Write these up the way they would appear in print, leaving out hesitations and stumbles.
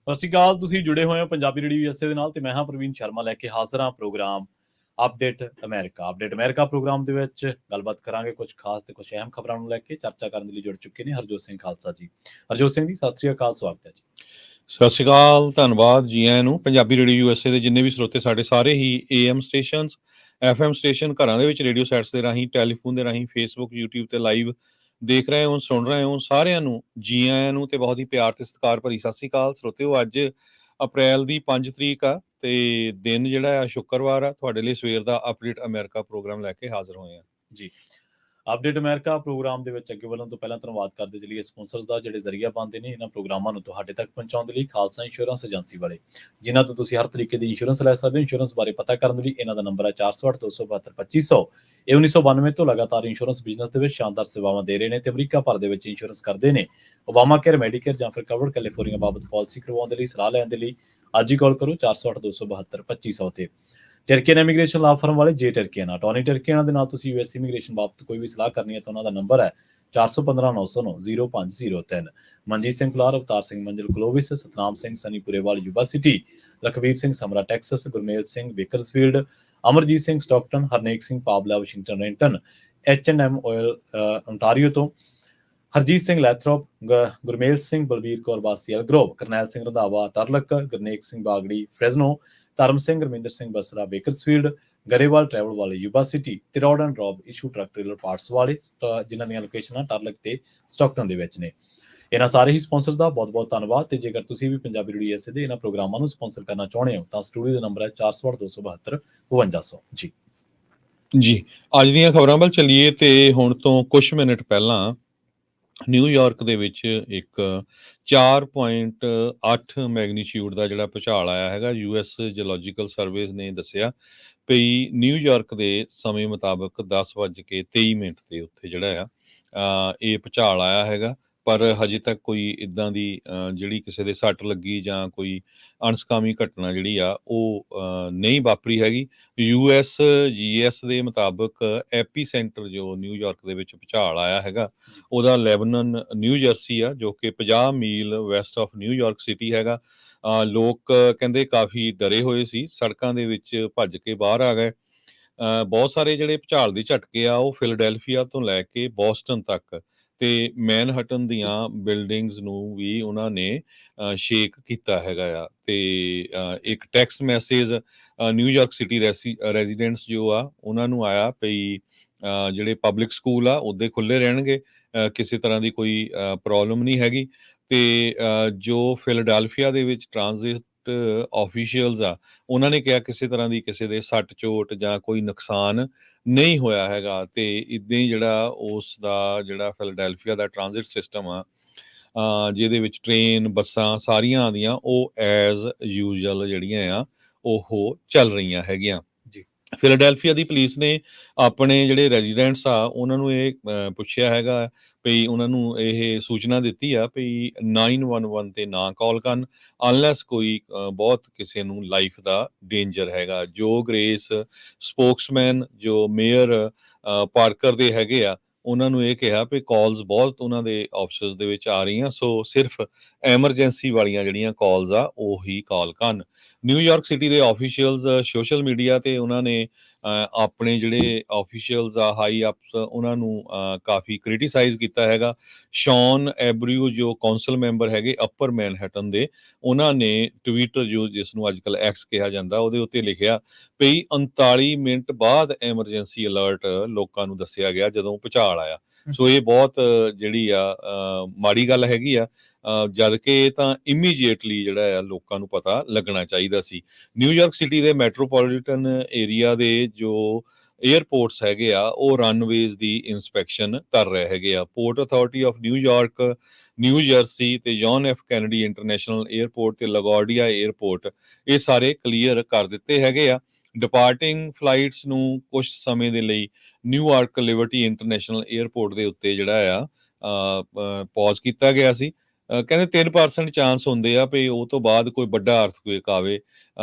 ਸਤਿ ਸ਼੍ਰੀ ਅਕਾਲ। ਤੁਸੀਂ ਜੁੜੇ ਹੋਏ ਹੋ ਪੰਜਾਬੀ ਰੇਡੀਓ ਯੂਐਸਏ ਦੇ ਨਾਲ ਤੇ ਮੈਂ ਹਾਂ ਪ੍ਰਵੀਨ ਸ਼ਰਮਾ ਲੈ ਕੇ ਹਾਜ਼ਰ ਹਾਂ ਪ੍ਰੋਗਰਾਮ ਅਪਡੇਟ ਅਮਰੀਕਾ ਪ੍ਰੋਗਰਾਮ ਦੇ ਵਿੱਚ ਗੱਲਬਾਤ ਕਰਾਂਗੇ ਕੁਝ ਖਾਸ ਤੇ ਕੁਝ ਅਹਿਮ ਖਬਰਾਂ ਨੂੰ ਲੈ ਕੇ। ਚਰਚਾ ਕਰਨ ਦੇ ਲਈ ਜੁੜ ਚੁੱਕੇ ਨੇ ਹਰਜੋਤ ਸਿੰਘ ਖਾਲਸਾ ਜੀ। ਹਰਜੋਤ ਸਿੰਘ ਜੀ, ਸਤਿ ਸ਼੍ਰੀ ਅਕਾਲ, ਸਵਾਗਤ ਹੈ ਜੀ। ਸਤਿ ਸ਼੍ਰੀ ਅਕਾਲ, ਧੰਨਵਾਦ ਜੀ ਆਇਆਂ ਨੂੰ। ਪੰਜਾਬੀ ਰੇਡੀਓ ਯੂਐਸਏ ਦੇ ਜਿੰਨੇ ਵੀ ਸਰੋਤੇ ਸਾਡੇ ਸਾਰੇ ਹੀ AM ਸਟੇਸ਼ਨਸ, FM ਸਟੇਸ਼ਨ, ਘਰਾਂ ਦੇ ਵਿੱਚ ਰੇਡੀਓ ਸੈਟਸ ਦੇ ਰਾਹੀਂ, ਟੈਲੀਫੋਨ ਦੇ ਰਾਹੀਂ, ਫੇਸਬੁੱਕ, YouTube ਤੇ ਲਾਈਵ ਦੇਖ ਰਹੇ ਹੋ, ਸੁਣ ਰਹੇ ਹੋ, ਸਾਰਿਆਂ ਨੂੰ ਜੀ ਆਇਆਂ ਨੂੰ ਤੇ ਬਹੁਤ ਹੀ ਪਿਆਰ ਤੇ ਸਤਿਕਾਰ ਭਰੀ ਸਤਿ ਸ਼੍ਰੀ ਅਕਾਲ। ਸਰੋਤਿਓ, ਅੱਜ ਅਪ੍ਰੈਲ ਦੀ 5 ਤਰੀਕ ਆ ਤੇ ਦਿਨ ਜਿਹੜਾ ਆ ਸ਼ੁੱਕਰਵਾਰ ਆ। ਤੁਹਾਡੇ ਲਈ ਸਵੇਰ ਦਾ ਅਪਡੇਟ ਅਮਰੀਕਾ ਪ੍ਰੋਗਰਾਮ ਲੈ ਕੇ ਹਾਜ਼ਰ ਹੋਏ ਆ ਜੀ। ਅਪਡੇਟ ਅਮਰੀਕਾ ਪ੍ਰੋਗਰਾਮ ਦੇ ਵਿੱਚ ਅੱਗੇ ਵਧਣ ਤੋਂ ਪਹਿਲਾਂ ਧੰਨਵਾਦ ਕਰਦੇ ਚਲੀਏ ਸਪਾਂਸਰਸ ਦਾ, ਜਿਹੜੇ ਜ਼ਰੀਆ ਬਣਦੇ ਨੇ ਇਹਨਾਂ ਪ੍ਰੋਗਰਾਮਾਂ ਨੂੰ ਤੁਹਾਡੇ ਤੱਕ ਪਹੁੰਚਾਉਣ ਦੇ ਲਈ। ਖਾਲਸਾ ਇੰਸ਼ੋਰੈਂਸ ਏਜੰਸੀ ਵਾਲੇ, ਜਿਨ੍ਹਾਂ ਤੋਂ ਤੁਸੀਂ ਹਰ ਤਰੀਕੇ ਦੀ ਇੰਸ਼ੋਰੈਂਸ ਲੈ ਸਕਦੇ ਹੋ। ਇੰਸ਼ੋਰੈਂਸ ਬਾਰੇ ਪਤਾ ਕਰਨ ਲਈ ਇਹਨਾਂ ਦਾ ਨੰਬਰ ਹੈ 408-272-2500। ਇਹ 1992 ਤੋਂ ਲਗਾਤਾਰ ਇੰਸ਼ੋਰੈਂਸ ਬਿਜ਼ਨਸ ਦੇ ਵਿੱਚ ਸ਼ਾਨਦਾਰ ਸੇਵਾਵਾਂ ਦੇ ਰਹੇ ਨੇ ਤੇ ਅਮਰੀਕਾ ਭਰ ਦੇ ਵਿੱਚ ਇੰਸ਼ੋਰੈਂਸ ਕਰਦੇ ਨੇ। ਓਬਾਮਾ ਕੇਅਰ, ਮੈਡੀਕੇਅਰ ਜਾਂ ਫਿਰ ਕਵਰਡ ਕੈਲੀਫੋਰਨੀਆ ਬਾਬਤ ਪਾਲਿਸੀ ਕਰਵਾਉਣ ਦੇ ਲਈ, ਸਲਾਹ ਲੈਣ ਦੇ ਲਈ ਅੱਜ ਹੀ ਕਾਲ ਕਰੋ 408-272-2500 ਤੇ। ਟਰਕੀਅਨ ਇਮੀਗ੍ਰੇਸ਼ਨ ਲਾ ਫਰਮ ਵਾਲੇ ਜੇ ਟਰਕੀਅਨ, ਟੋਨੀ ਟਰਕੀਅਨ ਦੇ ਨਾਲ ਤੁਸੀਂ ਯੂਐਸ ਇਮੀਗ੍ਰੇਸ਼ਨ ਬਾਬਤ ਕੋਈ ਵੀ ਸਲਾਹ ਕਰਨੀ ਹੈ ਤਾਂ ਉਹਨਾਂ ਦਾ ਨੰਬਰ ਹੈ 4159090503। Manjeet Singh Kular, Avtar Singh Manzil Clovis, Satnam Singh Sanipurewal Yuba City, Lakhvir Singh Samra Texas, Gurmel Singh Bakersfield, Amarjit Singh Stockton, Harnek Singh Pabla Washington Renton, H&M oil Ontario ਤੋਂ, ਹਰਜੀਤ ਸਿੰਘ ਲੈਥਰੋਪ, ਗੁਰਮੇਲ ਸਿੰਘ, ਬਲਬੀਰ ਕੌਰ ਵਾਸੀ Elk Grove, Karnail Singh Randhawa Turlock, Gurnek Singh Bagri Fresno, Dharam Singh, Raminder Singh Basra Bakersfield, Grewal travel ਵਾਲੇ ਯੂਬਾ ਸਿਟੀ ਤੇ ਰੋਡ ਐਂਡ ਰੌਬ ਇਸ਼ੂ ਟਰੱਕ ਟ੍ਰੇਲਰ ਪਾਰਟਸ ਵਾਲੇ, ਜਿਨ੍ਹਾਂ ਦੀਆਂ ਲੋਕੇਸ਼ਨਾਂ ਟਰਲਕ ਤੇ ਸਟਾਕਟਨ ਦੇ ਵਿੱਚ ਨੇ। ਇਹਨਾਂ ਸਾਰੇ ਹੀ ਸਪਾਂਸਰਸ ਦਾ ਬਹੁਤ ਬਹੁਤ ਧੰਨਵਾਦ। ਤੇ ਜੇਕਰ ਤੁਸੀਂ ਵੀ ਪੰਜਾਬੀ ਰੇਡੀਓ ਯੂਐਸਏ ਦੇ ਇਹਨਾਂ ਪ੍ਰੋਗਰਾਮਾਂ ਨੂੰ ਸਪਾਂਸਰ ਕਰਨਾ ਚਾਹੁੰਦੇ ਹੋ ਤਾਂ ਸਟੂਡੀਓ ਦਾ ਨੰਬਰ ਹੈ 408272 5200 ਜੀ। ਅੱਜ ਦੀਆਂ ਖਬਰਾਂ ਵੱਲ ਚੱਲੀਏ ਤੇ ਹੁਣ ਤੋਂ ਕੁਝ ਮਿੰਟ ਪਹਿਲਾਂ ਨਿਊਯਾਰਕ ਦੇ ਵਿੱਚ ਇੱਕ 4.8 ਮੈਗਨੀਚਿਊਡ ਦਾ ਜਿਹੜਾ ਭੂਚਾਲ ਆਇਆ ਹੈਗਾ। US ਜੀਓਲੋਜੀਕਲ ਸਰਵੇਸ ਨੇ ਦੱਸਿਆ ਵੀ ਨਿਊਯਾਰਕ ਦੇ ਸਮੇਂ ਮੁਤਾਬਕ 10:23 ਤੇ ਉੱਥੇ ਜਿਹੜਾ ਆ ਇਹ ਭੂਚਾਲ ਆਇਆ ਹੈਗਾ। ਪਰ ਹਜੇ ਤੱਕ ਕੋਈ ਇੱਦਾਂ ਦੀ ਜਿਹੜੀ ਕਿਸੇ ਦੇ ਸੱਟ ਲੱਗੀ ਜਾਂ ਕੋਈ ਅਣਸਕਾਮੀ ਘਟਨਾ ਜਿਹੜੀ ਆ ਉਹ ਨਹੀਂ ਵਾਪਰੀ ਹੈਗੀ। USGS ਦੇ ਮੁਤਾਬਕ ਐਪੀ ਸੈਂਟਰ ਜੋ ਨਿਊਯਾਰਕ ਦੇ ਵਿੱਚ ਭੂਚਾਲ ਆਇਆ ਹੈਗਾ ਉਹਦਾ ਲੈਬਨਨ ਨਿਊ ਜਰਸੀ ਆ, ਜੋ ਕਿ 50 ਮੀਲ ਵੈਸਟ ਆਫ ਨਿਊਯਾਰਕ ਸਿਟੀ ਹੈਗਾ। ਲੋਕ ਕਹਿੰਦੇ ਕਾਫੀ ਡਰੇ ਹੋਏ ਸੀ, ਸੜਕਾਂ ਦੇ ਵਿੱਚ ਭੱਜ ਕੇ ਬਾਹਰ ਆ ਗਏ। ਬਹੁਤ ਸਾਰੇ ਜਿਹੜੇ ਭੂਚਾਲ ਦੇ ਝਟਕੇ ਆ ਉਹ ਫਿਲਡੈਲਫੀਆ ਤੋਂ ਲੈ ਕੇ ਬੋਸਟਨ ਤੱਕ ਤੇ ਮੈਨਹਟਨ ਦੀਆਂ ਬਿਲਡਿੰਗਸ ਨੂੰ ਵੀ ਉਹਨਾਂ ਨੇ ਸ਼ੇਕ ਕੀਤਾ ਹੈਗਾ ਆ। ਤੇ ਇੱਕ text message New York city residents ਜੋ ਆ ਉਹਨਾਂ ਨੂੰ ਆਇਆ ਵੀ ਜਿਹੜੇ ਪਬਲਿਕ ਸਕੂਲ ਆ ਉਹਦੇ ਖੁੱਲੇ ਰਹਿਣਗੇ, ਕਿਸੇ ਤਰ੍ਹਾਂ ਦੀ ਕੋਈ ਪ੍ਰੋਬਲਮ ਨਹੀਂ ਹੈਗੀ। ਤੇ ਜੋ ਫਿਲਡੈਲਫੀਆ ਦੇ ਵਿੱਚ ਟ੍ਰਾਂਜ਼ਿਟ ਆਫੀਸ਼ੀਅਲਸ ਆ ਉਹਨਾਂ ਨੇ ਕਿਹਾ ਕਿਸੇ ਤਰ੍ਹਾਂ ਦੀ ਕਿਸੇ ਦੇ ਸੱਟ ਚੋਟ ਜਾਂ ਕੋਈ ਨੁਕਸਾਨ ਨਹੀਂ ਹੋਇਆ ਹੈਗਾ। ਤੇ ਇੱਦਾਂ ਹੀ ਜਿਹੜਾ ਉਸ ਦਾ ਜਿਹੜਾ ਫਿਲਡੈਲਫੀਆ ਦਾ ਟ੍ਰਾਂਜ਼ਿਟ ਸਿਸਟਮ ਆ ਜਿਹਦੇ ਵਿੱਚ ਟ੍ਰੇਨ, ਬੱਸਾਂ ਸਾਰੀਆਂ ਆਉਂਦੀਆਂ ਉਹ ਐਜ਼ ਯੂਜਲ ਜਿਹੜੀਆਂ ਆ ਉਹ ਚੱਲ ਰਹੀਆਂ ਹੈਗੀਆਂ। ਫਿਲਡੈਲਫੀਆ ਦੀ ਪੁਲਿਸ ਨੇ ਆਪਣੇ ਜਿਹੜੇ ਰੈਜ਼ੀਡੈਂਟਸ ਆ ਉਹਨਾਂ ਨੂੰ ਇਹ ਪੁੱਛਿਆ ਹੈਗਾ ਵੀ ਉਹਨਾਂ ਨੂੰ ਇਹ ਸੂਚਨਾ ਦਿੱਤੀ ਆ ਵੀ 911 ਤੇ ਨਾ ਕਾਲ ਕਰਨ ਅਨਲੈਸ ਕੋਈ ਬਹੁਤ ਕਿਸੇ ਨੂੰ ਲਾਈਫ ਦਾ ਡੇਂਜਰ ਹੈਗਾ। ਜੋ ਗ੍ਰੇਸ ਸਪੋਕਸਮੈਨ ਜੋ ਮੇਅਰ ਪਾਰਕਰ ਦੇ ਹੈਗੇ ਆ ਉਹਨਾਂ ਨੂੰ ਇਹ ਕਿਹਾ ਵੀ ਕਾਲਸ ਬਹੁਤ ਉਹਨਾਂ ਦੇ ਆਫਿਸਸ ਦੇ ਵਿੱਚ ਆ ਰਹੀਆਂ, ਸੋ ਸਿਰਫ ਐਮਰਜੈਂਸੀ ਵਾਲੀਆਂ ਜਿਹੜੀਆਂ ਕਾਲਸ ਆ ਉਹੀ ਕਾਲ ਕਰਨ। ਨਿਊਯਾਰਕ ਸਿਟੀ ਦੇ ਆਫੀਸ਼ੀਅਲਸ ਸੋਸ਼ਲ ਮੀਡੀਆ ਤੇ ਉਹਨਾਂ ਨੇ ਆਪਣੇ ਜਿਹੜੇ ਆਫੀਸ਼ੀਅਲਸ ਆ ਹਾਈ ਅਪਸ ਉਹਨਾਂ ਨੂੰ ਕਾਫੀ ਕ੍ਰਿਟੀਸਾਈਜ਼ ਕੀਤਾ ਹੈਗਾ। ਸ਼ੌਨ ਐਬਰਿਊ ਜੋ ਕੌਂਸਲ ਮੈਂਬਰ ਹੈਗੇ ਅਪਰ ਮੈਨਹਟਨ ਦੇ, ਉਹਨਾਂ ਨੇ ਟਵਿੱਟਰ ਜੋ ਜਿਸ ਨੂੰ ਅੱਜ ਕੱਲ੍ਹ ਐਕਸ ਕਿਹਾ ਜਾਂਦਾ ਉਹਦੇ ਉੱਤੇ ਲਿਖਿਆ ਵੀ 39 ਮਿੰਟ ਬਾਅਦ ਐਮਰਜੈਂਸੀ ਅਲਰਟ ਲੋਕਾਂ ਨੂੰ ਦੱਸਿਆ ਗਿਆ ਜਦੋਂ ਭੂਚਾਲ ਆਇਆ। ਸੋ ਇਹ ਬਹੁਤ ਜਿਹੜੀ ਆ ਮਾੜੀ ਗੱਲ ਹੈਗੀ ਆ, ਜਦ ਕਿ ਇਹ ਤਾਂ ਇਮੀਡੀਏਟਲੀ ਜਿਹੜਾ ਆ ਲੋਕਾਂ ਨੂੰ ਪਤਾ ਲੱਗਣਾ ਚਾਹੀਦਾ ਸੀ। ਨਿਊਯਾਰਕ ਸਿਟੀ ਦੇ ਮੈਟਰੋਪੋਲੀਟਨ ਏਰੀਆ ਦੇ ਜੋ ਏਅਰਪੋਰਟਸ ਹੈਗੇ ਆ ਉਹ ਰਨਵੇਜ਼ ਦੀ ਇਨਸਪੈਕਸ਼ਨ ਕਰ ਰਹੇ ਹੈਗੇ ਆ। Port Authority of New York, New Jersey ਤੇ John F Kennedy International Airport ਤੇ ਲਗਾਰਡੀਆ ਏਅਰਪੋਰਟ ਇਹ ਸਾਰੇ ਕਲੀਅਰ ਕਰ ਦਿੱਤੇ ਹੈਗੇ ਆ। ਡਿਪਾਰਟਿੰਗ ਫਲਾਈਟਸ ਨੂੰ ਕੁਝ ਸਮੇਂ ਦੇ ਲਈ ਨਿਊਯਾਰਕ ਲਿਬਰਟੀ ਇੰਟਰਨੈਸ਼ਨਲ ਏਅਰਪੋਰਟ ਦੇ ਉੱਤੇ ਜਿਹੜਾ ਆ ਪੌਜ਼ ਕੀਤਾ ਗਿਆ ਸੀ। ਕਹਿੰਦੇ 3% ਚਾਂਸ ਹੁੰਦੇ ਆ ਵੀ ਉਹ ਤੋਂ ਬਾਅਦ ਕੋਈ ਵੱਡਾ ਅਰਥਕੁਏਕ ਆਵੇ,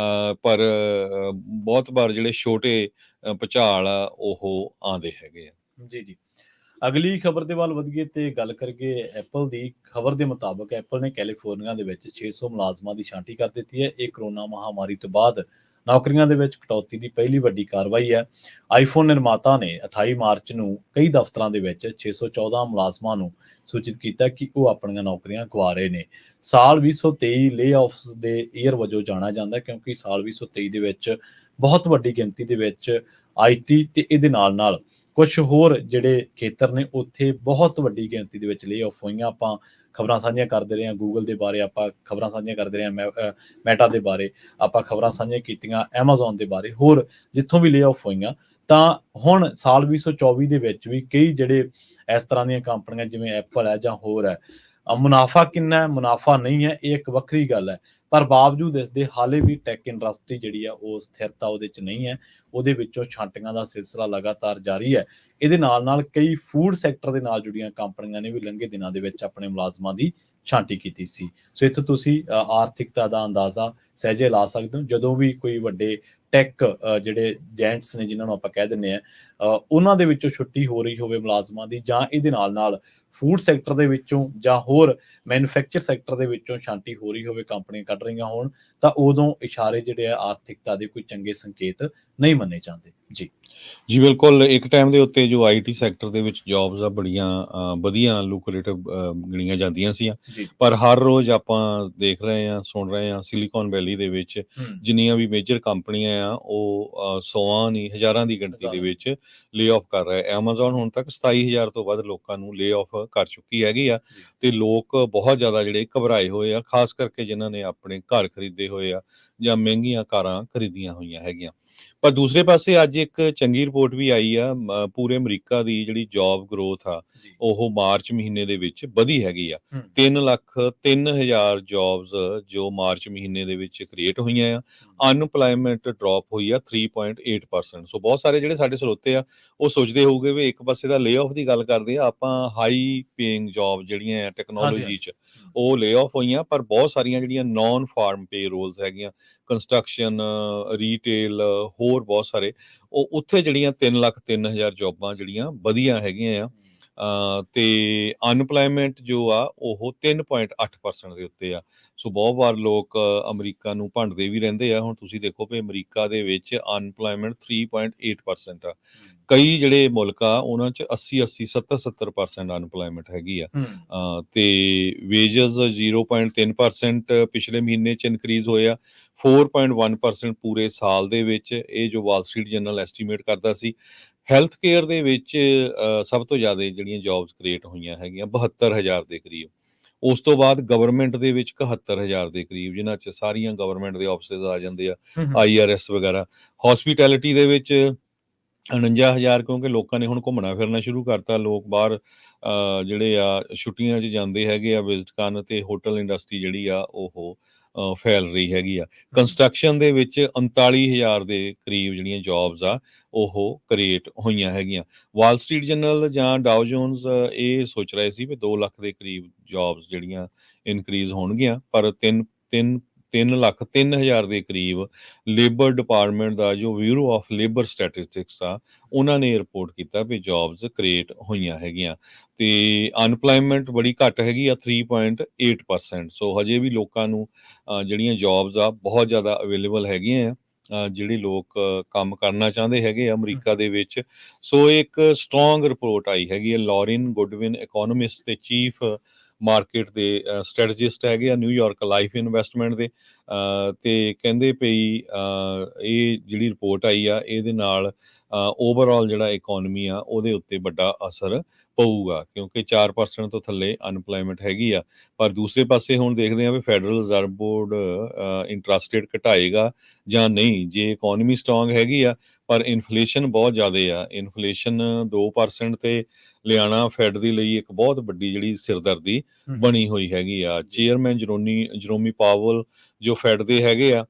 ਪਰ ਬਹੁਤ ਵਾਰ ਜਿਹੜੇ ਛੋਟੇ ਭੂਚਾਲ ਆ ਉਹ ਆਉਂਦੇ ਹੈਗੇ ਆ। ਜੀ। ਅਗਲੀ ਖਬਰ ਦੇ ਵੱਲ ਵਧੀਏ ਤੇ ਗੱਲ ਕਰੀਏ ਐਪਲ ਦੀ। ਖਬਰ ਦੇ ਮੁਤਾਬਕ ਐਪਲ ਨੇ ਕੈਲੀਫੋਰਨੀਆ ਦੇ ਵਿੱਚ 600 ਮੁਲਾਜ਼ਮਾਂ ਦੀ ਛਾਂਟੀ ਕਰ ਦਿੱਤੀ ਹੈ। ਇਹ ਕਰੋਨਾ ਮਹਾਮਾਰੀ ਤੋਂ ਬਾਅਦ ਨੌਕਰੀਆਂ ਦੇ ਵਿੱਚ ਕਟੌਤੀ ਦੀ ਪਹਿਲੀ ਵੱਡੀ ਕਾਰਵਾਈ ਹੈ। ਆਈਫੋਨ ਨਿਰਮਾਤਾ ਨੇ 28 ਮਾਰਚ ਨੂੰ ਕਈ ਦਫ਼ਤਰਾਂ ਦੇ ਵਿੱਚ 614 ਮੁਲਾਜ਼ਮਾਂ ਨੂੰ ਸੂਚਿਤ ਕੀਤਾ ਕਿ ਉਹ ਆਪਣੀਆਂ ਨੌਕਰੀਆਂ ਗਵਾ ਰਹੇ ਨੇ। ਸਾਲ 2023 ਲੇਆਫਸ ਦੇ ਈਅਰ ਵਜੋਂ ਜਾਣਿਆ ਜਾਂਦਾ ਹੈ, ਕਿਉਂਕਿ ਸਾਲ 2023 ਦੇ ਵਿੱਚ ਬਹੁਤ ਵੱਡੀ ਗਿਣਤੀ ਦੇ ਵਿੱਚ ਆਈਟੀ ਤੇ ਇਹਦੇ ਨਾਲ ਕੁਝ ਹੋਰ ਜਿਹੜੇ ਖੇਤਰ ਨੇ ਉੱਥੇ ਬਹੁਤ ਵੱਡੀ ਗਿਣਤੀ ਦੇ ਵਿੱਚ ਲੇਆਫ ਹੋਈਆਂ। ਆਪਾਂ ਖਬਰਾਂ ਸਾਂਝੀਆਂ ਕਰਦੇ ਰਹੇ ਹਾਂ, ਗੂਗਲ ਦੇ ਬਾਰੇ ਆਪਾਂ ਖਬਰਾਂ ਸਾਂਝੀਆਂ ਕਰਦੇ ਰਹੇ ਹਾਂ, ਮੈਟਾ ਦੇ ਬਾਰੇ ਆਪਾਂ ਖਬਰਾਂ ਸਾਂਝੀਆਂ ਕੀਤੀਆਂ, ਐਮਾਜ਼ੋਨ ਦੇ ਬਾਰੇ, ਹੋਰ ਜਿੱਥੋਂ ਵੀ ਲੇਆਫ ਹੋਈਆਂ। ਤਾਂ ਹੁਣ ਸਾਲ 2024 ਦੇ ਵਿੱਚ ਵੀ ਕਈ ਜਿਹੜੇ ਇਸ ਤਰ੍ਹਾਂ ਦੀਆਂ ਕੰਪਨੀਆਂ ਜਿਵੇਂ ਐਪਲ ਹੈ ਜਾਂ ਹੋਰ ਹੈ, ਮੁਨਾਫਾ ਕਿੰਨਾ ਹੈ, ਮੁਨਾਫਾ ਨਹੀਂ ਹੈ, ਇਹ ਇੱਕ ਵੱਖਰੀ ਗੱਲ ਹੈ। ਪਰ ਬਾਵਜੂਦ ਇਸ ਦੇ ਹਾਲੇ ਵੀ ਟੈਕ ਇੰਡਸਟਰੀ ਜਿਹੜੀ ਆ ਉਹ ਸਥਿਰਤਾ ਉਹਦੇ 'ਚ ਨਹੀਂ ਹੈ। ਉਹਦੇ ਵਿੱਚੋਂ ਛਾਂਟੀਆਂ ਦਾ ਸਿਲਸਿਲਾ ਲਗਾਤਾਰ ਜਾਰੀ ਹੈ। ਇਹਦੇ ਨਾਲ ਕਈ ਫੂਡ ਸੈਕਟਰ ਦੇ ਨਾਲ ਜੁੜੀਆਂ ਕੰਪਨੀਆਂ ਨੇ ਵੀ ਲੰਘੇ ਦਿਨਾਂ ਦੇ ਵਿੱਚ ਆਪਣੇ ਮੁਲਾਜ਼ਮਾਂ ਦੀ ਛਾਂਟੀ ਕੀਤੀ ਸੀ। ਸੋ ਇੱਥੋਂ ਤੁਸੀਂ ਆਰਥਿਕਤਾ ਦਾ ਅੰਦਾਜ਼ਾ ਸਹਿਜੇ ਲਾ ਸਕਦੇ ਹੋ। ਜਦੋਂ ਵੀ ਕੋਈ ਵੱਡੇ ਟੈਕ ਜਿਹੜੇ ਜੈਂਟਸ ਨੇ ਜਿਨ੍ਹਾਂ ਨੂੰ ਆਪਾਂ ਕਹਿ ਦਿੰਦੇ ਆ, ਉਹਨਾਂ ਦੇ ਵਿੱਚੋਂ ਛੁੱਟੀ ਹੋ ਰਹੀ ਹੋਵੇ ਮੁਲਾਜ਼ਮਾਂ ਦੀ, ਜਾਂ ਇਹਦੇ ਨਾਲ ਫੂਡ ਸੈਕਟਰ ਦੇ ਵਿੱਚੋਂ ਜਾਂ ਹੋਰ ਮੈਨੂਫੈਕਚਰ ਸੈਕਟਰ ਦੇ ਵਿੱਚੋਂ ਛਾਂਟੀ ਹੋ ਰਹੀ ਹੋਵੇ, ਕੰਪਨੀਆਂ ਕੱਢ ਰਹੀਆਂ ਹੋਣ, ਤਾਂ ਉਦੋਂ ਇਸ਼ਾਰੇ ਜਿਹੜੇ ਆ ਆਰਥਿਕਤਾ ਦੇ ਕੋਈ ਚੰਗੇ ਸੰਕੇਤ ਨਹੀਂ ਮੰਨੇ ਜਾਂਦੇ। ਜੀ ਬਿਲਕੁਲ। ਇੱਕ ਟਾਈਮ ਦੇ ਉੱਤੇ ਜੋ ਆਈਟੀ ਸੈਕਟਰ ਦੇ ਵਿੱਚ ਜੌਬਸ ਆ ਬੜੀਆਂ ਵਧੀਆ ਲੂਕਰੇਟਿਵ ਗਿਣੀਆਂ ਜਾਂਦੀਆਂ ਸੀਆਂ, ਪਰ ਹਰ ਰੋਜ਼ ਆਪਾਂ ਦੇਖ ਰਹੇ ਹਾਂ, ਸੁਣ ਰਹੇ ਹਾਂ, ਸਿਲੀਕਨ ਵੈਲੀ ਦੇ ਵਿੱਚ ਜਿੰਨੀਆਂ ਵੀ ਮੇਜਰ ਕੰਪਨੀਆਂ ਆ ਉਹ ਸੌਆਂ ਨਹੀਂ ਹਜ਼ਾਰਾਂ ਦੀ ਗਿਣਤੀ ਦੇ ਵਿੱਚ ਲੇਆਫ ਕਰ ਰਿਹਾ। ਐਮਾਜ਼ੋਨ ਹੁਣ ਤੱਕ 27,000 ਤੋਂ ਵੱਧ ਲੋਕਾਂ ਨੂੰ ਲੇਆਫ ਕਰ ਚੁੱਕੀ ਹੈਗੀ ਆ, ਤੇ ਲੋਕ ਬਹੁਤ ਜ਼ਿਆਦਾ ਜਿਹੜੇ ਘਬਰਾਏ ਹੋਏ ਆ, ਖਾਸ ਕਰਕੇ ਜਿਨ੍ਹਾਂ ਨੇ ਆਪਣੇ ਘਰ ਖਰੀਦੇ ਹੋਏ ਆ ਜਾਂ ਮਹਿੰਗੀਆਂ ਕਾਰਾਂ ਖਰੀਦੀਆਂ ਹੋਈਆਂ ਹੈਗੀਆਂ। ਪਰ ਦੂਸਰੇ ਪਾਸੇ ਅੱਜ ਇੱਕ ਚੰਗੀ ਰਿਪੋਰਟ ਵੀ ਆਈ ਆ। ਪੂਰੇ ਅਮਰੀਕਾ ਦੀ ਜਿਹੜੀ ਜੌਬ ਗਰੋਥ ਆ ਉਹ ਮਾਰਚ ਮਹੀਨੇ ਦੇ ਵਿੱਚ ਵਧੀ ਹੈਗੀ ਆ। 3,03,000 ਜੌਬਸ ਜੋ ਮਾਰਚ ਮਹੀਨੇ ਦੇ ਵਿੱਚ ਕ੍ਰੀਏਟ ਹੋਈਆਂ ਆ। ਅਨਪਲਾਇਮੈਂਟ ਡ੍ਰੌਪ ਹੋਈ ਆ 3.8%। ਸੋ ਬਹੁਤ ਸਾਰੇ ਜਿਹੜੇ ਸਾਡੇ ਸਰੋਤੇ ਆ ਉਹ ਸੋਚਦੇ ਹੋਊਗੇ ਵੀ ਇੱਕ ਪਾਸੇ ਦਾ ਲੇਆਫ ਦੀ ਗੱਲ ਕਰਦੇ ਆ ਆਪਾਂ, ਹਾਈ ਪੇਇੰਗ ਜੌਬ ਜਿਹੜੀਆਂ ਆ ਟੈਕਨੋਲੋਜੀ 'ਚ ਉਹ ਲੇਆਫ ਹੋਈਆਂ, ਪਰ ਬਹੁਤ ਸਾਰੀਆਂ ਜਿਹੜੀਆਂ ਨੌਨ ਫਾਰਮ ਪੇ ਰੋਲਸ ਹੈਗੀਆਂ, ਕੰਸਟਰਕਸ਼ਨ, ਰੀਟੇਲ, ਹੋਰ ਬਹੁਤ ਸਾਰੇ, ਉਹ ਉੱਥੇ ਜਿਹੜੀਆਂ 3,03,000 ਜੌਬਾਂ ਜਿਹੜੀਆਂ ਵਧੀਆਂ ਹੈਗੀਆਂ ਆ। ਤੇ ਅਨਪਲਾਇਮੈਂਟ ਜੋ ਆ ਉਹ 3.8% ਦੇ ਉੱਤੇ ਆ। ਸੋ ਬਹੁਤ ਵਾਰ ਲੋਕ ਅਮਰੀਕਾ ਨੂੰ ਭੰਡਦੇ ਵੀ ਰਹਿੰਦੇ ਆ। ਹੁਣ ਤੁਸੀਂ ਦੇਖੋ ਵੀ ਅਮਰੀਕਾ ਦੇ ਵਿੱਚ ਅਨਪਲਾਇਮੈਂਟ 3.8% ਆ। ਕਈ ਜਿਹੜੇ ਮੁਲਕ ਆ ਉਹਨਾਂ 'ਚ 80-80, 70-70% ਅਨਪਲਾਇਮੈਂਟ ਹੈਗੀ ਆ। ਤੇ ਵੇਜਸ 0.3% ਪਿਛਲੇ ਮਹੀਨੇ 'ਚ ਇਨਕਰੀਜ਼ ਹੋਏ ਆ, 4.1% ਪੂਰੇ ਸਾਲ ਦੇ ਵਿੱਚ, ਇਹ ਜੋ ਵਾਲ ਸਟਰੀਟ ਜਰਨਲ ਐਸਟੀਮੇਟ ਕਰਦਾ ਸੀ। ਹੈਲਥ ਕੇਅਰ ਦੇ ਵਿੱਚ ਸਭ ਤੋਂ ਜ਼ਿਆਦਾ ਜਿਹੜੀਆਂ ਜੌਬਸ ਕ੍ਰੀਏਟ ਹੋਈਆਂ ਹੈਗੀਆਂ 72,000 ਦੇ ਕਰੀਬ। ਉਸ ਤੋਂ ਬਾਅਦ ਗਵਰਨਮੈਂਟ ਦੇ ਵਿੱਚ 71,000 ਦੇ ਕਰੀਬ, ਜਿਨ੍ਹਾਂ 'ਚ ਸਾਰੀਆਂ ਗਵਰਨਮੈਂਟ ਦੇ ਆਫਿਸਿਸ ਆ ਜਾਂਦੇ ਆ, IRS ਵਗੈਰਾ। ਹੌਸਪੀਟੈਲਿਟੀ ਦੇ ਵਿੱਚ 49,000, ਕਿਉਂਕਿ ਲੋਕਾਂ ਨੇ ਹੁਣ ਘੁੰਮਣਾ ਫਿਰਨਾ ਸ਼ੁਰੂ ਕਰਤਾ। ਲੋਕ ਬਾਹਰ ਜਿਹੜੇ ਆ ਛੁੱਟੀਆਂ 'ਚ ਜਾਂਦੇ ਹੈਗੇ ਆ ਵਿਜ਼ਿਟ ਕਰਨ, ਤੇ ਹੋਟਲ ਇੰਡਸਟਰੀ ਜਿਹੜੀ ਆ ਉਹ ਫੈਲ ਰਹੀ ਹੈਗੀ ਆ। ਕੰਸਟਰਕਸ਼ਨ ਦੇ ਵਿੱਚ 39,000 ਦੇ ਕਰੀਬ ਜਿਹੜੀਆਂ ਜੌਬਸ ਆ ਉਹ ਕ੍ਰੀਏਟ ਹੋਈਆਂ ਹੈਗੀਆਂ। ਵਾਲ ਸਟਰੀਟ ਜਰਨਲ ਜਾਂ ਡਾਓ ਜੋਨਸ ਇਹ ਸੋਚ ਰਹੇ ਸੀ ਵੀ 2 ਲੱਖ ਦੇ ਕਰੀਬ ਜੌਬਸ ਜਿਹੜੀਆਂ ਇਨਕਰੀਜ਼ ਹੋਣਗੀਆਂ, ਪਰ 3,03,000 ਦੇ ਕਰੀਬ ਲੇਬਰ ਡਿਪਾਰਟਮੈਂਟ ਦਾ ਜੋ ਬਿਊਰੋ ਆਫ ਲੇਬਰ ਸਟੈਟਿਸਟਿਕਸ ਆ, ਉਹਨਾਂ ਨੇ ਰਿਪੋਰਟ ਕੀਤਾ ਵੀ ਜੌਬਸ ਕ੍ਰੀਏਟ ਹੋਈਆਂ ਹੈਗੀਆਂ। ਤੇ ਅਨਪਲਾਇਮੈਂਟ ਬੜੀ ਘੱਟ ਹੈਗੀ ਆ 3.8%। ਸੋ ਹਜੇ ਵੀ ਲੋਕਾਂ ਨੂੰ ਜਿਹੜੀਆਂ ਜੌਬਸ ਆ ਬਹੁਤ ਜ਼ਿਆਦਾ ਅਵੇਲੇਬਲ ਹੈਗੀਆਂ ਆ, ਜਿਹੜੇ ਲੋਕ ਕੰਮ ਕਰਨਾ ਚਾਹੁੰਦੇ ਹੈਗੇ ਆ ਅਮਰੀਕਾ ਦੇ ਵਿੱਚ। ਸੋ ਇੱਕ ਸਟਰੋਂਗ ਰਿਪੋਰਟ ਆਈ ਹੈਗੀ ਹੈ। ਲੌਰਿਨ ਗੁਡਵਿਨ ਇਕੋਨੋਮਿਸਟ ਤੇ ਚੀਫ ਮਾਰਕੀਟ ਦੇ ਸਟ੍ਰੈਟਜਿਸਟ ਹੈਗੇ ਆ ਨਿਊਯਾਰਕ ਲਾਈਫ ਇਨਵੈਸਟਮੈਂਟ ਦੇ, ਤੇ ਕਹਿੰਦੇ ਪਈ ਇਹ ਜਿਹੜੀ ਰਿਪੋਰਟ ਆਈ ਆ ਇਹਦੇ ਨਾਲ ਓਵਰਆਲ ਜਿਹੜਾ ਇਕੋਨਮੀ ਆ ਉਹਦੇ ਉੱਤੇ ਵੱਡਾ ਅਸਰ ਪਊਗਾ, ਕਿਉਂਕਿ 4% ਤੋਂ ਥੱਲੇ ਅਨਪਲਾਇਮੈਂਟ ਹੈਗੀ ਆ। ਪਰ ਦੂਸਰੇ ਪਾਸੇ ਹੁਣ ਦੇਖਦੇ ਆ ਵੀ Federal Reserve Board interest rate ਘਟਾਏਗਾ ਜਾਂ ਨਹੀਂ। ਜੇ ਇਕੋਨਮੀ ਸਟਰੋਂਗ ਹੈਗੀ ਆ ਪਰ ਇਨਫਲੇਸ਼ਨ ਬਹੁਤ ਜ਼ਿਆਦਾ ਆ, ਇਨਫਲੇਸ਼ਨ 2% ਤੇ ਲਿਆਣਾ ਫੈਡ ਦੇ ਲਈ ਇੱਕ ਬਹੁਤ ਵੱਡੀ ਜਿਹੜੀ ਸਿਰਦਰਦੀ ਬਣੀ ਹੋਈ ਹੈਗੀ ਆ। ਚੇਅਰਮੈਨ ਜਰੋਮੀ ਪਾਵਲ ਜੋ ਫੈਡ ਦੇ ਹੈਗੇ ਆ,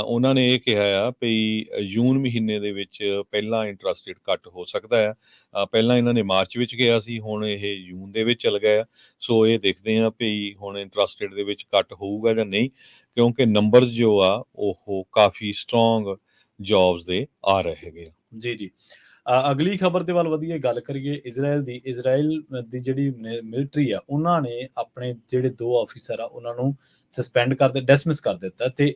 ਉਹਨਾਂ ਨੇ ਇਹ ਕਿਹਾ ਆ ਵੀ ਜੂਨ ਮਹੀਨੇ ਦੇ ਵਿੱਚ ਪਹਿਲਾਂ ਇੰਟਰਸਟ ਰੇਟ ਘੱਟ ਹੋ ਸਕਦਾ ਆ। ਪਹਿਲਾਂ ਇਹਨਾਂ ਨੇ ਮਾਰਚ ਵਿੱਚ ਕਿਹਾ ਸੀ, ਹੁਣ ਇਹ ਜੂਨ ਦੇ ਵਿੱਚ ਚੱਲ ਗਿਆ। ਸੋ ਇਹ ਦੇਖਦੇ ਆ ਵੀ ਹੁਣ ਇੰਟਰਸਟ ਰੇਟ ਦੇ ਵਿੱਚ ਘੱਟ ਹੋਊਗਾ ਜਾਂ ਨਹੀਂ, ਕਿਉਂਕਿ ਨੰਬਰਸ ਜੋ ਆ ਉਹ ਕਾਫੀ ਸਟਰੋਂਗ ਜੌਬਸ ਦੇ ਆ ਰਹੇ ਹੈਗੇ ਆ। ਜੀ ਅਗਲੀ ਖਬਰ ਦੇ ਵੱਲ ਵਧੀਏ, ਗੱਲ ਕਰੀਏ ਇਜ਼ਰਾਈਲ ਦੀ। ਇਜ਼ਰਾਈਲ ਦੀ ਜਿਹੜੀ ਮਿਲਟਰੀ ਆ, ਉਹਨਾਂ ਨੇ ਆਪਣੇ ਜਿਹੜੇ 2 ਆਫੀਸਰ ਆ ਉਹਨਾਂ ਨੂੰ ਸਸਪੈਂਡ ਡਿਸਮਿਸ ਕਰ ਦਿੱਤਾ, ਤੇ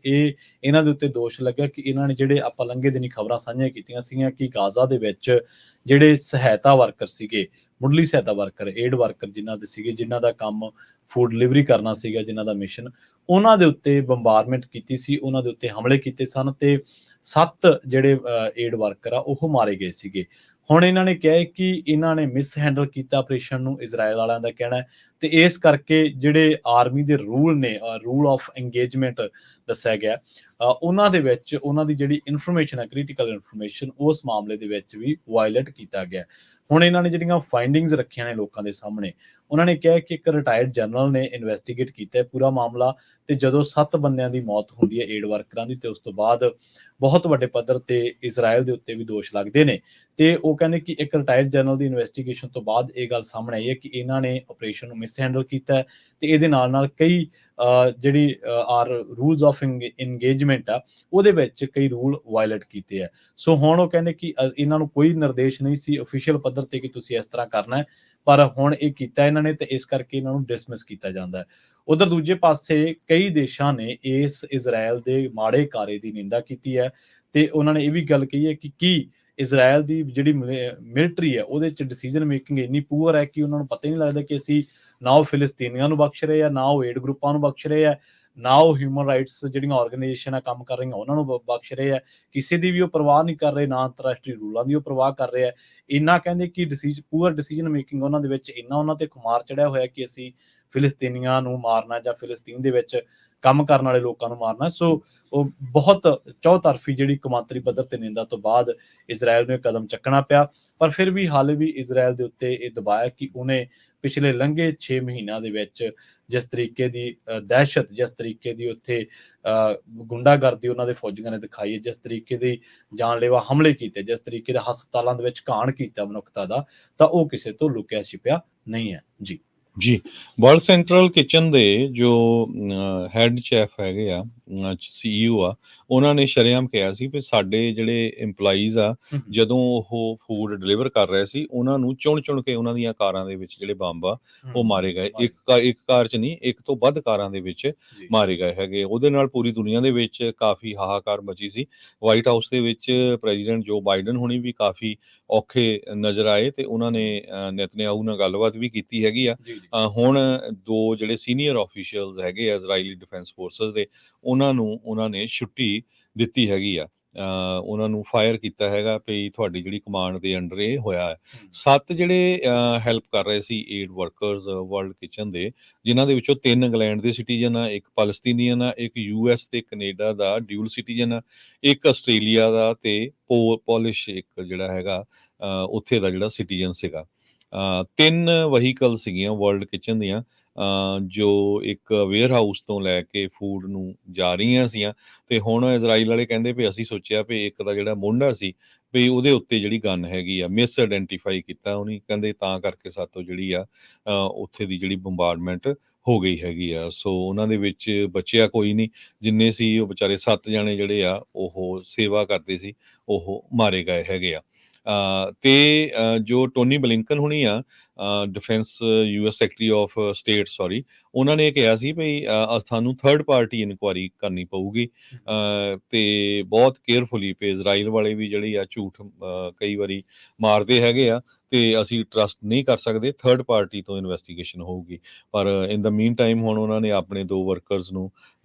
ਇਹਨਾਂ ਦੇ ਉੱਤੇ ਦੋਸ਼ ਲੱਗਿਆ ਕਿ ਇਹਨਾਂ ਨੇ, ਜਿਹੜੇ ਆਪਾਂ ਲੰਘੇ ਦਿਨੀ ਖਬਰਾਂ ਸਾਂਝੀਆਂ ਕੀਤੀਆਂ ਸੀਗੀਆਂ ਕਿ ਗਾਜ਼ਾ ਦੇ ਵਿੱਚ ਜਿਹੜੇ ਸਹਾਇਤਾ ਵਰਕਰ ਸੀਗੇ, ਮੁੱਢਲੀ ਸਹਾਇਤਾ ਵਰਕਰ, ਏਡ ਵਰਕਰ ਜਿਨ੍ਹਾਂ ਦੇ ਸੀਗੇ, ਜਿਨ੍ਹਾਂ ਦਾ ਕੰਮ ਫੂਡ ਡਿਲੀਵਰੀ ਕਰਨਾ ਸੀਗਾ, ਜਿਨ੍ਹਾਂ ਦਾ ਮਿਸ਼ਨ, ਉਹਨਾਂ ਦੇ ਉੱਤੇ ਬੰਬਾਰਮੈਂਟ ਕੀਤੀ ਸੀ, ਉਹਨਾਂ ਦੇ ਉੱਤੇ ਹਮਲੇ ਕੀਤੇ ਸਨ, ਤੇ 7 ਜਿਹੜੇ ਏਡ ਵਰਕਰ ਆ ਉਹ ਮਾਰੇ ਗਏ ਸੀਗੇ। ਹੁਣ ਇਹਨਾਂ ਨੇ ਕਿਹਾ ਹੈ ਕਿ ਇਹਨਾਂ ਨੇ ਮਿਸ ਹੈਂਡਲ ਕੀਤਾ ਆਪਰੇਸ਼ਨ ਨੂੰ, ਇਜ਼ਰਾਈਲ ਵਾਲਿਆਂ ਦਾ ਕਹਿਣਾ ਹੈ, ਤੇ ਇਸ ਕਰਕੇ ਜਿਹੜੇ ਆਰਮੀ ਦੇ ਰੂਲ ਨੇ, ਰੂਲ ਆਫ ਇੰਗੇਜਮੈਂਟ ਦੱਸਿਆ ਗਿਆ, ਉਹਨਾਂ ਦੇ ਵਿੱਚ ਉਹਨਾਂ ਦੀ ਜਿਹੜੀ ਇਨਫੋਰਮੇਸ਼ਨ ਹੈ, ਕ੍ਰਿਟੀਕਲ ਇਨਫੋਰਮੇਸ਼ਨ, ਉਸ ਮਾਮਲੇ ਦੇ ਵਿੱਚ ਵੀ ਵਾਇਲੇਟ ਕੀਤਾ ਗਿਆ। ਹੁਣ ਇਹਨਾਂ ਨੇ ਜਿਹੜੀਆਂ ਫਾਈਂਡਿੰਗਸ ਰੱਖੀਆਂ ਨੇ ਲੋਕਾਂ ਦੇ ਸਾਹਮਣੇ, ਉਹਨਾਂ ਨੇ ਕਿਹਾ ਕਿ ਇੱਕ ਰਿਟਾਇਰਡ ਜਨਰਲ ਨੇ ਇਨਵੈਸਟੀਗੇਟ ਕੀਤਾ ਹੈ ਪੂਰਾ ਮਾਮਲਾ, ਤੇ ਜਦੋਂ 7 ਬੰਦਿਆਂ ਦੀ ਮੌਤ ਹੁੰਦੀ ਹੈ ਏਡ ਵਰਕਰਾਂ ਦੀ, ਤੇ ਉਸ ਤੋਂ ਬਾਅਦ ਬਹੁਤ ਵੱਡੇ ਪੱਧਰ ਤੇ ਇਜ਼ਰਾਈਲ ਦੇ ਉੱਤੇ ਵੀ ਦੋਸ਼ ਲੱਗਦੇ ਨੇ, ਤੇ ਉਹ ਕਹਿੰਦੇ ਕਿ ਇੱਕ ਰਿਟਾਇਰਡ ਜਨਰਲ ਦੀ ਇਨਵੈਸਟੀਗੇਸ਼ਨ ਤੋਂ ਬਾਅਦ ਇਹ ਗੱਲ ਸਾਹਮਣੇ ਆਈ ਹੈ ਕਿ ਇਹਨਾਂ ਨੇ ਆਪਰੇਸ਼ਨ ਨੂੰ ਮਿਸ ਹੈਂਡਲ ਕੀਤਾ ਹੈ, ਤੇ ਇਹਦੇ ਨਾਲ ਕਈ ਜਿਹੜੀ ਰੂਲਸ ਆਫ ਇੰਗੇਜਮੈਂਟ ਆ, ਉਹਦੇ ਵਿੱਚ ਕਈ ਰੂਲ ਵਾਇਲੇਟ ਕੀਤੇ ਆ। ਸੋ ਹੁਣ ਉਹ ਕਹਿੰਦੇ ਕਿ ਇਹਨਾਂ ਨੂੰ ਕੋਈ ਨਿਰਦੇਸ਼ ਨਹੀਂ ਸੀ ਅਫੀਸ਼ੀਅਲ ਪੱਧਰ ਤੇ ਕਿ ਤੁਸੀਂ ਇਸ ਤਰ੍ਹਾਂ ਕਰਨਾ ਹੈ, ਪਰ ਹੁਣ ਇਹ ਕੀਤਾ ਇਹਨਾਂ ਨੇ, ਤੇ ਇਸ ਕਰਕੇ ਇਹਨਾਂ ਨੂੰ ਡਿਸਮਿਸ ਕੀਤਾ ਜਾਂਦਾ ਹੈ। ਉਧਰ ਦੂਜੇ ਪਾਸੇ ਕਈ ਦੇਸ਼ਾਂ ਨੇ ਇਸ ਇਜ਼ਰਾਈਲ ਦੇ ਮਾੜੇ ਕਾਰੇ ਦੀ ਨਿੰਦਾ ਕੀਤੀ ਹੈ, ਤੇ ਉਹਨਾਂ ਨੇ ਇਹ ਵੀ ਗੱਲ ਕਹੀ ਹੈ ਕਿ ਕੀ ਇਜ਼ਰਾਈਲ ਦੀ ਜਿਹੜੀ ਮਿਲਟਰੀ ਹੈ ਉਹਦੇ ਚ ਡਿਸੀਜਨ ਮੇਕਿੰਗ ਇੰਨੀ ਪੂਅਰ ਹੈ ਕਿ ਉਹਨਾਂ ਨੂੰ ਪਤਾ ਹੀ ਨਹੀਂ ਲੱਗਦਾ ਕਿ ਅਸੀਂ ਨਾ ਉਹ ਫਿਲਿਸਤੀਨੀਆਂ ਨੂੰ ਬਖਸ਼ ਰਹੇ ਆ, ਨਾ ਉਹ ਏਡ ਗਰੁੱਪਾਂ ਨੂੰ ਬਖਸ਼ ਰਹੇ ਆ, ਨਾ ਉਹ ਹਿਊਮਨ ਰਾਈਟਸ ਜਿਹੜੀਆਂ ਆਰਗੇਨਾਈਜੇਸ਼ਨ ਆ ਕੰਮ ਕਰ ਰਹੀਆਂ ਉਹਨਾਂ ਨੂੰ ਬਖਸ਼ ਰਹੇ ਆ। ਕਿਸੇ ਦੀ ਵੀ ਉਹ ਪਰਵਾਹ ਨਹੀਂ ਕਰ ਰਹੇ, ਨਾ ਅੰਤਰਰਾਸ਼ਟਰੀ ਰੂਲਾਂ ਦੀ ਉਹ ਪਰਵਾਹ ਕਰ ਰਹੇ ਆ। ਇੰਨਾ ਕਹਿੰਦੇ ਕਿ ਪੂਅਰ ਡਿਸੀਜਨ ਮੇਕਿੰਗ ਉਹਨਾਂ ਦੇ ਵਿੱਚ, ਇੰਨਾ ਉਹਨਾਂ ਤੇ ਖੁਮਾਰ ਚੜਿਆ ਹੋਇਆ ਕਿ ਅਸੀਂ ਫਿਲਿਸਤੀਨੀਆਂ ਨੂੰ ਮਾਰਨਾ ਜਾਂ ਫਿਲਿਸਤੀਨ ਦੇ ਵਿੱਚ ਕੰਮ ਕਰਨ ਵਾਲੇ ਲੋਕਾਂ ਨੂੰ ਮਾਰਨਾ। ਸੋ ਉਹ ਬਹੁਤ ਚੌਤਰਫੀ ਜਿਹੜੀ ਕੌਮਾਂਤਰੀ ਪੱਧਰ ਤੇ ਨਿੰਦਾ ਤੋਂ ਬਾਅਦ ਇਜ਼ਰਾਈਲ ਨੂੰ ਇਹ ਕਦਮ ਚੱਕਣਾ ਪਿਆ, ਪਰ ਫਿਰ ਵੀ ਹਾਲੇ ਵੀ ਇਜ਼ਰਾਈਲ ਦੇ ਉੱਤੇ ਇਹ ਦਬਾਅ ਕਿ ਉਹਨੇ ਪਿਛਲੇ ਲੰਘੇ 6 ਮਹੀਨਿਆਂ ਦੇ ਵਿੱਚ ਜਿਸ ਤਰੀਕੇ ਦੀ ਦਹਿਸ਼ਤ, ਜਿਸ ਤਰੀਕੇ ਦੀ ਉੱਥੇ ਗੁੰਡਾਗਰਦੀ ਉਹਨਾਂ ਦੇ ਫੌਜੀਆਂ ਨੇ ਦਿਖਾਈ ਹੈ, ਜਿਸ ਤਰੀਕੇ ਦੀ ਜਾਨਲੇਵਾ ਹਮਲੇ ਕੀਤੇ, ਜਿਸ ਤਰੀਕੇ ਦੇ ਹਸਪਤਾਲਾਂ ਦੇ ਵਿੱਚ ਘਾਣ ਕੀਤਾ ਮਨੁੱਖਤਾ ਦਾ, ਤਾਂ ਉਹ ਕਿਸੇ ਤੋਂ ਲੁਕਿਆ ਛਿਪਿਆ ਨਹੀਂ ਹੈ। ਜੀ, ਵਰਲਡ ਸੈਂਟਰਲ ਕਿਚਨ ਦੇ ਜੋ ਹੈਡ ਸ਼ੈਫ ਹੈਗੇ ਆ, CEO ਆ, ਉਹਨਾਂ ਨੇ ਸ਼ਰੇਆਮ ਕਿਹਾ ਸੀ ਵੀ ਸਾਡੇ ਜਿਹੜੇ EMPLOYEES ਆ, ਜਦੋਂ ਉਹ ਫੂਡ ਡਿਲੀਵਰ ਕਰ ਰਹੇ ਸੀ, ਉਹਨਾਂ ਨੂੰ ਚੁਣ ਕੇ ਉਹਨਾਂ ਦੀਆਂ ਕਾਰਾਂ ਦੇ ਵਿੱਚ ਜਿਹੜੇ ਬੰਬ ਆ ਉਹ ਮਾਰੇ ਗਏ। ਇੱਕ ਕਾਰ 'ਚ ਨਹੀਂ, ਇੱਕ ਤੋਂ ਵੱਧ ਕਾਰਾਂ ਦੇ ਵਿੱਚ ਮਾਰੇ ਗਏ ਹੈਗੇ। ਉਹਦੇ ਨਾਲ ਪੂਰੀ ਦੁਨੀਆ ਦੇ ਵਿੱਚ ਕਾਫੀ ਹਾਹਾਕਾਰ ਮਚੀ ਸੀ। ਵਾਈਟ ਹਾਊਸ ਦੇ ਵਿੱਚ ਪ੍ਰੈਜ਼ੀਡੈਂਟ ਜੋ ਬਾਈਡਨ ਹੁਣੀ ਵੀ ਕਾਫੀ ਔਖੇ ਨਜ਼ਰ ਆਏ, ਤੇ ਉਹਨਾਂ ਨੇ ਨੇਤਨਯਾਹੂ ਨਾਲ ਗੱਲਬਾਤ ਵੀ ਕੀਤੀ ਹੈਗੀ ਆ। ਹੁਣ 2 ਜਿਹੜੇ ਸੀਨੀਅਰ ਆਫੀਸ਼ੀਅਲਸ ਹੈਗੇ ਆ ਇਜ਼ਰਾਈਲੀ ਡਿਫੈਂਸ ਫੋਰਸਸ ਦੇ, ਉਹਨਾਂ ਨੇ ਛੁੱਟੀ ਦਿੱਤੀ ਹੈਗੀ ਆ, ਉਹਨਾਂ ਨੂੰ ਫਾਇਰ ਕੀਤਾ ਹੈਗਾ ਵੀ ਤੁਹਾਡੀ ਜਿਹੜੀ ਕਮਾਂਡ ਦੇ ਅੰਡਰ ਇਹ ਹੋਇਆ ਹੈ। 7 ਜਿਹੜੇ ਹੈਲਪ ਕਰ ਰਹੇ ਸੀ ਏਡ ਵਰਕਰਸ ਵਰਲਡ ਕਿਚਨ ਦੇ, ਜਿਨ੍ਹਾਂ ਦੇ ਵਿੱਚੋਂ 3 ਇੰਗਲੈਂਡ ਦੇ ਸਿਟੀਜ਼ਨ ਆ, ਇੱਕ ਪੈਲਸਤੀਨੀਅਨ ਆ, ਇੱਕ US ਤੇ ਕੈਨੇਡਾ ਦਾ ਡਿਊਲ ਸਿਟੀਜ਼ਨ ਆ, ਇੱਕ ਆਸਟ੍ਰੇਲੀਆ ਦਾ, ਤੇ ਪੋਲਿਸ਼ ਇੱਕ ਜਿਹੜਾ ਹੈਗਾ ਉੱਥੇ ਦਾ ਜਿਹੜਾ ਸਿਟੀਜ਼ਨ ਸੀਗਾ। 3 ਵਹੀਕਲ ਸੀਗੀਆਂ ਵਰਲਡ ਕਿਚਨ ਦੀਆਂ, ਜੋ ਇੱਕ ਵੇਅਰ ਹਾਊਸ ਤੋਂ ਲੈ ਕੇ ਫੂਡ ਨੂੰ ਜਾ ਰਹੀਆਂ ਸੀਆਂ, ਤੇ ਹੁਣ ਇਜ਼ਰਾਈਲ ਵਾਲੇ ਕਹਿੰਦੇ ਵੀ ਅਸੀਂ ਸੋਚਿਆ ਵੀ ਇੱਕ ਦਾ ਜਿਹੜਾ ਮੁੰਡਾ ਸੀ ਵੀ ਉਹਦੇ ਉੱਤੇ ਜਿਹੜੀ ਗਨ ਹੈਗੀ ਆ ਮਿਸ ਆਇਡੈਂਟੀਫਾਈ ਕੀਤਾ ਉਹਨੇ, ਕਹਿੰਦੇ ਤਾਂ ਕਰਕੇ ਸਾਤੋਂ ਜਿਹੜੀ ਆ ਉੱਥੇ ਦੀ ਜਿਹੜੀ ਬੰਬਾਰਡਮੈਂਟ ਹੋ ਗਈ ਹੈਗੀ ਆ। ਸੋ ਉਹਨਾਂ ਦੇ ਵਿੱਚ ਬਚਿਆ ਕੋਈ ਨਹੀਂ, ਜਿੰਨੇ ਸੀ ਉਹ ਵਿਚਾਰੇ 7 ਜਾਣੇ ਜਿਹੜੇ ਆ ਉਹ ਸੇਵਾ ਕਰਦੇ ਸੀ, ਉਹ ਮਾਰੇ ਗਏ ਹੈਗੇ ਆ। ਤੇ ਜੋ ਟੋਨੀ ਬਲਿੰਕਨ ਹੁਣੀ ਆ, defence US secretary of state, ਉਹਨਾਂ ਨੇ ਕਿਹਾ ਸੀ ਵੀ ਸਾਨੂੰ ਥਰਡ ਪਾਰਟੀ ਇਨਕੁਆਇਰੀ ਕਰਨੀ ਪਊਗੀ, ਤੇ ਬਹੁਤ ਕੇਅਰਫੁਲੀ, ਵੀ ਇਜ਼ਰਾਈਲ ਵਾਲੇ ਵੀ ਜਿਹੜੀ ਆ ਝੂਠ ਕਈ ਵਾਰੀ ਮਾਰਦੇ ਹੈਗੇ ਆ, ਤੇ ਅਸੀਂ ਟਰਸਟ ਨਹੀਂ ਕਰ ਸਕਦੇ, ਥਰਡ ਪਾਰਟੀ ਤੋਂ ਇਨਵੈਸਟੀਗੇਸ਼ਨ ਹੋਊਗੀ। ਪਰ ਇਨ ਦਾ ਮੀਨ ਟਾਈਮ ਹੁਣ ਉਹਨਾਂ ਨੇ ਆਪਣੇ 2 ਵਰਕਰਸ ਨੂੰ,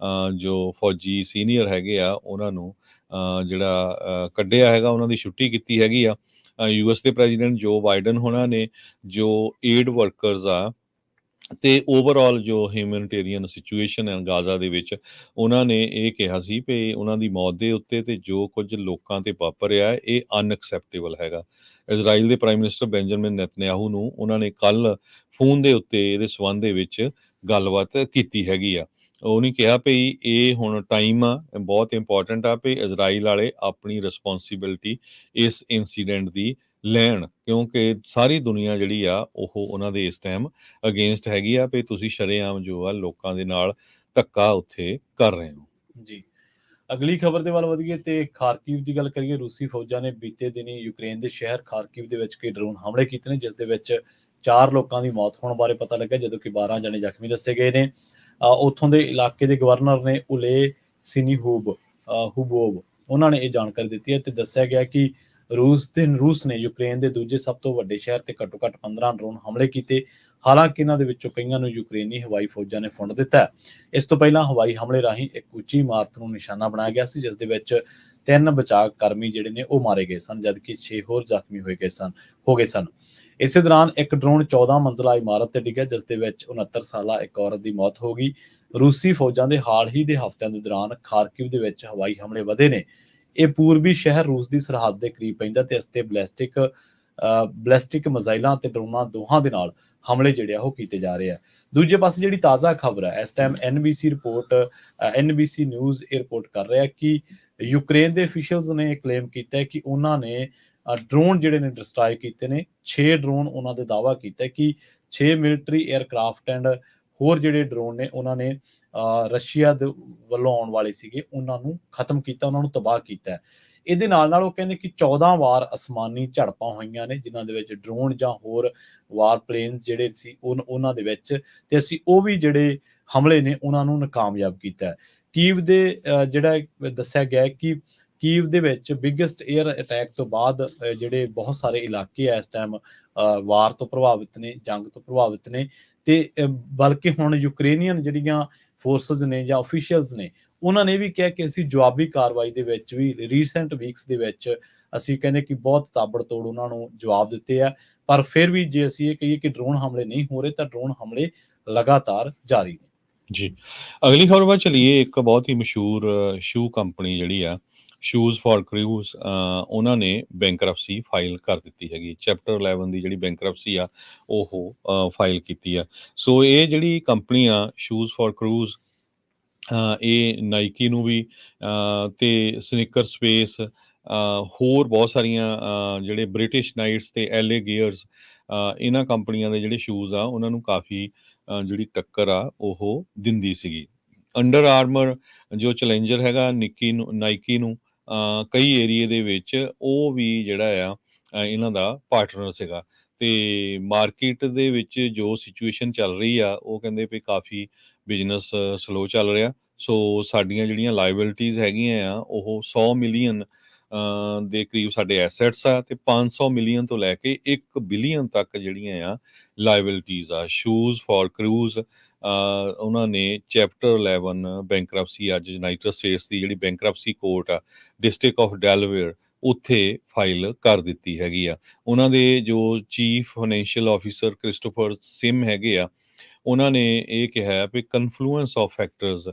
ਜੋ ਫੌਜੀ ਸੀਨੀਅਰ ਹੈਗੇ ਆ, ਉਹਨਾਂ ਨੂੰ ਜਿਹੜਾ ਕੱਢਿਆ ਹੈਗਾ, ਉਹਨਾਂ ਦੀ ਛੁੱਟੀ ਕੀਤੀ ਹੈਗੀ ਆ। US ਦੇ ਪ੍ਰੈਜ਼ੀਡੈਂਟ ਜੋ ਬਾਈਡਨ ਹੋਣਾ ਨੇ ਜੋ ਏਡ ਵਰਕਰਸ ਆ ਤੇ ਓਵਰਆਲ ਜੋ ਹਿਊਮੈਨਿਟੇਰੀਅਨ ਸਿਚੁਏਸ਼ਨ ਹੈ ਗਾਜ਼ਾ ਦੇ ਵਿੱਚ, ਉਹਨਾਂ ਨੇ ਇਹ ਕਿਹਾ ਸੀ ਵੀ ਉਹਨਾਂ ਦੀ ਮੌਤ ਦੇ ਉੱਤੇ ਤੇ ਜੋ ਕੁਝ ਲੋਕਾਂ ਤੇ ਵਾਪਰਿਆ ਇਹ ਅਨਐਕਸੈਪਟੇਬਲ ਹੈਗਾ। ਇਜ਼ਰਾਈਲ ਦੇ ਪ੍ਰਾਈਮ ਮਿਨਿਸਟਰ ਬੈਂਜਾਮਿਨ ਨੇਤਨਯਾਹੂ ਨੂੰ ਉਹਨਾਂ ਨੇ ਕੱਲ ਫੋਨ ਦੇ ਉੱਤੇ ਇਹਦੇ ਸੰਬੰਧ ਦੇ ਵਿੱਚ ਗੱਲਬਾਤ ਕੀਤੀ ਹੈਗੀ ਆ। ਉਹਨੇ ਕਿਹਾ ਵੀ ਇਹ ਹੁਣ ਟਾਈਮ ਆ, ਬਹੁਤ ਇੰਪੋਰਟੈਂਟ ਆ ਵੀ ਇਜ਼ਰਾਈਲ ਵਾਲੇ ਆਪਣੀ ਰਿਸਪੌਂਸਿਬਿਲਿਟੀ ਇਸ ਇਨਸੀਡੈਂਟ ਦੀ ਲੈਣ, ਕਿਉਂਕਿ ਸਾਰੀ ਦੁਨੀਆ ਜਿਹੜੀ ਆ ਉਹ ਉਹਨਾਂ ਦੇ ਇਸ ਟਾਈਮ ਅਗੇਂਸਟ ਹੈਗੀ ਆ ਵੀ ਤੁਸੀਂ ਸ਼ਰੇਆਮ ਜੋ ਆ ਲੋਕਾਂ ਦੇ ਨਾਲ ਧੱਕਾ ਉੱਥੇ ਕਰ ਰਹੇ ਹੋ। ਜੀ, ਅਗਲੀ ਖਬਰ ਦੇ ਵੱਲ ਵਧੀਏ ਤੇ ਖਾਰਕੀਵ ਦੀ ਗੱਲ ਕਰੀਏ। ਰੂਸੀ ਫੌਜਾਂ ਨੇ ਬੀਤੇ ਦਿਨੀ ਯੂਕਰੇਨ ਦੇ ਸ਼ਹਿਰ ਖਾਰਕੀਵ ਦੇ ਵਿੱਚ ਕਈ ਡਰੋਨ ਹਮਲੇ ਕੀਤੇ ਨੇ, ਜਿਸ ਦੇ ਵਿੱਚ 4 ਲੋਕਾਂ ਦੀ ਮੌਤ ਹੋਣ ਬਾਰੇ ਪਤਾ ਲੱਗਿਆ, ਜਦੋਂ ਕਿ 12 ਜਣੇ ਜ਼ਖਮੀ ਦੱਸੇ ਗਏ ਨੇ। ਉੱਥੋਂ ਦੇ ਇਲਾਕੇ ਦੇ ਗਵਰਨਰ ਨੇ ਉਲੇ ਹੁਬੋਵ, ਉਹਨਾਂ ਨੇ ਇਹ ਜਾਣਕਾਰੀ ਦਿੱਤੀ ਹੈ ਤੇ ਦੱਸਿਆ ਗਿਆ ਕਿ ਰੂਸ ਨੇ ਯੂਕਰੇਨ ਦੇ ਦੂਜੇ ਸਭ ਤੋਂ ਵੱਡੇ ਸ਼ਹਿਰ ਤੇ ਘੱਟੋ-ਘੱਟ 15 ਡਰੋਨ ਹਮਲੇ ਕੀਤੇ। ਹਾਲਾਂਕਿ ਇਹਨਾਂ ਦੇ ਵਿੱਚੋਂ ਕਈਆਂ ਨੂੰ ਯੂਕਰੇਨੀ ਹਵਾਈ ਫੌਜਾਂ ਨੇ ਫੁੰਡ ਦਿੱਤਾ। ਇਸ ਤੋਂ ਪਹਿਲਾਂ ਹਵਾਈ ਹਮਲੇ ਰਾਹੀਂ ਇੱਕ ਉੱਚੀ ਇਮਾਰਤ ਨੂੰ ਨਿਸ਼ਾਨਾ ਬਣਾਇਆ ਗਿਆ ਸੀ, ਜਿਸ ਦੇ ਵਿੱਚ 3 ਬਚਾਅ ਕਰਮੀ ਜਿਹੜੇ ਨੇ ਉਹ ਮਾਰੇ ਗਏ ਸਨ, ਜਦਕਿ 6 ਹੋਰ ਜ਼ਖਮੀ ਹੋ ਗਏ ਸਨ। ਇਸੇ ਦੌਰਾਨ ਇੱਕ ਡਰੋਨ 14 ਮੰਜ਼ਲਾ ਇਮਾਰਤ ਤੇ ਡਿੱਗਿਆ, ਜਿਸ ਦੇ ਵਿੱਚ 69 ਸਾਲਾ ਇੱਕ ਔਰਤ ਦੀ ਮੌਤ ਹੋ ਗਈ। ਰੂਸੀ ਫੌਜਾਂ ਦੇ ਹਾਲ ਹੀ ਦੇ ਹਫ਼ਤਿਆਂ ਦੇ ਦੌਰਾਨ ਖਾਰਕਿਵ ਦੇ ਵਿੱਚ ਹਵਾਈ ਹਮਲੇ ਵਧੇ ਨੇ। ਇਹ ਪੂਰਬੀ ਸ਼ਹਿਰ ਰੂਸ ਦੀ ਸਰਹੱਦ ਦੇ ਕਰੀਬ ਪੈਂਦਾ ਤੇ ਇਸ ਤੇ ਬੈਲਿਸਟਿਕ ਮਿਜ਼ਾਈਲਾਂ ਤੇ ਡਰੋਨਾਂ ਦੋਹਾਂ ਦੇ ਨਾਲ ਹਮਲੇ ਜਿਹੜੇ ਆ ਉਹ ਕੀਤੇ ਜਾ ਰਹੇ ਆ। ਦੂਜੇ ਪਾਸੇ ਜਿਹੜੀ ਤਾਜ਼ਾ ਖਬਰ ਹੈ, ਇਸ ਟਾਈਮ ਐਨਬੀਸੀ ਨਿਊਜ਼ ਇਹ ਰਿਪੋਰਟ ਕਰ ਰਿਹਾ ਕਿ ਯੂਕਰੇਨ ਦੇ ਅਫੀਸ਼ੀਅਲਸ ਨੇ ਕਲੇਮ ਕੀਤਾ ਹੈ ਕਿ ਉਹਨਾਂ ਨੇ ਡਰੋਨ ਜਿਹੜੇ ਨੇ ਡਿਸਟਰਾਏ ਕੀਤੇ ਨੇ। 6 ਡਰੋਨ ਉਹਨਾਂ ਦੇ ਦਾਅਵਾ ਕੀਤਾ ਕਿ 6 ਮਿਲਟਰੀ 에ਅਰਕ੍ਰਾਫਟ ਐਂਡ ਹੋਰ ਜਿਹੜੇ ਡਰੋਨ ਨੇ ਉਹਨਾਂ ਨੇ ਰਸ਼ੀਆ ਦੇ ਵੱਲੋਂ ਆਉਣ ਵਾਲੇ ਸੀਗੇ, ਉਹਨਾਂ ਨੂੰ ਖਤਮ ਕੀਤਾ, ਉਹਨਾਂ ਨੂੰ ਤਬਾਹ ਕੀਤਾ। ਇਹਦੇ ਨਾਲ ਉਹ ਕਹਿੰਦੇ ਕਿ 14 ਵਾਰ ਅਸਮਾਨੀ ਝੜਪਾਂ ਹੋਈਆਂ ਨੇ, ਜਿਨ੍ਹਾਂ ਦੇ ਵਿੱਚ ਡਰੋਨ ਜਾਂ ਹੋਰ ਵਾਰ ਪਲੇਨਸ ਜਿਹੜੇ ਸੀ ਉਹਨਾਂ ਦੇ ਵਿੱਚ, ਤੇ ਅਸੀਂ ਉਹ ਵੀ ਜਿਹੜੇ ਹਮਲੇ ਨੇ ਉਹਨਾਂ ਨੂੰ ਨਾਕਾਮਯਾਬ ਕੀਤਾ। ਕੀਵ ਦੇ ਜਿਹੜਾ ਦੱਸਿਆ ਗਿਆ ਕਿ ਕੀਵ ਦੇ ਵਿੱਚ ਬਿਗੇਸਟ 에ਅਰ ਅਟੈਕ ਤੋਂ ਬਾਅਦ ਜਿਹੜੇ ਬਹੁਤ ਸਾਰੇ ਇਲਾਕੇ ਆ ਇਸ ਟਾਈਮ ਵਾਰ ਤੋਂ ਪ੍ਰਭਾਵਿਤ ਨੇ, ਜੰਗ ਤੋਂ ਪ੍ਰਭਾਵਿਤ ਨੇ, ਤੇ ਬਲਕਿ ਹੁਣ ਯੂਕਰੇਨੀਅਨ ਜਿਹੜੀਆਂ ਫੋਰਸਸ ਨੇ ਜਾਂ ਅਫੀਸ਼ੀਅਲਸ ਨੇ, ਉਹਨਾਂ ਨੇ ਵੀ ਕਿਹਾ ਕਿ ਅਸੀਂ ਜਵਾਬੀ ਕਾਰਵਾਈ ਦੇ ਵਿੱਚ ਵੀ ਰੀਸੈਂਟ ਵੀਕਸ ਦੇ ਵਿੱਚ ਅਸੀਂ ਕਹਿੰਦੇ ਕਿ ਬਹੁਤ ਤਾਬੜਤੋੜ ਉਹਨਾਂ ਨੂੰ ਜਵਾਬ ਦਿੱਤੇ ਆ। ਪਰ ਫਿਰ ਵੀ ਜੇ ਅਸੀਂ ਇਹ ਕਹੀਏ ਕਿ ਡਰੋਨ ਹਮਲੇ ਨਹੀਂ ਹੋ ਰਹੇ, ਤਾਂ ਡਰੋਨ ਹਮਲੇ ਲਗਾਤਾਰ ਜਾਰੀ ਨੇ। ਜੀ, ਅਗਲੀ ਖਬਰ ਵੱਲ ਚਲੀਏ। ਇੱਕ ਬਹੁਤ ਹੀ ਮਸ਼ਹੂਰ ਸ਼ੂ ਕੰਪਨੀ ਜਿਹੜੀ ਆ ਸ਼ੂਜ਼ ਫॉर ਕ੍ਰੂਜ਼, ਉਹਨਾਂ ਨੇ ਬੈਂਕਰਪਸੀ ਫਾਈਲ ਕਰ ਦਿੱਤੀ ਹੈਗੀ। ਚੈਪਟਰ 11 ਦੀ ਜਿਹੜੀ ਬੈਂਕਰਪਸੀ ਆ ਉਹ ਫਾਈਲ ਕੀਤੀ ਆ। ਸੋ ਇਹ ਜਿਹੜੀ ਕੰਪਨੀ ਆ ਸ਼ੂਜ਼ ਫॉर ਕ੍ਰੂਜ਼, ਇਹ ਨਾਈਕੀ ਨੂੰ ਵੀ ਤੇ ਸਨੀਕਰ ਸਪੇਸ, ਹੋਰ ਬਹੁਤ ਸਾਰੀਆਂ ਜਿਹੜੇ ਬ੍ਰਿਟਿਸ਼ ਨਾਈਟਸ ਤੇ ਐਲਏ ਗੀਅਰਸ, ਇਹਨਾਂ ਕੰਪਨੀਆਂ ਦੇ ਜਿਹੜੇ ਸ਼ੂਜ਼ ਆ ਉਹਨਾਂ ਨੂੰ ਕਾਫੀ ਜਿਹੜੀ ਟੱਕਰ ਆ ਉਹ ਦਿੰਦੀ ਸੀਗੀ। ਅੰਡਰ ਆਰਮਰ ਜੋ ਚੈਲੰਜਰ ਹੈਗਾ ਨਾਈਕੀ ਨੂੰ ਕਈ ਏਰੀਏ ਦੇ ਵਿੱਚ ਉਹ ਵੀ ਜਿਹੜਾ ਆ ਇਹਨਾਂ ਦਾ ਪਾਰਟਨਰ ਸੀਗਾ। ਤੇ ਮਾਰਕੀਟ ਦੇ ਵਿੱਚ ਜੋ ਸਿਚੁਏਸ਼ਨ ਚੱਲ ਰਹੀ ਆ, ਉਹ ਕਹਿੰਦੇ ਵੀ ਕਾਫੀ ਬਿਜ਼ਨਸ ਸਲੋ ਚੱਲ ਰਿਹਾ। ਸੋ ਸਾਡੀਆਂ ਜਿਹੜੀਆਂ ਲਾਇਬਿਲਟੀਜ਼ ਹੈਗੀਆਂ ਆ ਉਹ 100 ਮਿਲੀਅਨ ਦੇ ਕਰੀਬ ਸਾਡੇ ਐਸੈਟਸ ਆ, ਤੇ 500 ਮਿਲੀਅਨ ਤੋਂ ਲੈ ਕੇ 1 ਬਿਲੀਅਨ ਤੱਕ ਜਿਹੜੀਆਂ ਆ ਲਾਇਬਿਲਟੀਜ਼ ਆ। ਸ਼ੂਜ਼ ਫॉर ਕ੍ਰੂਜ਼ ਉਹਨਾਂ ਨੇ ਚੈਪਟਰ 11 ਬੈਂਕਰਪਸੀ ਅੱਜ ਯੂਨਾਈਟਿਡ ਸਟੇਟਸ ਦੀ ਜਿਹੜੀ ਬੈਂਕਰਪਸੀ ਕੋਰਟ ਆ ਡਿਸਟ੍ਰਿਕਟ ਆਫ ਡੈਲਵੇਅਰ ਉੱਥੇ ਫਾਈਲ ਕਰ ਦਿੱਤੀ ਹੈਗੀ ਆ। ਉਹਨਾਂ ਦੇ ਜੋ chief financial officer Christopher sim ਹੈਗੇ ਆ, ਉਹਨਾਂ ਨੇ ਇਹ ਕਿਹਾ ਵੀ ਕਨਫਲੂਐਂਸ ਆਫ ਫੈਕਟਰਸ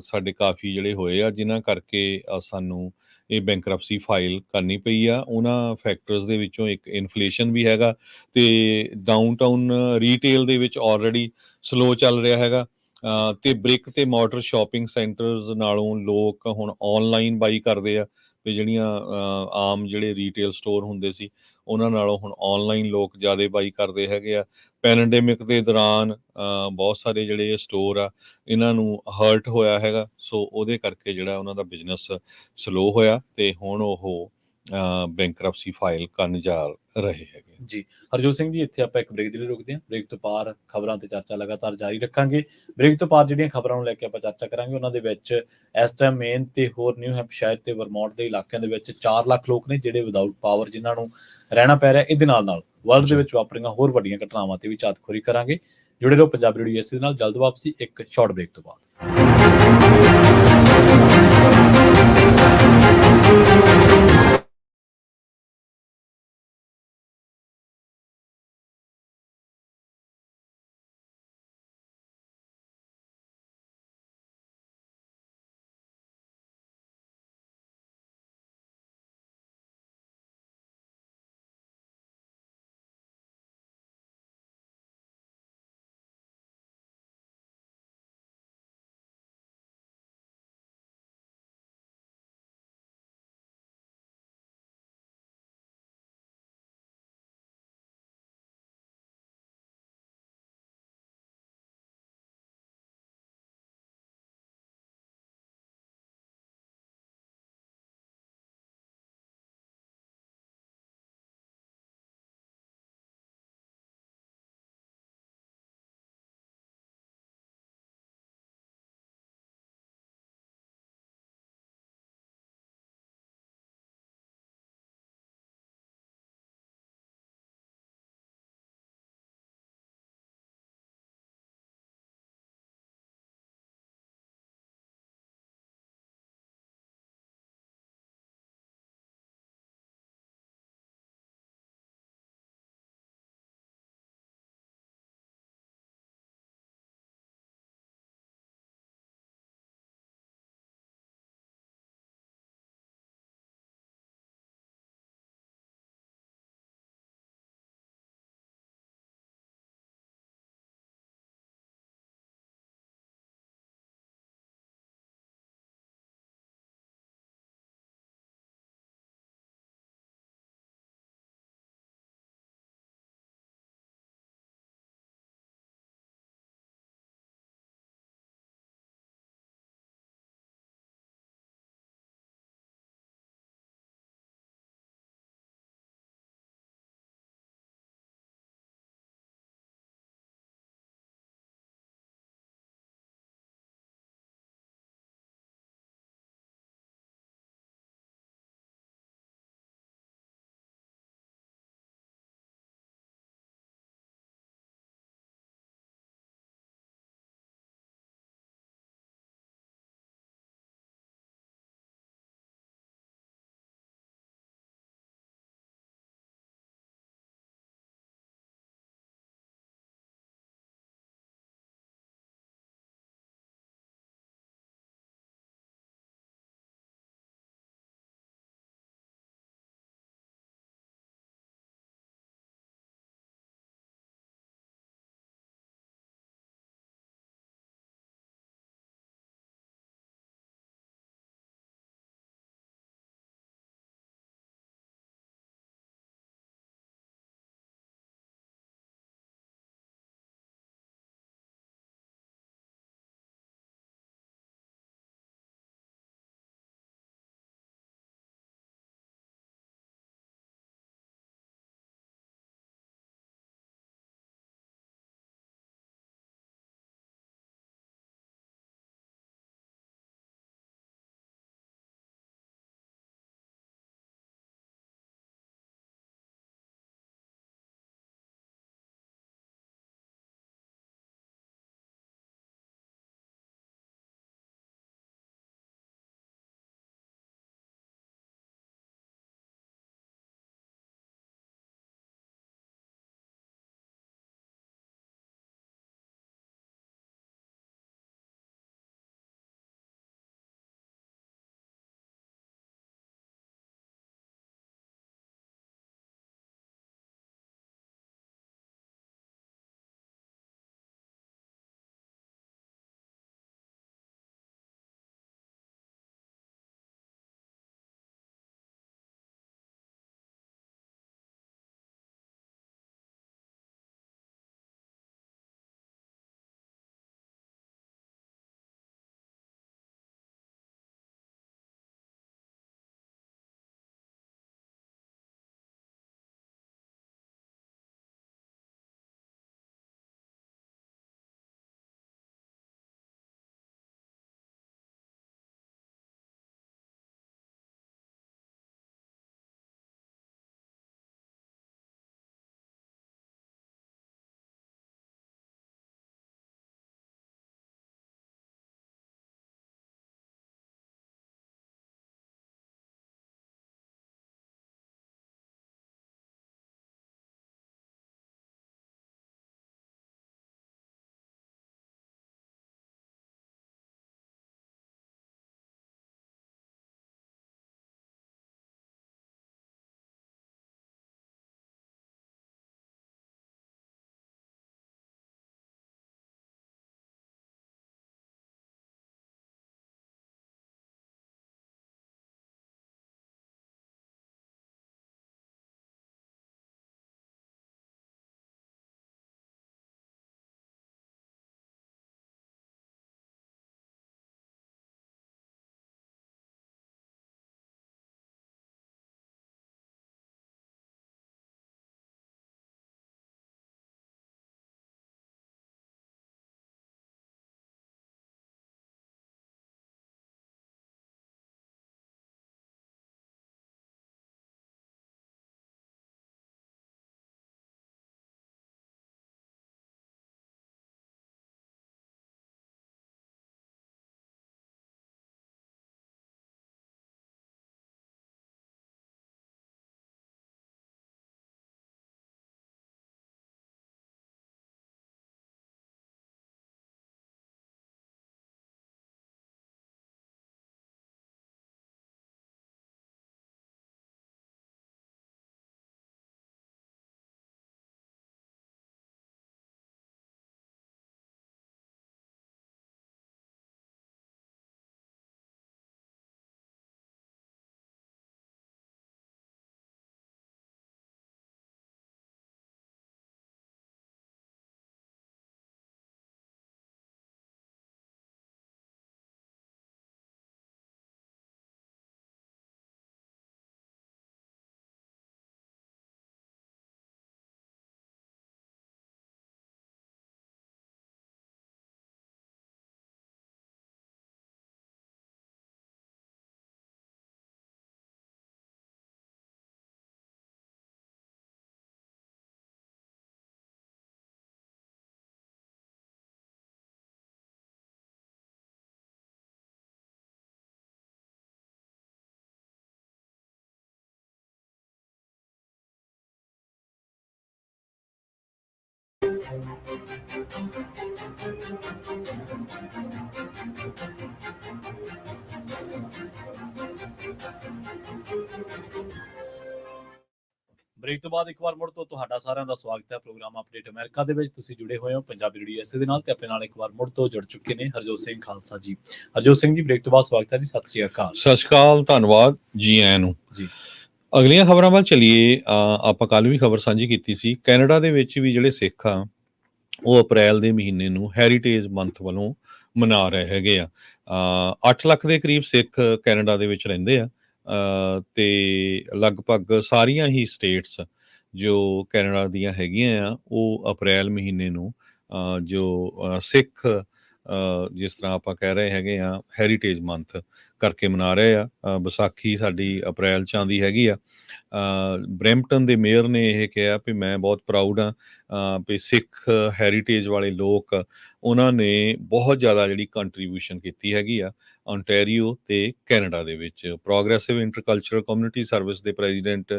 ਸਾਡੇ ਕਾਫੀ ਜਿਹੜੇ ਹੋਏ ਆ ਜਿਨ੍ਹਾਂ ਕਰਕੇ ਸਾਨੂੰ ਇਹ ਬੈਂਕਰਪਸੀ ਫਾਈਲ ਕਰਨੀ ਪਈ ਆ। ਉਹਨਾਂ ਫੈਕਟਰਸ ਦੇ ਵਿੱਚੋਂ ਇੱਕ ਇਨਫਲੇਸ਼ਨ ਵੀ ਹੈਗਾ, ਤੇ ਡਾਊਨਟਾਊਨ ਰੀਟੇਲ ਦੇ ਵਿੱਚ ਆਲਰੇਡੀ ਸਲੋ ਚੱਲ ਰਿਹਾ ਹੈਗਾ, ਤੇ ਬ੍ਰਿਕ ਤੇ ਮਾਰਟਰ ਸ਼ਾਪਿੰਗ ਸੈਂਟਰਸ ਨਾਲੋਂ ਲੋਕ ਹੁਣ ਆਨਲਾਈਨ ਬਾਈ ਕਰਦੇ ਆ। ਤੇ ਜਿਹੜੀਆਂ ਆਮ ਜਿਹੜੇ ਰੀਟੇਲ ਸਟੋਰ ਹੁੰਦੇ ਸੀ ਉਹਨਾਂ ਨਾਲੋਂ ਹੁਣ ਆਨਲਾਈਨ ਲੋਕ ਜ਼ਿਆਦਾ ਬਾਈ ਕਰਦੇ ਹੈਗੇ ਆ। ਪੈਂਡੇਮਿਕ ਦੇ ਦੌਰਾਨ ਬਹੁਤ ਸਾਰੇ ਜਿਹੜੇ ਸਟੋਰ ਆ ਇਹਨਾਂ ਨੂੰ ਹਰਟ ਹੋਇਆ ਹੈਗਾ, ਸੋ ਉਹਦੇ ਕਰਕੇ ਜਿਹੜਾ ਉਹਨਾਂ ਦਾ ਬਿਜ਼ਨਸ ਸਲੋ ਹੋਇਆ, ਤੇ ਹੁਣ ਉਹ ਬੈਂਕਰਪਸੀ ਫਾਈਲ ਕਰਨ ਜਾ ਰਹੇ ਹੈਗੇ। ਜੀ ਹਰਜੋਤ ਸਿੰਘ ਜੀ, ਇੱਥੇ ਆਪਾਂ ਇੱਕ ਬ੍ਰੇਕ ਦੇ ਲਈ ਰੁਕਦੇ ਹਾਂ। ਬ੍ਰੇਕ ਤੋਂ ਪਾਰ ਖਬਰਾਂ ਤੇ ਚਰਚਾ ਲਗਾਤਾਰ ਜਾਰੀ ਰੱਖਾਂਗੇ। ਬ੍ਰੇਕ ਤੋਂ ਪਾਰ ਜਿਹੜੀਆਂ ਖਬਰਾਂ ਨੂੰ ਲੈ ਕੇ ਆਪਾਂ ਚਰਚਾ ਕਰਾਂਗੇ, ਉਹਨਾਂ ਦੇ ਵਿੱਚ ਇਸ ਟਾਈਮ ਮੇਨ ਤੇ ਹੋਰ ਨਿਊ ਹੈਂਪਸ਼ਾਇਰ ਤੇ ਵਰਮੌਂਟ ਦੇ ਇਲਾਕਿਆਂ ਦੇ ਵਿੱਚ 4 ਲੱਖ ਲੋਕ ਨੇ ਜਿਹੜੇ ਵਿਦਆਊਟ ਪਾਵਰ, ਜਿਨ੍ਹਾਂ ਨੂੰ ਰਹਿਣਾ ਪੈ ਰਿਹਾ। ਇਹਦੇ ਨਾਲ ਵਰਲਡ ਦੇ ਵਿੱਚ ਵਾਪਰੀਆਂ ਹੋਰ ਵੱਡੀਆਂ ਘਟਨਾਵਾਂ ਤੇ ਵੀ ਝਾਤਖੋਰੀ ਕਰਾਂਗੇ। ਜੁੜੇ ਰਹੋ ਪੰਜਾਬੀ ਰੇਡੀਓ ਦੇ ਨਾਲ। ਜਲਦ ਵਾਪਸੀ ਇੱਕ ਸ਼ਾਰਟ ਬ੍ਰੇਕ ਤੋਂ ਬਾਅਦ। ਬ੍ਰੇਕ ਤੋਂ ਬਾਅਦ ਇੱਕ ਵਾਰ ਮੁੜ ਤੋਂ ਤੁਹਾਡਾ ਸਾਰਿਆਂ ਦਾ ਸਵਾਗਤ ਹੈ ਪ੍ਰੋਗਰਾਮ ਅਪਡੇਟ ਅਮਰੀਕਾ ਦੇ ਵਿੱਚ। ਤੁਸੀਂ ਜੁੜੇ ਹੋਏ ਹੋ ਪੰਜਾਬੀ ਰੇਡੀਓ ਐਸਏ ਦੇ ਨਾਲ ਤੇ ਆਪਣੇ ਨਾਲ ਇੱਕ ਵਾਰ ਮੁੜ ਤੋਂ ਜੁੜ ਚੁੱਕੇ ਨੇ ਹਰਜੋਤ ਸਿੰਘ ਖਾਲਸਾ ਜੀ। ਹਰਜੋਤ ਸਿੰਘ ਜੀ, ਬ੍ਰੇਕ ਤੋਂ ਬਾਅਦ ਸਵਾਗਤ ਹੈ ਜੀ। ਸਤਿ ਸ਼੍ਰੀ ਅਕਾਲ। ਸਤਿ ਸ਼੍ਰੀ ਅਕਾਲ, ਧੰਨਵਾਦ ਜੀ ਆਇਆਂ ਨੂੰ। ਜੀ ਅਗਲੀਆਂ ਖਬਰਾਂ ਵੱਲ ਚੱਲੀਏ। ਆਪਾਂ ਕੱਲ ਵੀ ਖਬਰ ਸਾਂਝੀ ਕੀਤੀ ਸੀ, ਕੈਨੇਡਾ ਦੇ ਵਿੱਚ ਵੀ ਜਿਹੜੇ ਸਿੱਖ ਆ ਉਹ ਅਪ੍ਰੈਲ ਦੇ ਮਹੀਨੇ ਨੂੰ ਹੈਰੀਟੇਜ ਮੰਥ ਵੱਲੋਂ ਮਨਾ ਰਹੇ ਹੈਗੇ ਆ। 8 ਲੱਖ ਦੇ ਕਰੀਬ ਸਿੱਖ ਕੈਨੇਡਾ ਦੇ ਵਿੱਚ ਰਹਿੰਦੇ ਆ ਤੇ ਲਗਭਗ ਸਾਰੀਆਂ ਹੀ ਸਟੇਟਸ ਜੋ ਕੈਨੇਡਾ ਦੀਆਂ ਹੈਗੀਆਂ ਆ ਉਹ ਅਪ੍ਰੈਲ ਮਹੀਨੇ ਨੂੰ ਜੋ ਸਿੱਖ ਜਿਸ ਤਰ੍ਹਾਂ ਆਪਾਂ ਕਹਿ ਰਹੇ ਹੈਗੇ ਆ ਹੈਰੀਟੇਜ ਮੰਥ ਕਰਕੇ ਮਨਾ ਰਹੇ ਆ। ਵਿਸਾਖੀ ਸਾਡੀ ਅਪ੍ਰੈਲ 'ਚ ਆਉਂਦੀ ਹੈਗੀ ਆ। ਬਰੈਂਪਟਨ ਦੇ ਮੇਅਰ ਨੇ ਇਹ ਕਿਹਾ ਵੀ ਮੈਂ ਬਹੁਤ ਪ੍ਰਾਊਡ ਹਾਂ ਵੀ ਸਿੱਖ ਹੈਰੀਟੇਜ ਵਾਲੇ ਲੋਕ ਉਹਨਾਂ ਨੇ ਬਹੁਤ ਜ਼ਿਆਦਾ ਜਿਹੜੀ ਕੰਟਰੀਬਿਊਸ਼ਨ ਕੀਤੀ ਹੈਗੀ ਆ ਓਨਟਾਰੀਓ ਤੇ ਕੈਨੇਡਾ ਦੇ ਵਿੱਚ। ਪ੍ਰੋਗਰੈਸਿਵ ਇੰਟਰਕਲਚਰਲ ਕਮਿਊਨਿਟੀ ਸਰਵਿਸ ਦੇ ਪ੍ਰੈਜ਼ੀਡੈਂਟ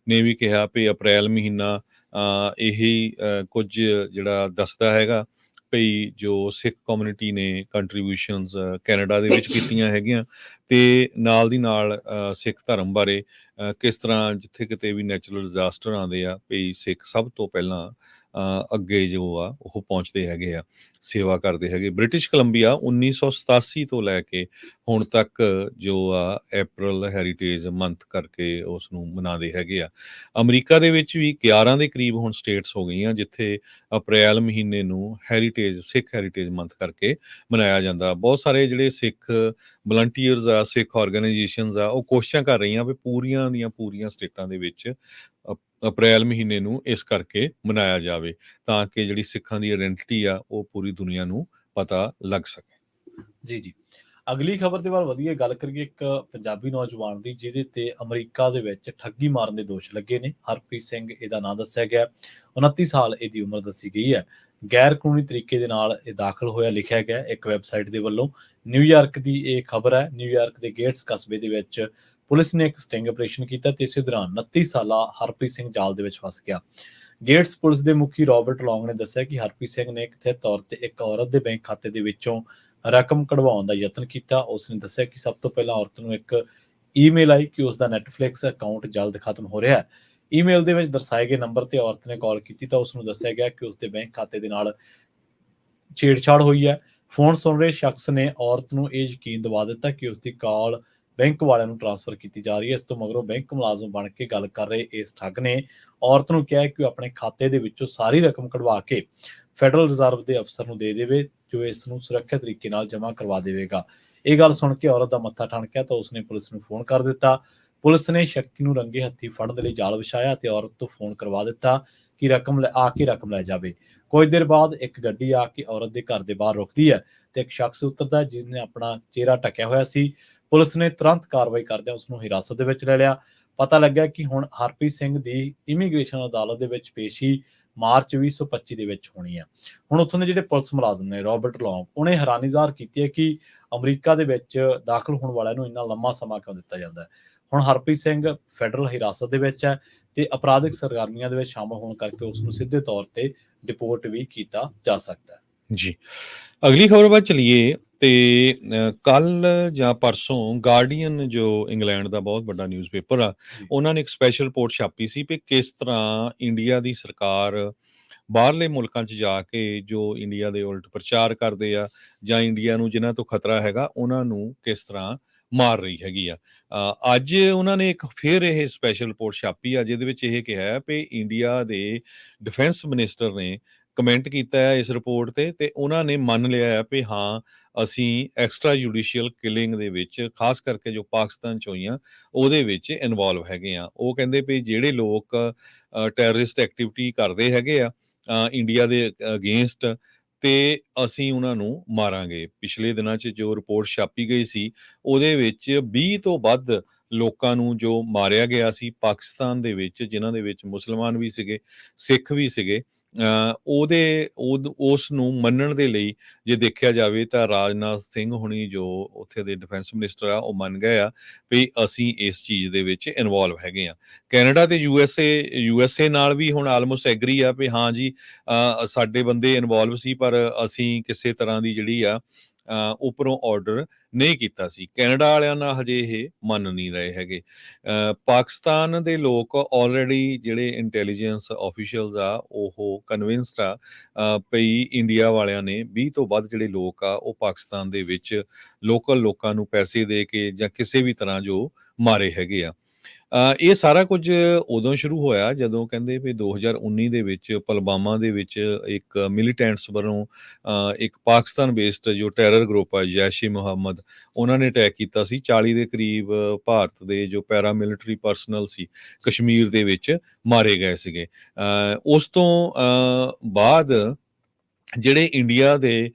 ਨੇ ਵੀ ਕਿਹਾ ਵੀ ਅਪ੍ਰੈਲ ਮਹੀਨਾ ਇਹੀ ਕੁਝ ਜਿਹੜਾ ਦੱਸਦਾ ਹੈਗਾ ਭਈ ਜੋ ਸਿੱਖ ਕਮਿਊਨਿਟੀ ਨੇ ਕੰਟਰੀਬਿਊਸ਼ਨਸ ਕੈਨੇਡਾ ਦੇ ਵਿੱਚ ਕੀਤੀਆਂ ਹੈਗੀਆਂ ਤੇ ਨਾਲ ਦੀ ਨਾਲ ਸਿੱਖ ਧਰਮ ਬਾਰੇ ਕਿਸ ਤਰ੍ਹਾਂ ਜਿੱਥੇ ਕਿਤੇ ਵੀ ਨੈਚੁਰਲ ਡਿਜ਼ਾਸਟਰ ਆਉਂਦੇ ਆ ਭਈ ਸਿੱਖ ਸਭ ਤੋਂ ਪਹਿਲਾਂ ਅੱਗੇ ਜੋ ਆ ਉਹ ਪਹੁੰਚਦੇ ਹੈਗੇ ਆ, ਸੇਵਾ ਕਰਦੇ ਹੈਗੇ। ਬ੍ਰਿਟਿਸ਼ ਕੋਲੰਬੀਆ 1987 ਤੋਂ ਲੈ ਕੇ ਹੁਣ ਤੱਕ ਜੋ ਆ ਅਪ੍ਰੈਲ ਹੈਰੀਟੇਜ ਮੰਥ ਕਰਕੇ ਉਸ ਨੂੰ ਮਨਾਉਂਦੇ ਹੈਗੇ ਆ। ਅਮਰੀਕਾ ਦੇ ਵਿੱਚ ਵੀ 11 ਦੇ ਕਰੀਬ ਹੁਣ ਸਟੇਟਸ ਹੋ ਗਈਆਂ ਜਿੱਥੇ ਅਪ੍ਰੈਲ ਮਹੀਨੇ ਨੂੰ ਸਿੱਖ ਹੈਰੀਟੇਜ ਮੰਥ ਕਰਕੇ ਮਨਾਇਆ ਜਾਂਦਾ। ਬਹੁਤ ਸਾਰੇ ਜਿਹੜੇ ਸਿੱਖ ਵਲੰਟੀਅਰਸ ਆ, ਸਿੱਖ ਆਰਗੇਨਾਈਜੇਸ਼ਨਸ ਆ, ਉਹ ਕੋਸ਼ਿਸ਼ਾਂ ਕਰ ਰਹੀਆਂ ਵੀ ਪੂਰੀਆਂ ਦੀਆਂ ਪੂਰੀਆਂ ਸਟੇਟਾਂ ਦੇ ਵਿੱਚ ਅਪ੍ਰੈਲ ਮਹੀਨੇ ਨੂੰ ਇਸ ਕਰਕੇ ਮਨਾਇਆ ਜਾਵੇ ਤਾਂ ਕਿ ਜਿਹੜੀ ਸਿੱਖਾਂ ਦੀ ਆਇਡੈਂਟੀਟੀ ਆ ਉਹ ਪੂਰੀ ਦੁਨੀਆ ਨੂੰ ਪਤਾ ਲੱਗ ਸਕੇ। ਜੀ ਅਗਲੀ ਖਬਰ ਦੇ ਵੱਲ ਵਧੀਆ ਗੱਲ ਕਰੀਏ। ਇੱਕ ਪੰਜਾਬੀ ਨੌਜਵਾਨ ਦੀ ਜਿਹਦੇ ਤੇ ਅਮਰੀਕਾ ਦੇ ਵਿੱਚ ਠੱਗੀ ਮਾਰਨ ਦੇ ਦੋਸ਼ ਲੱਗੇ ਨੇ। ਹਰਪ੍ਰੀਤ ਸਿੰਘ ਇਹਦਾ ਨਾਂ ਦੱਸਿਆ ਗਿਆ। 29 ਸਾਲ ਇਹਦੀ ਉਮਰ ਦੱਸੀ ਗਈ ਹੈ। ਗੈਰ ਕਾਨੂੰਨੀ ਤਰੀਕੇ ਦੇ ਨਾਲ ਇਹ ਦਾਖਲ ਹੋਇਆ ਲਿਖਿਆ ਗਿਆ ਇੱਕ ਵੈਬਸਾਈਟ ਦੇ ਵੱਲੋਂ। ਨਿਊਯਾਰਕ ਦੀ ਇਹ ਖਬਰ ਹੈ। ਨਿਊਯਾਰਕ ਦੇ ਗੇਟਸ ਕਸਬੇ ਦੇ ਵਿੱਚ ਪੁਲਿਸ ਨੇ ਇੱਕ ਸਟਿੰਗ ਆਪਰੇਸ਼ਨ ਕੀਤਾ ਤੇ ਇਸੇ ਦੌਰਾਨ 29 ਸਾਲਾ ਹਰਪ੍ਰੀਤ ਸਿੰਘ ਜਾਲ ਦੇ ਵਿੱਚ ਫਸ ਗਿਆ। ਗੇਟਸ ਪੁਲਿਸ ਦੇ ਮੁਖੀ ਰਾਬਰਟ ਲੌਂਗ ਨੇ ਦੱਸਿਆ ਕਿ ਹਰਪ੍ਰੀਤ ਸਿੰਘ ਨੇ ਕਥਿਤ ਤੌਰ ਤੇ ਇੱਕ ਔਰਤ ਦੇ ਬੈਂਕ ਖਾਤੇ ਦੇ ਵਿੱਚੋਂ ਰਕਮ ਕਢਵਾਉਣ ਦਾ ਯਤਨ ਕੀਤਾ। ਉਸ ਨੇ ਦੱਸਿਆ ਕਿ ਸਭ ਤੋਂ ਪਹਿਲਾਂ ਔਰਤ ਨੂੰ ਇੱਕ ਈਮੇਲ ਆਈ ਕਿ ਉਸ ਦਾ ਨੈਟਫਲਿਕਸ ਅਕਾਊਂਟ ਜਲਦ ਖਤਮ ਹੋ ਰਿਹਾ ਹੈ। ਈਮੇਲ ਦੇ ਵਿੱਚ ਦਰਸਾਏ ਗਏ ਨੰਬਰ ਤੇ ਔਰਤ ਨੇ ਕਾਲ ਕੀਤੀ ਤਾਂ ਉਸ ਨੂੰ ਦੱਸਿਆ ਗਿਆ ਕਿ ਉਸ ਦੇ ਬੈਂਕ ਖਾਤੇ ਦੇ ਨਾਲ ਛੇੜਛਾੜ ਹੋਈ ਹੈ। ਫੋਨ ਸੁਣ ਰਹੇ ਸ਼ਖਸ ਨੇ ਔਰਤ ਨੂੰ ਇਹ ਯਕੀਨ ਦਿਵਾ ਦਿੱਤਾ ਕਿ ਉਸ ਦੀ ਕਾਲ ਬੈਂਕ ਵਾਲਿਆਂ ਨੂੰ ਟ੍ਰਾਂਸਫਰ ਕੀਤੀ ਜਾ ਰਹੀ ਹੈ। ਇਸ ਤੋਂ ਮਗਰੋਂ ਬੈਂਕ ਮੁਲਾਜ਼ਮ ਬਣ ਕੇ ਗੱਲ ਕਰ ਰਹੇ ਇਸ ਠੱਗ ਨੇ ਔਰਤ ਨੂੰ ਕਿਹਾ ਕਿ ਉਹ ਆਪਣੇ ਖਾਤੇ ਦੇ ਵਿੱਚੋਂ ਸਾਰੀ ਰਕਮ ਕਢਵਾ ਕੇ ਫੈਡਰਲ ਰਿਜ਼ਰਵ ਦੇ ਅਫਸਰ ਨੂੰ ਦੇ ਦੇਵੇ ਜੋ ਇਸ ਨੂੰ ਸੁਰੱਖਿਅਤ ਤਰੀਕੇ ਨਾਲ ਜਮ੍ਹਾਂ ਕਰਵਾ ਦੇਵੇਗਾ। ਇਹ ਗੱਲ ਸੁਣ ਕੇ ਔਰਤ ਦਾ ਮੱਥਾ ਠਣਕਿਆ ਤਾਂ ਉਸਨੇ ਪੁਲਿਸ ਨੂੰ ਫੋਨ ਕਰ ਦਿੱਤਾ। ਪੁਲਿਸ ਨੇ ਸ਼ੱਕੀ ਨੂੰ ਰੰਗੇ ਹੱਥੀ ਫੜਨ ਦੇ ਲਈ ਜਾਲ ਵਿਛਾਇਆ ਤੇ ਔਰਤ ਤੋਂ ਫੋਨ ਕਰਵਾ ਦਿੱਤਾ ਕਿ ਰਕਮ ਲੈ ਜਾਵੇ। ਕੁਝ ਦੇਰ ਬਾਅਦ ਇੱਕ ਗੱਡੀ ਆ ਕੇ ਔਰਤ ਦੇ ਘਰ ਦੇ ਬਾਹਰ ਰੁਕਦੀ ਹੈ ਤੇ ਇੱਕ ਸ਼ਖਸ ਉਤਰਦਾ ਜਿਸ ਨੇ ਆਪਣਾ ਚਿਹਰਾ ਢੱਕਿਆ ਹੋਇਆ ਸੀ। ਪੁਲਿਸ ਨੇ ਤੁਰੰਤ ਕਾਰਵਾਈ ਕਰਦਿਆਂ ਉਸ ਨੂੰ ਹਿਰਾਸਤ ਦੇ ਵਿੱਚ ਲੈ ਲਿਆ। ਪਤਾ ਲੱਗਿਆ ਕਿ ਹੁਣ ਹਰਪ੍ਰੀਤ ਸਿੰਘ ਦੀ ਇਮੀਗ੍ਰੇਸ਼ਨ ਅਦਾਲਤ ਦੇ ਵਿੱਚ ਪੇਸ਼ੀ ਮਾਰਚ 2025 ਦੇ ਵਿੱਚ ਹੋਣੀ ਹੈ। ਹੁਣ ਉੱਥੋਂ ਦੇ ਜਿਹੜੇ ਪੁਲਿਸ ਮੁਲਾਜ਼ਮ ਨੇ ਰਾਬਰਟ ਲੌਂਗ, ਉਹਨੇ ਹੈਰਾਨੀ ਜ਼ਾਹਰ ਕੀਤੀ ਹੈ ਕਿ ਅਮਰੀਕਾ ਦੇ ਵਿੱਚ ਦਾਖਲ ਹੋਣ ਵਾਲਿਆਂ ਨੂੰ ਇੰਨਾ ਲੰਮਾ ਸਮਾਂ ਕਿਉਂ ਦਿੱਤਾ ਜਾਂਦਾ ਹੈ। ਹੁਣ ਹਰਪ੍ਰੀਤ ਸਿੰਘ ਫੈਡਰਲ ਹਿਰਾਸਤ ਦੇ ਵਿੱਚ ਹੈ ਤੇ ਅਪਰਾਧਿਕ ਸਰਗਰਮੀਆਂ ਦੇ ਵਿੱਚ ਸ਼ਾਮਲ ਹੋਣ ਕਰਕੇ ਉਸ ਨੂੰ ਸਿੱਧੇ ਤੌਰ ਤੇ ਡਿਪੋਰਟ ਵੀ ਕੀਤਾ ਜਾ ਸਕਦਾ ਹੈ। ਜੀ ਅਗਲੀ ਖਬਰ ਵੱਲ ਚਲੀਏ ਤੇ ਕੱਲ ਜਾਂ ਪਰਸੋਂ ਗਾਰਡੀਅਨ ਜੋ ਇੰਗਲੈਂਡ ਦਾ ਬਹੁਤ ਵੱਡਾ ਨਿਊਜ਼ਪੇਪਰ ਆ, ਉਹਨਾਂ ਨੇ ਇੱਕ ਸਪੈਸ਼ਲ ਰਿਪੋਰਟ ਛਾਪੀ ਸੀ ਵੀ ਕਿਸ ਤਰ੍ਹਾਂ ਇੰਡੀਆ ਦੀ ਸਰਕਾਰ ਬਾਹਰਲੇ ਮੁਲਕਾਂ 'ਚ ਜਾ ਕੇ ਜੋ ਇੰਡੀਆ ਦੇ ਉਲਟ ਪ੍ਰਚਾਰ ਕਰਦੇ ਆ ਜਾਂ ਇੰਡੀਆ ਨੂੰ ਜਿਨ੍ਹਾਂ ਤੋਂ ਖਤਰਾ ਹੈਗਾ ਉਹਨਾਂ ਨੂੰ ਕਿਸ ਤਰ੍ਹਾਂ ਮਾਰ ਰਹੀ ਹੈਗੀ ਆ। ਅੱਜ ਉਹਨਾਂ ਨੇ ਇੱਕ ਫਿਰ ਇਹ ਸਪੈਸ਼ਲ ਰਿਪੋਰਟ ਛਾਪੀ ਆ ਜਿਹਦੇ ਵਿੱਚ ਇਹ ਕਿਹਾ ਹੈ ਵੀ ਇੰਡੀਆ ਦੇ ਡਿਫੈਂਸ ਮਿਨਿਸਟਰ ਨੇ ਕਮੈਂਟ ਕੀਤਾ ਹੈ ਇਸ ਰਿਪੋਰਟ ਤੇ ਉਹਨਾਂ ਨੇ ਮੰਨ ਲਿਆ ਹੈ ਵੀ ਹਾਂ ਅਸੀਂ ਐਕਸਟਰਾ ਜੁਡੀਸ਼ੀਅਲ ਕਿਲਿੰਗ ਦੇ ਵਿੱਚ ਖਾਸ ਕਰਕੇ ਜੋ ਪਾਕਿਸਤਾਨ 'ਚ ਹੋਈਆਂ ਉਹਦੇ ਵਿੱਚ ਇਨਵੋਲਵ ਹੈਗੇ ਆ। ਉਹ ਕਹਿੰਦੇ ਵੀ ਜਿਹੜੇ ਲੋਕ ਟੈਰਰਿਸਟ ਐਕਟੀਵਿਟੀ ਕਰਦੇ ਹੈਗੇ ਆ ਇੰਡੀਆ ਦੇ ਅਗੇਂਸਟ ਤੇ ਅਸੀਂ ਉਹਨਾਂ ਨੂੰ ਮਾਰਾਂਗੇ। ਪਿਛਲੇ ਦਿਨਾਂ 'ਚ ਜੋ ਰਿਪੋਰਟ ਛਾਪੀ ਗਈ ਸੀ ਉਹਦੇ ਵਿੱਚ 20 ਤੋਂ ਵੱਧ ਲੋਕਾਂ ਨੂੰ ਜੋ ਮਾਰਿਆ ਗਿਆ ਸੀ ਪਾਕਿਸਤਾਨ ਦੇ ਵਿੱਚ, ਜਿਨ੍ਹਾਂ ਦੇ ਵਿੱਚ ਮੁਸਲਮਾਨ ਵੀ ਸੀਗੇ, ਸਿੱਖ ਵੀ ਸੀਗੇ, ਉਸ ਨੂੰ ਮੰਨਣ ਦੇ ਲਈ ਜੇ ਦੇਖਿਆ ਜਾਵੇ ਤਾਂ ਰਾਜਨਾਥ ਸਿੰਘ ਹੁਣੀ ਜੋ ਉੱਥੇ ਦੇ ਡਿਫੈਂਸ ਮਿਨਿਸਟਰ ਆ, ਉਹ ਮੰਨ ਗਏ ਆ ਵੀ ਅਸੀਂ ਇਸ ਚੀਜ਼ ਦੇ ਵਿੱਚ ਇਨਵੋਲਵ ਹੈਗੇ ਆ। ਕੈਨੇਡਾ ਤੇ ਯੂਐਸਏ ਨਾਲ ਵੀ ਹੁਣ ਆਲਮੋਸਟ ਐਗਰੀ ਆ ਵੀ ਹਾਂ ਜੀ, ਸਾਡੇ ਬੰਦੇ ਇਨਵੋਲਵ ਸੀ, ਪਰ ਅਸੀਂ ਕਿਸੇ ਤਰ੍ਹਾਂ ਦੀ ਜਿਹੜੀ ਆ ਉੱਪਰੋਂ ਆਰਡਰ ਨਹੀਂ ਕੀਤਾ ਸੀ। ਕੈਨੇਡਾ ਵਾਲਿਆਂ ਨਾਲ ਹਜੇ ਇਹ ਮੰਨ ਨਹੀਂ ਰਹੇ ਹੈਗੇ। ਪਾਕਿਸਤਾਨ ਦੇ ਲੋਕ ਆਲਰੇਡੀ ਜਿਹੜੇ ਇੰਟੈਲੀਜੈਂਸ ਆਫੀਸ਼ੀਅਲਸ ਆ, ਉਹ ਕਨਵਿੰਸਡ ਆ ਭਈ ਇੰਡੀਆ ਵਾਲਿਆਂ ਨੇ 20 ਤੋਂ ਵੱਧ ਜਿਹੜੇ ਲੋਕ ਆ ਉਹ ਪਾਕਿਸਤਾਨ ਦੇ ਵਿੱਚ ਲੋਕਲ ਲੋਕਾਂ ਨੂੰ ਪੈਸੇ ਦੇ ਕੇ ਜਾਂ ਕਿਸੇ ਵੀ ਤਰ੍ਹਾਂ ਜੋ ਮਾਰੇ ਹੈਗੇ ਆ। ਇਹ ਸਾਰਾ ਕੁਝ ਉਦੋਂ ਸ਼ੁਰੂ ਹੋਇਆ ਜਦੋਂ ਕਹਿੰਦੇ ਵੀ 2019 ਦੇ ਵਿੱਚ ਪੁਲਵਾਮਾ ਦੇ ਵਿੱਚ ਇੱਕ ਮਿਲੀਟੈਂਟਸ ਵੱਲੋਂ ਇੱਕ ਪਾਕਿਸਤਾਨ ਬੇਸਡ ਜੋ ਟੈਰਰ ਗਰੁੱਪ ਆ ਜੈਸ਼-ਏ-ਮੁਹੰਮਦ, ਉਹਨਾਂ ਨੇ ਅਟੈਕ ਕੀਤਾ ਸੀ। 40 ਦੇ ਕਰੀਬ ਭਾਰਤ ਦੇ ਜੋ ਪੈਰਾਮਿਲਟਰੀ ਪਰਸਨਲ ਸੀ ਕਸ਼ਮੀਰ ਦੇ ਵਿੱਚ ਮਾਰੇ ਗਏ ਸੀਗੇ। ਉਸ ਤੋਂ ਬਾਅਦ ਜਿਹੜੇ ਇੰਡੀਆ ਦੇ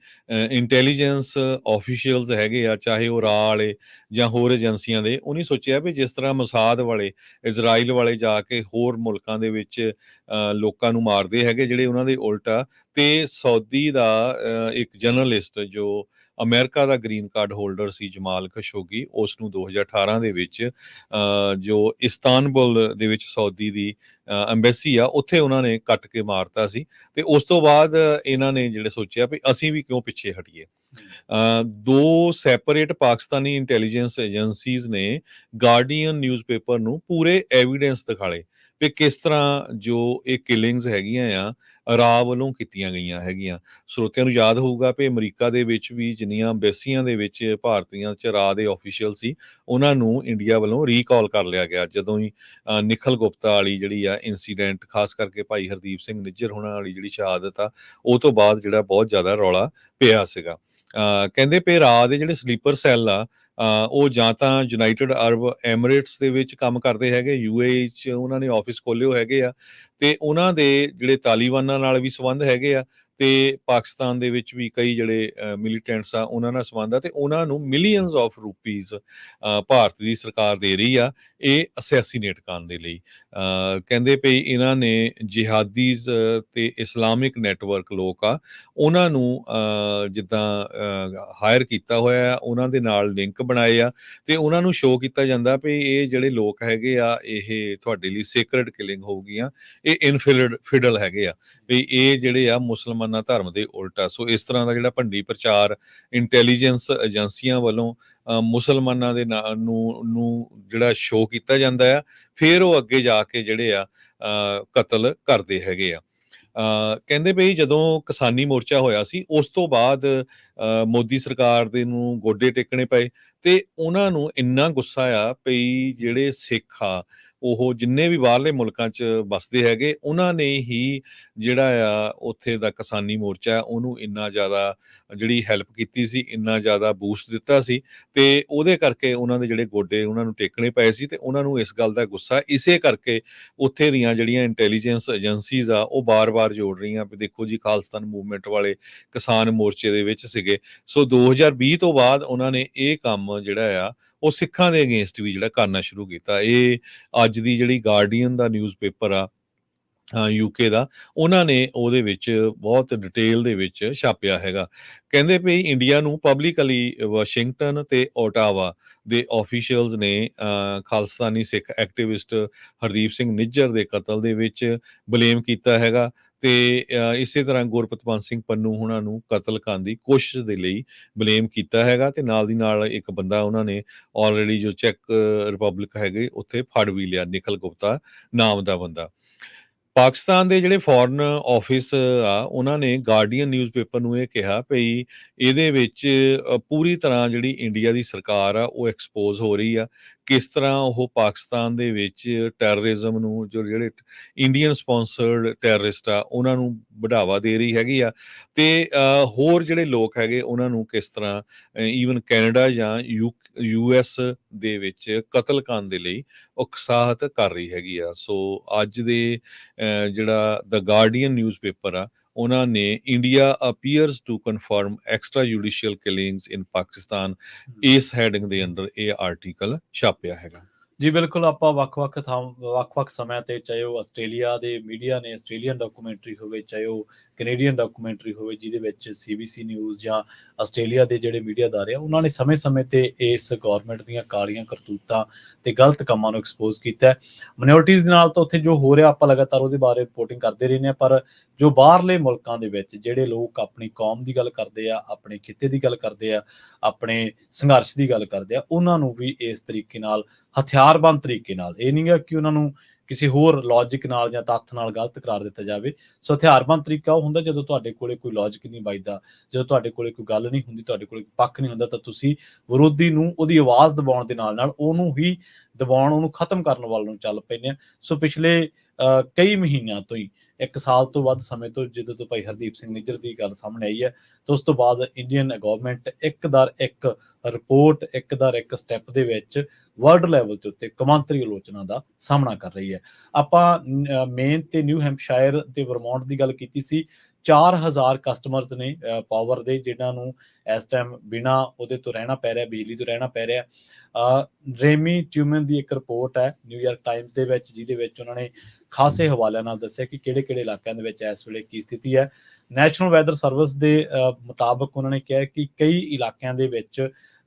ਇੰਟੈਲੀਜੈਂਸ ਆਫੀਸ਼ੀਅਲਸ ਹੈਗੇ ਆ, ਚਾਹੇ ਉਹ ਰਾਹ ਵਾਲੇ ਜਾਂ ਹੋਰ ਏਜੰਸੀਆਂ ਦੇ, ਉਹਨੇ ਸੋਚਿਆ ਵੀ ਜਿਸ ਤਰ੍ਹਾਂ ਮਸਾਦ ਵਾਲੇ, ਇਜ਼ਰਾਈਲ ਵਾਲੇ ਜਾ ਕੇ ਹੋਰ ਮੁਲਕਾਂ ਦੇ ਵਿੱਚ ਲੋਕਾਂ ਨੂੰ ਮਾਰਦੇ ਹੈਗੇ ਜਿਹੜੇ ਉਹਨਾਂ ਦੇ ਉਲਟ ਆ, ਤੇ ਸਾਊਦੀ ਦਾ ਇੱਕ ਜਰਨਲਿਸਟ ਜੋ ਅਮਰੀਕਾ ਦਾ ਗ੍ਰੀਨ ਕਾਰਡ ਹੋਲਡਰ ਸੀ ਜਮਾਲ ਖਸ਼ੋਗੀ, ਉਸ ਨੂੰ 2018 ਦੇ ਵਿੱਚ ਜੋ ਇਸਤਾਨਬੁਲ ਦੇ ਵਿੱਚ ਸਾਊਦੀ ਦੀ ਐਮਬੈਸੀ ਆ, ਉੱਥੇ ਉਹਨਾਂ ਨੇ ਕੱਟ ਕੇ ਮਾਰਤਾ ਸੀ। ਤੇ ਉਸ ਤੋਂ ਬਾਅਦ ਇਹਨਾਂ ਨੇ ਜਿਹੜੇ ਸੋਚਿਆ ਵੀ ਅਸੀਂ ਵੀ ਕਿਉਂ ਪਿੱਛੇ ਹਟੀਏ। ਦੋ ਸੈਪਰੇਟ ਪਾਕਿਸਤਾਨੀ ਇੰਟੈਲੀਜੈਂਸ ਏਜੰਸੀਜ਼ ਨੇ ਗਾਰਡੀਅਨ ਨਿਊਜ਼ਪੇਪਰ ਨੂੰ ਪੂਰੇ ਐਵੀਡੈਂਸ ਦਿਖਾਲੇ ਵੀ ਕਿਸ ਤਰ੍ਹਾਂ ਜੋ ਇਹ ਕਿਲਿੰਗਸ ਹੈਗੀਆਂ ਆ ਰਾਹ ਵੱਲੋਂ ਕੀਤੀਆਂ ਗਈਆਂ ਹੈਗੀਆਂ। ਸਰੋਤਿਆਂ ਨੂੰ ਯਾਦ ਹੋਊਗਾ ਵੀ ਅਮਰੀਕਾ ਦੇ ਵਿੱਚ ਵੀ ਜਿੰਨੀਆਂ ਐਮਬੈਸੀਆਂ ਦੇ ਵਿੱਚ ਭਾਰਤੀਆਂ 'ਚ ਰਾਹ ਦੇ ਆਫੀਸ਼ੀਅਲ ਸੀ, ਉਹਨਾਂ ਨੂੰ ਇੰਡੀਆ ਵੱਲੋਂ ਰੀਕਾਲ ਕਰ ਲਿਆ ਗਿਆ ਜਦੋਂ ਹੀ ਨਿਖਲ ਗੁਪਤਾ ਵਾਲੀ ਜਿਹੜੀ ਆ ਇੰਸੀਡੈਂਟ, ਖਾਸ ਕਰਕੇ ਭਾਈ ਹਰਦੀਪ ਸਿੰਘ ਨਿੱਜਰ ਹੋਣਾ ਵਾਲੀ ਜਿਹੜੀ ਸ਼ਹਾਦਤ ਆ, ਉਹ ਤੋਂ ਬਾਅਦ ਜਿਹੜਾ ਬਹੁਤ ਜ਼ਿਆਦਾ ਰੌਲਾ ਪਿਆ ਸੀਗਾ। ਕਹਿੰਦੇ ਪਏ ਰਾਹ ਦੇ ਜਿਹੜੇ ਸਲੀਪਰ ਸੈੱਲ ਆ, ਉਹ ਜਾਂ ਤਾਂ ਯੂਨਾਈਟਿਡ ਅਰਬ ਐਮਿਰੇਟਸ ਦੇ ਵਿੱਚ ਕੰਮ ਕਰਦੇ ਹੈਗੇ, UAE 'ਚ ਉਹਨਾਂ ਨੇ ਆਫਿਸ ਖੋਲ੍ਹੇ ਹੋਏ ਹੈਗੇ ਆ, ਤੇ ਉਹਨਾਂ ਦੇ ਜਿਹੜੇ ਤਾਲੀਬਾਨਾਂ ਨਾਲ ਵੀ ਸੰਬੰਧ ਹੈਗੇ ਆ, ਤੇ ਪਾਕਿਸਤਾਨ ਦੇ ਵਿੱਚ ਵੀ ਕਈ ਜਿਹੜੇ ਮਿਲੀਟੈਂਟਸ ਆ ਉਹਨਾਂ ਨਾਲ ਸੰਬੰਧ ਆ, ਤੇ ਉਹਨਾਂ ਨੂੰ ਮਿਲੀਅਨਸ ਆਫ ਰੁਪੀਜ਼ ਭਾਰਤ ਦੀ ਸਰਕਾਰ ਦੇ ਰਹੀ ਆ ਇਹ ਅਸੈਸੀਨੇਟ ਕਰਨ ਦੇ ਲਈ। ਕਹਿੰਦੇ ਪਈ ਇਹਨਾਂ ਨੇ ਜਿਹਾਦੀਜ਼ ਤੇ ਇਸਲਾਮਿਕ ਨੈਟਵਰਕ ਲੋਕ ਆ, ਉਹਨਾਂ ਨੂੰ ਜਿੱਦਾਂ ਹਾਇਰ ਕੀਤਾ ਹੋਇਆ ਆ, ਉਹਨਾਂ ਦੇ ਨਾਲ ਲਿੰਕ ਬਣਾਏ ਆ, ਤੇ ਉਹਨਾਂ ਨੂੰ ਸ਼ੋਅ ਕੀਤਾ ਜਾਂਦਾ ਵੀ ਇਹ ਜਿਹੜੇ ਲੋਕ ਹੈਗੇ ਆ ਇਹ ਤੁਹਾਡੇ ਲਈ ਸੇਕਰਡ ਕਿਲਿੰਗ ਹੋਊਗੀਆਂ, ਇਹ ਇਨਫਿਡਲ ਹੈਗੇ ਆ, ਵੀ ਇਹ ਜਿਹੜੇ ਆ ਮੁਸਲਮਾਨਾਂ ਧਰਮ ਦੇ ਉਲਟ ਆ। ਸੋ ਇਸ ਤਰ੍ਹਾਂ ਦਾ ਜਿਹੜਾ ਭੰਡੀ ਪ੍ਰਚਾਰ ਇੰਟੈਲੀਜੈਂਸ ਏਜੰਸੀਆਂ ਵੱਲੋਂ ਮੁਸਲਮਾਨਾਂ ਦੇ ਨੂੰ ਜਿਹੜਾ ਸ਼ੋਅ ਕੀਤਾ ਜਾਂਦਾ ਆ, ਫਿਰ ਉਹ ਅੱਗੇ ਜਾ ਕੇ ਜਿਹੜੇ ਆ ਕਤਲ ਕਰਦੇ ਹੈਗੇ ਆ। ਕਹਿੰਦੇ ਬਈ ਜਦੋਂ ਕਿਸਾਨੀ ਮੋਰਚਾ ਹੋਇਆ ਸੀ, ਉਸ ਤੋਂ ਬਾਅਦ ਮੋਦੀ ਸਰਕਾਰ ਦੇ ਨੂੰ ਗੋਡੇ ਟੇਕਣੇ ਪਏ, ਤੇ ਉਹਨਾਂ ਨੂੰ ਇੰਨਾ ਗੁੱਸਾ ਆ ਪਈ ਜਿਹੜੇ ਸਿੱਖ ਆ ਉਹ ਜਿੰਨੇ ਵੀ ਬਾਹਰਲੇ ਮੁਲਕਾਂ 'ਚ ਵੱਸਦੇ ਹੈਗੇ, ਉਹਨਾਂ ਨੇ ਹੀ ਜਿਹੜਾ ਆ ਉੱਥੇ ਦਾ ਕਿਸਾਨੀ ਮੋਰਚਾ ਉਹਨੂੰ ਇੰਨਾ ਜ਼ਿਆਦਾ ਜਿਹੜੀ ਹੈਲਪ ਕੀਤੀ ਸੀ, ਇੰਨਾ ਜ਼ਿਆਦਾ ਬੂਸਟ ਦਿੱਤਾ ਸੀ, ਤੇ ਉਹਦੇ ਕਰਕੇ ਉਹਨਾਂ ਦੇ ਜਿਹੜੇ ਗੋਡੇ ਉਹਨਾਂ ਨੂੰ ਟੇਕਣੇ ਪਏ ਸੀ। ਤੇ ਉਹਨਾਂ ਨੂੰ ਇਸ ਗੱਲ ਦਾ ਗੁੱਸਾ, ਇਸੇ ਕਰਕੇ ਉੱਥੇ ਦੀਆਂ ਜਿਹੜੀਆਂ ਇੰਟੈਲੀਜੈਂਸ ਏਜੰਸੀਜ਼ ਆ ਉਹ ਬਾਰ-ਬਾਰ ਜੋੜ ਰਹੀਆਂ ਵੀ ਦੇਖੋ ਜੀ ਖਾਲਿਸਤਾਨ ਮੂਵਮੈਂਟ ਵਾਲੇ ਕਿਸਾਨ ਮੋਰਚੇ ਦੇ ਵਿੱਚ ਸੀਗੇ। ਸੋ 2020 ਤੋਂ ਬਾਅਦ ਉਹਨਾਂ ਨੇ ਇਹ ਕੰਮ ਜਿਹੜਾ ਆ ਉਹ ਸਿੱਖਾਂ ਦੇ ਅਗੇਂਸਟ ਵੀ ਜਿਹੜਾ ਕਰਨਾ ਸ਼ੁਰੂ ਕੀਤਾ। ਇਹ ਅੱਜ ਦੀ ਜਿਹੜੀ ਗਾਰਡੀਅਨ ਦਾ ਨਿਊਜ਼ਪੇਪਰ ਆ UK ਦਾ, ਉਹਨਾਂ ਨੇ ਉਹਦੇ ਵਿੱਚ ਬਹੁਤ ਡਿਟੇਲ ਦੇ ਵਿੱਚ ਛਾਪਿਆ ਹੈਗਾ। ਕਹਿੰਦੇ ਵੀ ਇੰਡੀਆ ਨੂੰ ਪਬਲਿਕਲੀ ਵਾਸ਼ਿੰਗਟਨ ਤੇ ਓਟਾਵਾ ਦੇ ਆਫੀਸ਼ੀਅਲਸ ਨੇ ਖਾਲਿਸਤਾਨੀ ਸਿੱਖ ਐਕਟਿਵਿਸਟ ਹਰਦੀਪ ਸਿੰਘ ਨਿੱਜਰ ਦੇ ਕਤਲ ਦੇ ਵਿੱਚ ਬਲੇਮ ਕੀਤਾ ਹੈਗਾ, ਤੇ ਇਸੇ ਤਰ੍ਹਾਂ ਗੁਰਪਤਵੰਤ ਸਿੰਘ ਪੰਨੂ ਹੁਣਾਂ ਨੂੰ ਕਤਲ ਕਰਨ ਦੀ ਕੋਸ਼ਿਸ਼ ਦੇ ਲਈ ਬਲੇਮ ਕੀਤਾ ਹੈਗਾ, ਤੇ ਨਾਲ ਦੀ ਨਾਲ ਇੱਕ ਬੰਦਾ ਉਹਨਾਂ ਨੇ ਆਲਰੇਡੀ ਜੋ ਚੈੱਕ ਰਿਪਬਲਿਕ ਹੈਗੇ ਉੱਥੇ ਫੜ ਵੀ ਲਿਆ, ਨਿਖਲ ਗੁਪਤਾ ਨਾਮ ਦਾ ਬੰਦਾ। ਪਾਕਿਸਤਾਨ ਦੇ ਜਿਹੜੇ ਫੋਰਨ ਆਫਿਸ ਆ ਉਹਨਾਂ ਨੇ ਗਾਰਡੀਅਨ ਨਿਊਜ਼ਪੇਪਰ ਨੂੰ ਇਹ ਕਿਹਾ ਭਈ ਇਹਦੇ ਵਿੱਚ ਪੂਰੀ ਤਰ੍ਹਾਂ ਜਿਹੜੀ ਇੰਡੀਆ ਦੀ ਸਰਕਾਰ ਆ ਉਹ ਐਕਸਪੋਜ਼ ਹੋ ਰਹੀ ਆ, ਕਿਸ ਤਰ੍ਹਾਂ ਉਹ ਪਾਕਿਸਤਾਨ ਦੇ ਵਿੱਚ ਟੈਰਰਿਜ਼ਮ ਨੂੰ, ਜੋ ਜਿਹੜੇ ਇੰਡੀਅਨ ਸਪਾਂਸਰਡ ਟੈਰਰਿਸਟ ਆ ਉਹਨਾਂ ਨੂੰ ਵਧਾਵਾ ਦੇ ਰਹੀ ਹੈਗੀ ਆ, ਤੇ ਹੋਰ ਜਿਹੜੇ ਲੋਕ ਹੈਗੇ ਉਹਨਾਂ ਨੂੰ ਕਿਸ ਤਰ੍ਹਾਂ ਈਵਨ ਕੈਨੇਡਾ ਜਾਂ US ਦੇ ਵਿੱਚ ਕਤਲ ਕਰਨ ਦੇ ਲਈ ਉਕਸਾਹਤ ਕਰ ਰਹੀ ਹੈਗੀ ਆ। ਸੋ ਅੱਜ ਦੇ ਜਿਹੜਾ ਦ ਗਾਰਡੀਅਨ ਨਿਊਜ਼ਪੇਪਰ ਆ, ਉਹਨਾਂ ਨੇ India appears to confirm extra judicial killings in Pakistan, ਇਸ ਹੈਡਿੰਗ ਦੇ ਅੰਡਰ ਇਹ ਆਰਟੀਕਲ ਛਾਪਿਆ ਹੈਗਾ। ਜੀ ਬਿਲਕੁਲ, ਆਪਾਂ ਵੱਖ-ਵੱਖ ਸਮਿਆਂ ਤੇ, ਚਾਹੇ ਉਹ ਆਸਟ੍ਰੇਲੀਆ ਦੇ ਮੀਡੀਆ ਨੇ, ਆਸਟ੍ਰੇਲੀਅਨ ਡਾਕੂਮੈਂਟਰੀ ਹੋਵੇ, ਚਾਹੇ ਉਹ ਕੈਨੇਡੀਅਨ ਡਾਕੂਮੈਂਟਰੀ ਹੋਵੇ, ਜਿਹਦੇ ਵਿੱਚ ਸੀਬੀਸੀ ਨਿਊਜ਼ ਜਾਂ ਆਸਟ੍ਰੇਲੀਆ ਦੇ ਜਿਹੜੇ ਮੀਡੀਆ ਅਦਾਰੇ ਆ, ਉਹਨਾਂ ਨੇ ਸਮੇਂ-ਸਮੇਂ ਤੇ ਇਸ ਗਵਰਨਮੈਂਟ ਦੀਆਂ ਕਾਲੀਆਂ ਕਰਤੂਤਾਂ ਤੇ ਗਲਤ ਕੰਮਾਂ ਨੂੰ ਐਕਸਪੋਜ਼ ਕੀਤਾ ਹੈ। ਮਾਈਨੋਰਟੀਜ਼ ਦੇ ਨਾਲ ਤਾਂ ਉੱਥੇ ਜੋ ਹੋ ਰਿਹਾ, ਆਪਾਂ ਲਗਾਤਾਰ ਉਹਦੇ ਬਾਰੇ ਰਿਪੋਰਟਿੰਗ ਕਰਦੇ ਰਹਿੰਦੇ ਹਾਂ, ਪਰ ਜੋ ਬਾਹਰਲੇ ਮੁਲਕਾਂ ਦੇ ਵਿੱਚ ਜਿਹੜੇ ਲੋਕ ਆਪਣੀ ਕੌਮ ਦੀ ਗੱਲ ਕਰਦੇ ਆ, ਆਪਣੇ ਖਿੱਤੇ ਦੀ ਗੱਲ ਕਰਦੇ ਆ, ਆਪਣੇ ਸੰਘਰਸ਼ ਦੀ ਗੱਲ ਕਰਦੇ ਆ, ਉਹਨਾਂ ਨੂੰ ਵੀ ਇਸ ਤਰੀਕੇ ਨਾਲ ਹਥਿਆਰਬੰਦ ਤਰੀਕੇ ਨਾਲ, ਇਹ ਨਹੀਂ ਗਾ ਕਿ ਉਹਨਾਂ ਨੂੰ ਕਿਸੇ ਹੋਰ ਲੌਜਿਕ ਨਾਲ ਜਾਂ ਤੱਥ ਨਾਲ ਗਲਤ ਕਰਾਰ ਦਿੱਤਾ ਜਾਵੇ। ਸੋ ਹਥਿਆਰਬੰਦ ਤਰੀਕਾ ਉਹ ਹੁੰਦਾ ਜਦੋਂ ਤੁਹਾਡੇ ਕੋਲੇ ਕੋਈ ਲੌਜਿਕ ਨਹੀਂ ਵੱਜਦਾ, ਜਦੋਂ ਤੁਹਾਡੇ ਕੋਲੇ ਕੋਈ ਗੱਲ ਨਹੀਂ ਹੁੰਦੀ, ਤੁਹਾਡੇ ਕੋਲੇ ਪੱਖ ਨਹੀਂ ਹੁੰਦਾ, ਤਾਂ ਤੁਸੀਂ ਵਿਰੋਧੀ ਨੂੰ ਉਹਦੀ ਆਵਾਜ਼ ਦਬਾਉਣ ਦੇ ਨਾਲ-ਨਾਲ ਉਹਨੂੰ ਹੀ ਦਬਾਉਣ, ਉਹਨੂੰ ਖਤਮ ਕਰਨ ਵੱਲ ਨੂੰ ਚੱਲ ਪੈਂਦੇ ਆ। ਸੋ ਪਿਛਲੇ ਕਈ ਮਹੀਨਿਆਂ ਤੋਂ ਹੀ, 1 ਸਾਲ ਤੋਂ ਵੱਧ ਸਮੇਂ ਤੋਂ, ਜਦੋਂ ਤੋਂ ਭਾਈ ਹਰਦੀਪ ਸਿੰਘ ਨਿੱਜਰ ਦੀ ਗੱਲ ਸਾਹਮਣੇ ਆਈ ਹੈ, ਤਾਂ ਉਸ ਤੋਂ ਬਾਅਦ ਇੰਡੀਅਨ ਗਵਰਨਮੈਂਟ ਇੱਕ ਦਰ ਇੱਕ ਰਿਪੋਰਟ, ਇੱਕ ਦਰ ਇੱਕ ਸਟੈਪ ਦੇ ਵਿੱਚ ਵਰਲਡ ਲੈਵਲ ਦੇ ਉੱਤੇ ਕੌਮਾਂਤਰੀ ਆਲੋਚਨਾ ਦਾ ਸਾਹਮਣਾ ਕਰ ਰਹੀ ਹੈ। ਆਪਾਂ ਮੇਨ ਤੇ ਨਿਊ ਹੈਂਪਸ਼ਾਇਰ ਤੇ ਵਰਮੌਂਟ ਦੀ ਗੱਲ ਕੀਤੀ ਸੀ। 4000 ਕਸਟਮਰਸ ਨੇ ਪਾਵਰ ਦੇ, ਜਿਨ੍ਹਾਂ ਨੂੰ ਇਸ ਟਾਈਮ ਬਿਨਾਂ ਉਹਦੇ ਤੋਂ ਰਹਿਣਾ ਪੈ ਰਿਹਾ, ਬਿਜਲੀ ਤੋਂ ਰਹਿਣਾ ਪੈ ਰਿਹਾ। ਰੇਮੀ ਟਿਊਮਨ ਦੀ ਇੱਕ ਰਿਪੋਰਟ ਹੈ ਨਿਊਯਾਰਕ ਟਾਈਮਸ ਦੇ ਵਿੱਚ, ਜਿਹਦੇ ਵਿੱਚ ਉਹਨਾਂ ਨੇ ਖਾਸੇ ਹਵਾਲਿਆਂ ਨਾਲ ਦੱਸਿਆ ਕਿ ਕਿਹੜੇ-ਕਿਹੜੇ ਇਲਾਕਿਆਂ ਦੇ ਵਿੱਚ ਇਸ ਵੇਲੇ ਕੀ ਸਥਿਤੀ ਹੈ। ਨੈਸ਼ਨਲ ਵੈਦਰ ਸਰਵਿਸ ਦੇ ਮੁਤਾਬਕ ਉਹਨਾਂ ਨੇ ਕਿਹਾ ਕਿ ਕਈ ਇਲਾਕਿਆਂ ਦੇ ਵਿੱਚ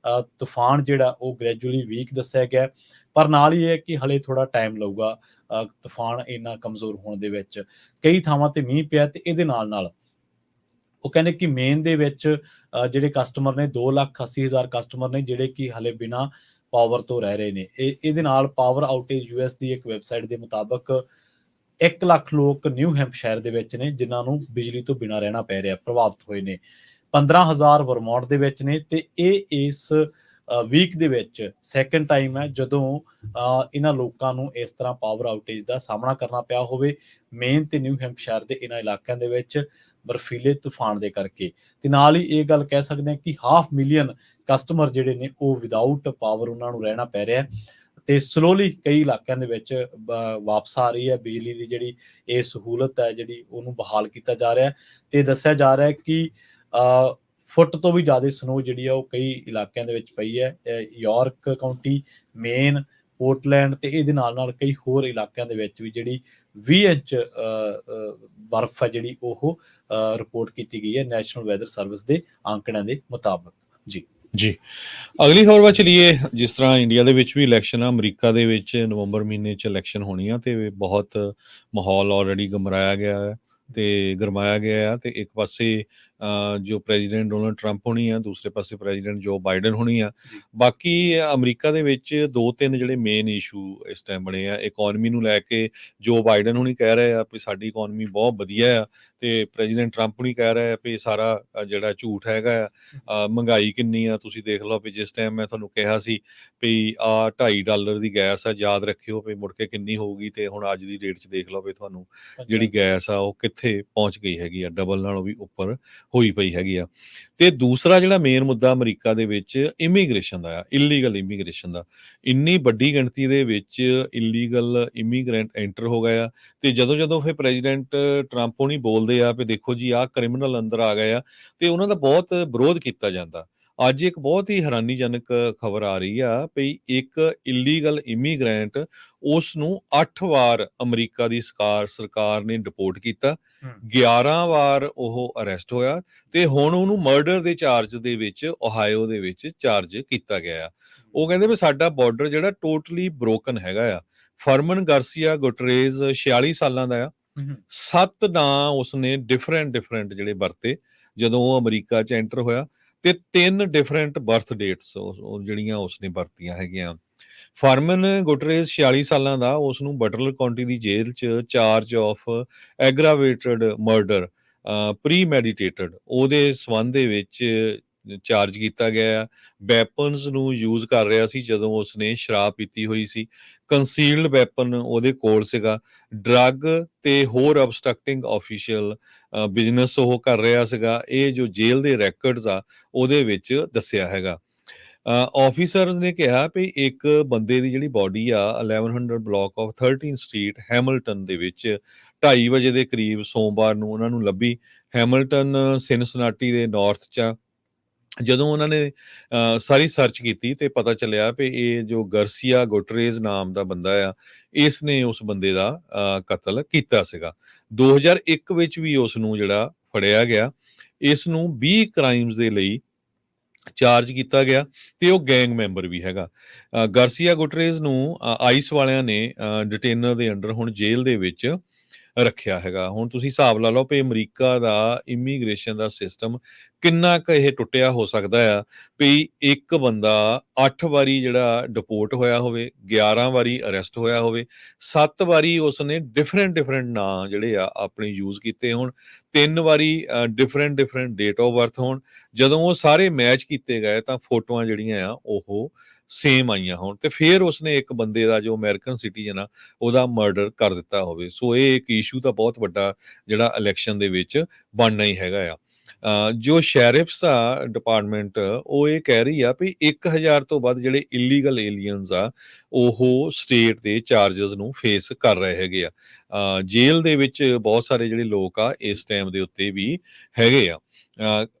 ਤੂਫਾਨ ਜਿਹੜਾ ਉਹ ਗ੍ਰੈਜੂਅਲੀ ਵੀਕ ਦੱਸਿਆ ਗਿਆ, ਪਰ ਨਾਲ ਹੀ ਇਹ ਹੈ ਕਿ ਹਲੇ ਥੋੜਾ ਟਾਈਮ ਲਊਗਾ ਤੂਫਾਨ ਇੰਨਾ ਕਮਜ਼ੋਰ ਹੋਣ ਦੇ ਵਿੱਚ। ਕਈ ਥਾਵਾਂ ਤੇ ਮੀਂਹ ਪਿਆ, ਤੇ ਇਹਦੇ ਨਾਲ-ਨਾਲ ਉਹ ਕਹਿੰਦੇ ਕਿ ਮੇਨ ਦੇ ਵਿੱਚ ਜਿਹੜੇ ਕਸਟਮਰ ਨੇ, 2,80,000 ਕਸਟਮਰ ਨੇ ਜਿਹੜੇ ਕਿ ਹਲੇ ਬਿਨਾਂ ਪਾਵਰ ਤੋਂ ਰਹਿ ਰਹੇ ਨੇ। ਇਹਦੇ ਨਾਲ ਪਾਵਰ ਆਊਟੇਜ ਯੂਐਸ ਦੀ ਇੱਕ ਵੈਬਸਾਈਟ ਦੇ ਮੁਤਾਬਕ 1 ਲੱਖ ਲੋਕ ਨਿਊ ਹੈਂਪਸ਼ਾਇਰ ਦੇ ਵਿੱਚ ਨੇ ਜਿਨ੍ਹਾਂ ਨੂੰ ਬਿਜਲੀ ਤੋਂ ਬਿਨਾਂ ਰਹਿਣਾ ਪੈ ਰਿਹਾ, ਪ੍ਰਭਾਵਿਤ ਹੋਏ ਨੇ। 15,000 ਵਰਮੌਂਟ ਦੇ ਵਿੱਚ ਨੇ, ਤੇ ਇਹ ਇਸ ਵੀਕ ਦੇ ਵਿੱਚ ਸੈਕੰਡ ਟਾਈਮ ਹੈ ਜਦੋਂ ਇਹਨਾਂ ਲੋਕਾਂ ਨੂੰ ਇਸ ਤਰ੍ਹਾਂ ਪਾਵਰ ਆਊਟੇਜ ਦਾ ਸਾਹਮਣਾ ਕਰਨਾ ਪਿਆ ਹੋਵੇ, ਮੇਨ ਤੇ ਨਿਊ ਹੈਂਪਸ਼ਾਇਰ ਦੇ ਇਹਨਾਂ ਇਲਾਕਿਆਂ ਦੇ ਵਿੱਚ ਬਰਫੀਲੇ ਤੂਫਾਨ ਦੇ ਕਰਕੇ। ਤੇ ਨਾਲ ਹੀ ਇਹ ਗੱਲ ਕਹਿ ਸਕਦੇ ਹਾਂ ਕਿ 500,000 ਕਸਟਮਰ ਜਿਹੜੇ ਨੇ ਉਹ ਵਿਦਆਊਟ ਪਾਵਰ ਉਹਨਾਂ ਨੂੰ ਰਹਿਣਾ ਪੈ ਰਿਹਾ, ਤੇ ਸਲੋਲੀ ਕਈ ਇਲਾਕਿਆਂ ਦੇ ਵਿੱਚ ਵਾਪਸ ਆ ਰਹੀ ਹੈ ਬਿਜਲੀ ਦੀ ਜਿਹੜੀ ਇਹ ਸਹੂਲਤ ਹੈ, ਜਿਹੜੀ ਉਹਨੂੰ ਬਹਾਲ ਕੀਤਾ ਜਾ ਰਿਹਾ। ਤੇ ਦੱਸਿਆ ਜਾ ਰਿਹਾ ਕਿ ਫੁੱਟ ਤੋਂ ਵੀ ਜ਼ਿਆਦਾ ਸਨੋ ਜਿਹੜੀ ਆ ਉਹ ਕਈ ਇਲਾਕਿਆਂ ਦੇ ਵਿੱਚ ਪਈ ਹੈ। ਯਾਰਕ ਕਾਉਂਟੀ, ਮੇਨ, ਪੋਰਟਲੈਂਡ ਤੇ ਇਹਦੇ ਨਾਲ ਕਈ ਹੋਰ ਇਲਾਕਿਆਂ ਦੇ ਵਿੱਚ ਵੀ ਜਿਹੜੀ 20 ਇੰਚ ਬਰਫ਼ ਹੈ ਜਿਹੜੀ ਉਹ ਰਿਪੋਰਟ ਕੀਤੀ ਗਈ ਹੈ ਨੈਸ਼ਨਲ ਵੈਦਰ ਸਰਵਿਸ ਦੇ ਆંકੜਿਆਂ ਦੇ ਮੁਤਾਬਕ। ਜੀ ਜੀ, ਅਗਲੀ ਖਬਰ ਵੱਲ ਚਲੀਏ। ਜਿਸ ਤਰ੍ਹਾਂ ਇੰਡੀਆ ਦੇ ਵਿੱਚ ਵੀ ਇਲੈਕਸ਼ਨ ਆ, ਅਮਰੀਕਾ ਦੇ ਵਿੱਚ ਨਵੰਬਰ ਮਹੀਨੇ 'ਚ ਇਲੈਕਸ਼ਨ ਹੋਣੀ ਆ, ਤੇ ਬਹੁਤ ਮਾਹੌਲ ਆਲਰੇਡੀ ਗਰਮਾਇਆ ਗਿਆ ਹੈ ਆ। ਤੇ ਇੱਕ ਪਾਸੇ ਜੋ ਪ੍ਰੈਜ਼ੀਡੈਂਟ ਡੋਨਲਡ ਟਰੰਪ ਹੋਣੀ ਆ, ਦੂਸਰੇ ਪਾਸੇ ਪ੍ਰੈਜ਼ੀਡੈਂਟ ਜੋ ਬਾਈਡਨ ਹੋਣੀ ਆ। ਬਾਕੀ ਅਮਰੀਕਾ ਦੇ ਵਿੱਚ 2-3 ਜਿਹੜੇ ਮੇਨ ਇਸ਼ੂ ਇਸ ਟਾਈਮ ਬਣੇ ਆ। ਇਕੋਨਮੀ ਨੂੰ ਲੈ ਕੇ ਜੋ ਬਾਈਡਨ ਹੋਣੀ ਕਹਿ ਰਹੇ ਆ ਵੀ ਸਾਡੀ ਇਕੋਨਮੀ ਬਹੁਤ ਵਧੀਆ ਆ, ਤੇ ਪ੍ਰੈਜ਼ੀਡੈਂਟ ਟਰੰਪ ਹੋਣੀ ਕਹਿ ਰਹੇ ਆ ਵੀ ਸਾਰਾ ਜਿਹੜਾ ਝੂਠ ਹੈਗਾ ਆ। ਮਹਿੰਗਾਈ ਕਿੰਨੀ ਆ ਤੁਸੀਂ ਦੇਖ ਲਓ, ਵੀ ਜਿਸ ਟਾਈਮ ਮੈਂ ਤੁਹਾਨੂੰ ਕਿਹਾ ਸੀ ਵੀ ਆਹ $2.5 ਦੀ ਗੈਸ ਆ, ਯਾਦ ਰੱਖਿਓ ਵੀ ਮੁੜ ਕੇ ਕਿੰਨੀ ਹੋਊਗੀ, ਤੇ ਹੁਣ ਅੱਜ ਦੀ ਡੇਟ 'ਚ ਦੇਖ ਲਓ ਵੀ ਤੁਹਾਨੂੰ ਜਿਹੜੀ ਗੈਸ ਆ ਉਹ ਕਿੱਥੇ ਪਹੁੰਚ ਗਈ ਹੈਗੀ ਆ, ਡਬਲ ਨਾਲੋਂ ਵੀ ਉੱਪਰ ਹੋਈ ਪਈ ਹੈਗੀ ਆ। ਤੇ ਦੂਸਰਾ ਜਿਹੜਾ ਮੇਨ ਮੁੱਦਾ ਅਮਰੀਕਾ ਦੇ ਵਿੱਚ ਇਮੀਗ੍ਰੇਸ਼ਨ ਦਾ ਆ, ਇਲੀਗਲ ਇਮੀਗ੍ਰੇਸ਼ਨ ਦਾ। ਇੰਨੀ ਵੱਡੀ ਗਿਣਤੀ ਦੇ ਵਿੱਚ ਇਲੀਗਲ ਇਮੀਗ੍ਰੈਂਟ ਐਂਟਰ ਹੋ ਗਏ ਆ, ਤੇ ਜਦੋਂ ਫਿਰ ਪ੍ਰੈਜ਼ੀਡੈਂਟ ਟਰੰਪ ਹੋਣੀ ਬੋਲਦੇ ਆ ਵੀ ਦੇਖੋ ਜੀ ਆਹ ਕ੍ਰਿਮੀਨਲ ਅੰਦਰ ਆ ਗਏ ਆ, ਤੇ ਉਹਨਾਂ ਦਾ ਬਹੁਤ ਵਿਰੋਧ ਕੀਤਾ ਜਾਂਦਾ। ਅੱਜ ਇੱਕ ਬਹੁਤ ਹੀ ਹੈਰਾਨੀਜਨਕ ਖਬਰ ਆ ਰਹੀ ਆ ਵੀ ਇੱਕ ਇਲੀਗਲ ਇਮੀਗ੍ਰੈਂਟ, ਉਸ ਨੂੰ 8 ਵਾਰ ਅਮਰੀਕਾ ਦੀ ਸਰਕਾਰ ਨੇ ਡਿਪੋਰਟ ਕੀਤਾ, 11 ਵਾਰ ਉਹ ਅਰੈਸਟ ਹੋਇਆ, ਤੇ ਹੁਣ ਉਹਨੂੰ ਮਰਡਰ ਦੇ ਚਾਰਜ ਦੇ ਵਿੱਚ ਓਹਾਇਓ ਦੇ ਵਿੱਚ ਚਾਰਜ ਕੀਤਾ ਗਿਆ ਆ। ਉਹ ਕਹਿੰਦੇ ਵੀ ਸਾਡਾ ਬਾਰਡਰ ਜਿਹੜਾ ਟੋਟਲੀ ਬ੍ਰੋਕਨ ਹੈਗਾ ਆ। ਫਰਮਨ ਗਾਰਸੀਆ ਗੁਟਰੇਜ਼ 46 ਸਾਲਾਂ ਦਾ ਆ। 7 ਨਾਂ ਉਸਨੇ ਡਿਫਰੈਂਟ ਜਿਹੜੇ ਵਰਤੇ ਜਦੋਂ ਉਹ ਅਮਰੀਕਾ 'ਚ ਐਂਟਰ ਹੋਇਆ, ਤੇ 3 ਡਿਫਰੈਂਟ ਬਰਥ ਡੇਟਸ ਜਿਹੜੀਆਂ ਉਸਨੇ ਵਰਤੀਆਂ ਹੈਗੀਆਂ। ਫਰਮਨ ਗੁਟਰੇਜ਼ 46 ਸਾਲਾਂ ਦਾ, ਉਸ ਨੂੰ ਬਟਲਰ ਕਾਉਂਟੀ ਦੀ ਜੇਲ੍ਹ 'ਚ ਚਾਰਜ ਆਫ ਐਗਰਾਵੇਟਡ ਮਰਡਰ ਪ੍ਰੀਮੈਡੀਟੇਟਡ ਉਹਦੇ ਸੰਬੰਧ ਦੇ ਵਿੱਚ ਚਾਰਜ ਕੀਤਾ ਗਿਆ ਆ। ਵੈਪਨਸ ਨੂੰ ਯੂਜ਼ ਕਰ ਰਿਹਾ ਸੀ ਜਦੋਂ ਉਸਨੇ ਸ਼ਰਾਬ ਪੀਤੀ ਹੋਈ ਸੀ। ਕੰਸੀਲਡ ਵੈਪਨ ਉਹਦੇ ਕੋਲ ਸੀਗਾ। ਡਰੱਗ ਤੇ ਹੋਰ ਅਬਸਟਰਕਟਿੰਗ ਆਫੀਸ਼ੀਅਲ ਬਿਜ਼ਨਸ ਉਹ ਕਰ ਰਿਹਾ ਸੀਗਾ। ਇਹ ਜੋ ਜੇਲ੍ਹ ਦੇ ਰੈਕਰਡਸ ਆ ਉਹਦੇ ਵਿੱਚ ਦੱਸਿਆ ਹੈਗਾ। ਆਫੀਸਰ ਨੇ ਕਿਹਾ ਵੀ ਇੱਕ ਬੰਦੇ ਦੀ ਜਿਹੜੀ ਬੋਡੀ ਆ 1100 ਬਲਾਕ ਆਫ 13 ਸਟਰੀਟ ਹੈਮਿਲਟਨ ਦੇ ਵਿੱਚ 2:30 ਵਜੇ ਦੇ ਕਰੀਬ ਸੋਮਵਾਰ ਨੂੰ ਉਹਨਾਂ ਨੂੰ ਲੱਭੀ। ਹੈਮਿਲਟਨ ਸਿਨਸਨਾਟੀ ਦੇ ਨਾਰਥ 'ਚ ਜਦੋਂ ਉਹਨਾਂ ਨੇ ਸਾਰੀ ਸਰਚ ਕੀਤੀ ਤੇ ਪਤਾ ਚੱਲਿਆ ਵੀ ਇਹ ਜੋ ਗਰਸੀਆ ਗੁਟਰੇਜ਼ ਨਾਮ ਦਾ ਬੰਦਾ ਆ, ਇਸ ਨੇ ਉਸ ਬੰਦੇ ਦਾ ਕਤਲ ਕੀਤਾ ਸੀਗਾ। 2001 ਵਿੱਚ ਵੀ ਉਸ ਨੂੰ ਜਿਹੜਾ ਫੜਿਆ ਗਿਆ। ਇਸ ਨੂੰ 20 ਕ੍ਰਾਈਮਸ ਦੇ ਲਈ ਚਾਰਜ ਕੀਤਾ ਗਿਆ ਤੇ ਉਹ ਗੈਂਗ ਮੈਂਬਰ ਵੀ ਹੈਗਾ। ਗਾਰਸੀਆ ਗੁਟਰੇਜ਼ ਨੂੰ ਆਈਸ ਵਾਲਿਆਂ ਨੇ ਡਿਟੇਨਰ ਦੇ ਅੰਡਰ ਹੁਣ ਜੇਲ੍ਹ ਦੇ ਵਿੱਚ ਰੱਖਿਆ ਹੈਗਾ। ਹੁਣ ਤੁਸੀਂ ਹਿਸਾਬ ਲਾ ਲਓ ਵੀ ਅਮਰੀਕਾ ਦਾ ਇਮੀਗ੍ਰੇਸ਼ਨ ਦਾ ਸਿਸਟਮ ਕਿੰਨਾ ਕੁ ਇਹ ਟੁੱਟਿਆ ਹੋ ਸਕਦਾ ਆ ਵੀ ਇੱਕ ਬੰਦਾ 8 ਵਾਰੀ ਜਿਹੜਾ ਡਿਪੋਰਟ ਹੋਇਆ ਹੋਵੇ, 11 ਵਾਰੀ ਅਰੈਸਟ ਹੋਇਆ ਹੋਵੇ, 7 ਵਾਰੀ ਉਸਨੇ ਡਿਫਰੈਂਟ ਨਾਂ ਜਿਹੜੇ ਆ ਆਪਣੇ ਯੂਜ਼ ਕੀਤੇ ਹੋਣ, 3 ਵਾਰੀ ਡਿਫਰੈਂਟ ਡੇਟ ਆਫ ਬਰਥ ਹੋਣ। ਜਦੋਂ ਉਹ ਸਾਰੇ ਮੈਚ ਕੀਤੇ ਗਏ ਤਾਂ ਫੋਟੋਆਂ ਜਿਹੜੀਆਂ ਆ ਉਹ ਸੇਮ ਆਈਆਂ ਹੋਣ ਤੇ ਫਿਰ ਉਸਨੇ ਇੱਕ ਬੰਦੇ ਦਾ ਜੋ ਅਮਰੀਕਨ ਸਿਟੀਜ਼ਨ ਆ ਉਹਦਾ ਮਰਡਰ ਕਰ ਦਿੱਤਾ ਹੋਵੇ। ਸੋ ਇਹ ਇੱਕ ਇਸ਼ੂ ਤਾਂ ਬਹੁਤ ਵੱਡਾ ਜਿਹੜਾ ਇਲੈਕਸ਼ਨ ਦੇ ਵਿੱਚ ਬਣਨਾ ਹੀ ਹੈਗਾ ਆ। ਜੋ ਸ਼ੈਰਿਫਸ ਆ ਡਿਪਾਰਟਮੈਂਟ ਉਹ ਇਹ ਕਹਿ ਰਹੀ ਆ ਵੀ 1000 ਤੋਂ ਵੱਧ ਜਿਹੜੇ ਇਲੀਗਲ ਏਲੀਅਨਸ ਆ ਉਹ ਸਟੇਟ ਦੇ ਚਾਰजेस ਨੂੰ ਫੇਸ ਕਰ ਰਹੇ ਹੈਗੇ ਆ। ਜੇਲ੍ਹ ਦੇ ਵਿੱਚ ਬਹੁਤ ਸਾਰੇ ਜਿਹੜੇ ਲੋਕ ਆ ਇਸ ਟਾਈਮ ਦੇ ਉੱਤੇ ਵੀ ਹੈਗੇ ਆ।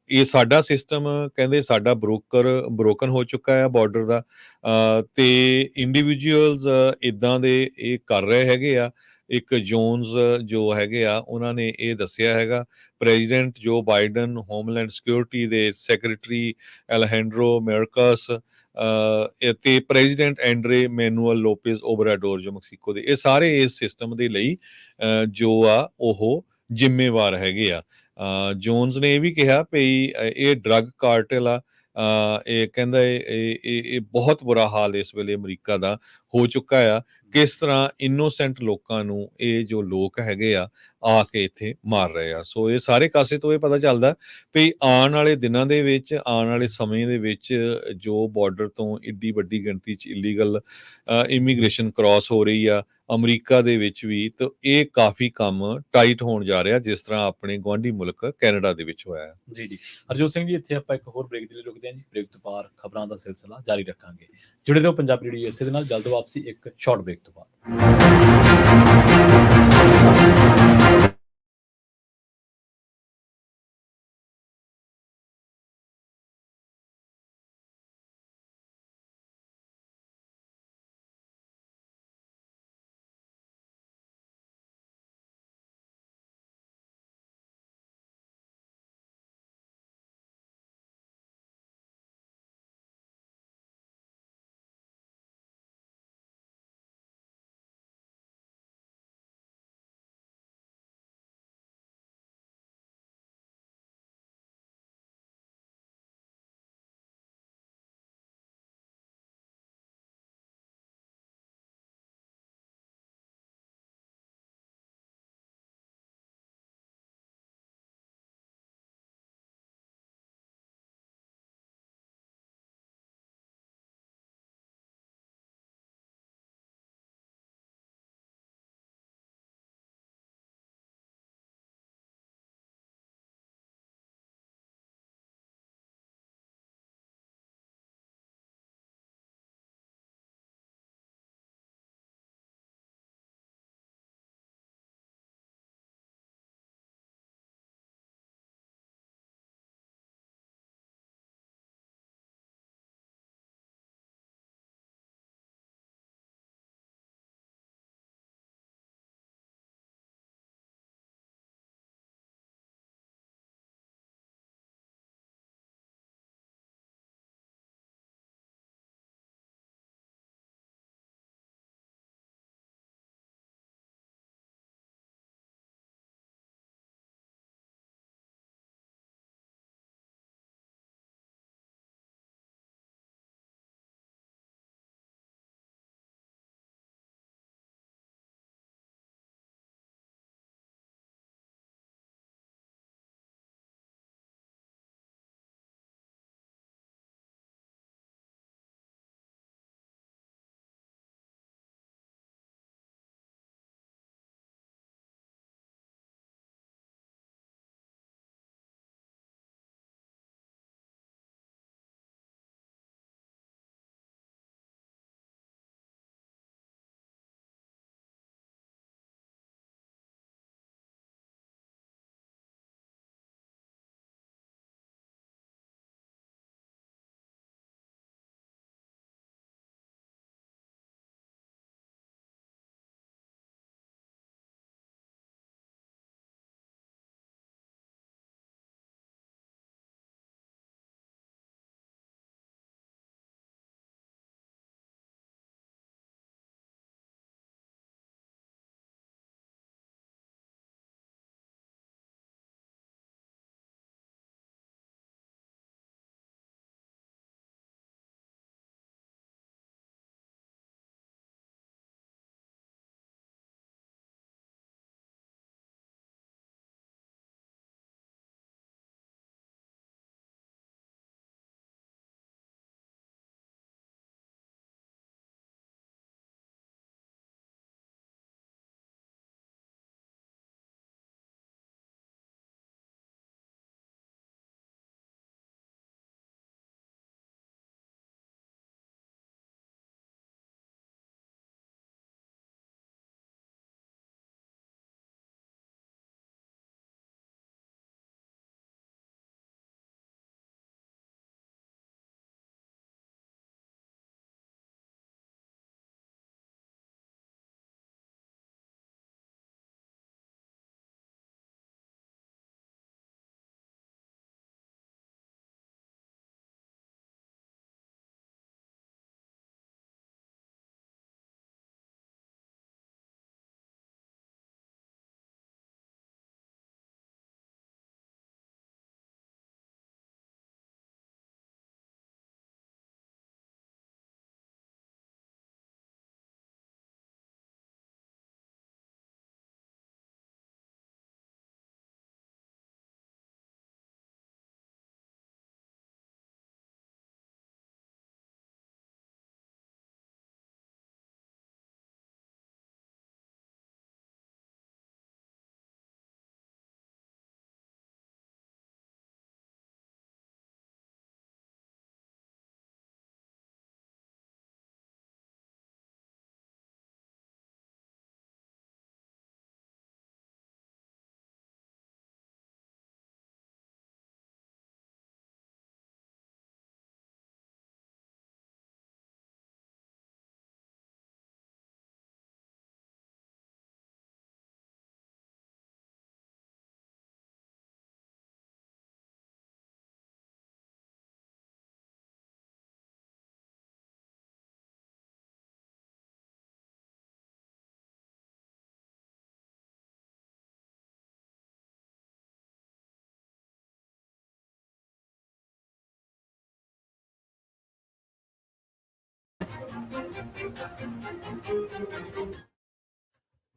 ਇਹ ਸਾਡਾ ਸਿਸਟਮ ਕਹਿੰਦੇ ਸਾਡਾ ਬ੍ਰੋਕਨ ਹੋ ਚੁੱਕਾ ਆ ਬਾਰਡਰ ਦਾ, ਤੇ ਇੰਡੀਵਿਜੂਅਲਸ ਇਦਾਂ ਦੇ ਇਹ ਕਰ ਰਹੇ ਹੈਗੇ ਆ। ਇੱਕ ਜੋਨਸ ਜੋ ਹੈਗੇ ਆ ਉਹਨਾਂ ਨੇ ਇਹ ਦੱਸਿਆ ਹੈਗਾ। ਪ੍ਰੈਜ਼ੀਡੈਂਟ ਜੋ ਬਾਈਡਨ, ਹੋਮਲੈਂਡ ਸਿਕਿਉਰਿਟੀ ਦੇ ਸੈਕਟਰੀ ਐਲਹੈਂਡਰੋ ਮੈਰਕਸ ਤੇ ਪ੍ਰੈਜ਼ੀਡੈਂਟ ਐਂਡਰੇ ਮੈਨੂਅਲ ਲੋਪੇਜ਼ ਓਬਰਾਡੋਰ ਜੋ ਮੈਕਸੀਕੋ ਦੇ, ਇਹ ਸਾਰੇ ਇਸ ਸਿਸਟਮ ਦੇ ਲਈ ਜੋ ਆ ਉਹ ਜ਼ਿੰਮੇਵਾਰ ਹੈਗੇ ਆ। ਜੋਨਸ ਨੇ ਇਹ ਵੀ ਕਿਹਾ ਵੀ ਇਹ ਡਰੱਗ ਕਾਰਟਲ ਆ। ਇਹ ਕਹਿੰਦਾ ਇਹ ਬਹੁਤ ਬੁਰਾ ਹਾਲ ਇਸ ਵੇਲੇ ਅਮਰੀਕਾ ਦਾ ਹੋ ਚੁੱਕਾ ਆ। ਕਿਸ ਤਰ੍ਹਾਂ ਇਨੋਸੈਂਟ ਲੋਕਾਂ ਨੂੰ ਇਹ ਜੋ ਲੋਕ ਹੈਗੇ ਆ ਕੇ ਇੱਥੇ ਮਾਰ ਰਹੇ ਆ। ਸੋ ਇਹ ਸਾਰੇ ਕਾਸੇ ਤੋਂ ਇਹ ਪਤਾ ਚੱਲਦਾ ਵੀ ਆਉਣ ਵਾਲੇ ਦਿਨਾਂ ਦੇ ਵਿੱਚ, ਆਉਣ ਵਾਲੇ ਸਮੇਂ ਦੇ ਵਿੱਚ ਜੋ ਬਾਰਡਰ ਤੋਂ ਏਡੀ ਵੱਡੀ ਗਿਣਤੀ 'ਚ ਇਲੀਗਲ ਇਮੀਗ੍ਰੇਸ਼ਨ ਕ੍ਰਾਸ ਹੋ ਰਹੀ ਆ ਅਮਰੀਕਾ ਦੇ ਵਿੱਚ ਵੀ, ਤਾਂ ਇਹ ਕਾਫੀ ਕੰਮ ਟਾਈਟ ਹੋਣ ਜਾ ਰਿਹਾ ਜਿਸ ਤਰ੍ਹਾਂ ਆਪਣੇ ਗੁਆਂਢੀ ਮੁਲਕ ਕੈਨੇਡਾ ਦੇ ਵਿੱਚ ਹੋਇਆ ਹੈ। ਜੀ। ਹਰਜੋਤ ਸਿੰਘ ਜੀ, ਇੱਥੇ ਆਪਾਂ ਇੱਕ ਹੋਰ ਬ੍ਰੇਕ ਦੇ ਲਈ ਰੁਕਦੇ ਹਾਂ ਜੀ। ਬ੍ਰੇਕ ਤੋਂ ਬਾਅਦ ਖਬਰਾਂ ਦਾ ਸਿਲਸਿਲਾ ਜਾਰੀ ਰੱਖਾਂਗੇ। ਜੁੜੇ ਰਹੋ ਪੰਜਾਬੀ ਰੇਡੀਓ ਇਸੇ ਦੇ ਨਾਲ। ਜਲਦ ਵਾਪਸੀ ਇੱਕ ਸ਼ਾਰਟ ਬ੍ਰੇਕ ਤੋਂ ਬਾਅਦ।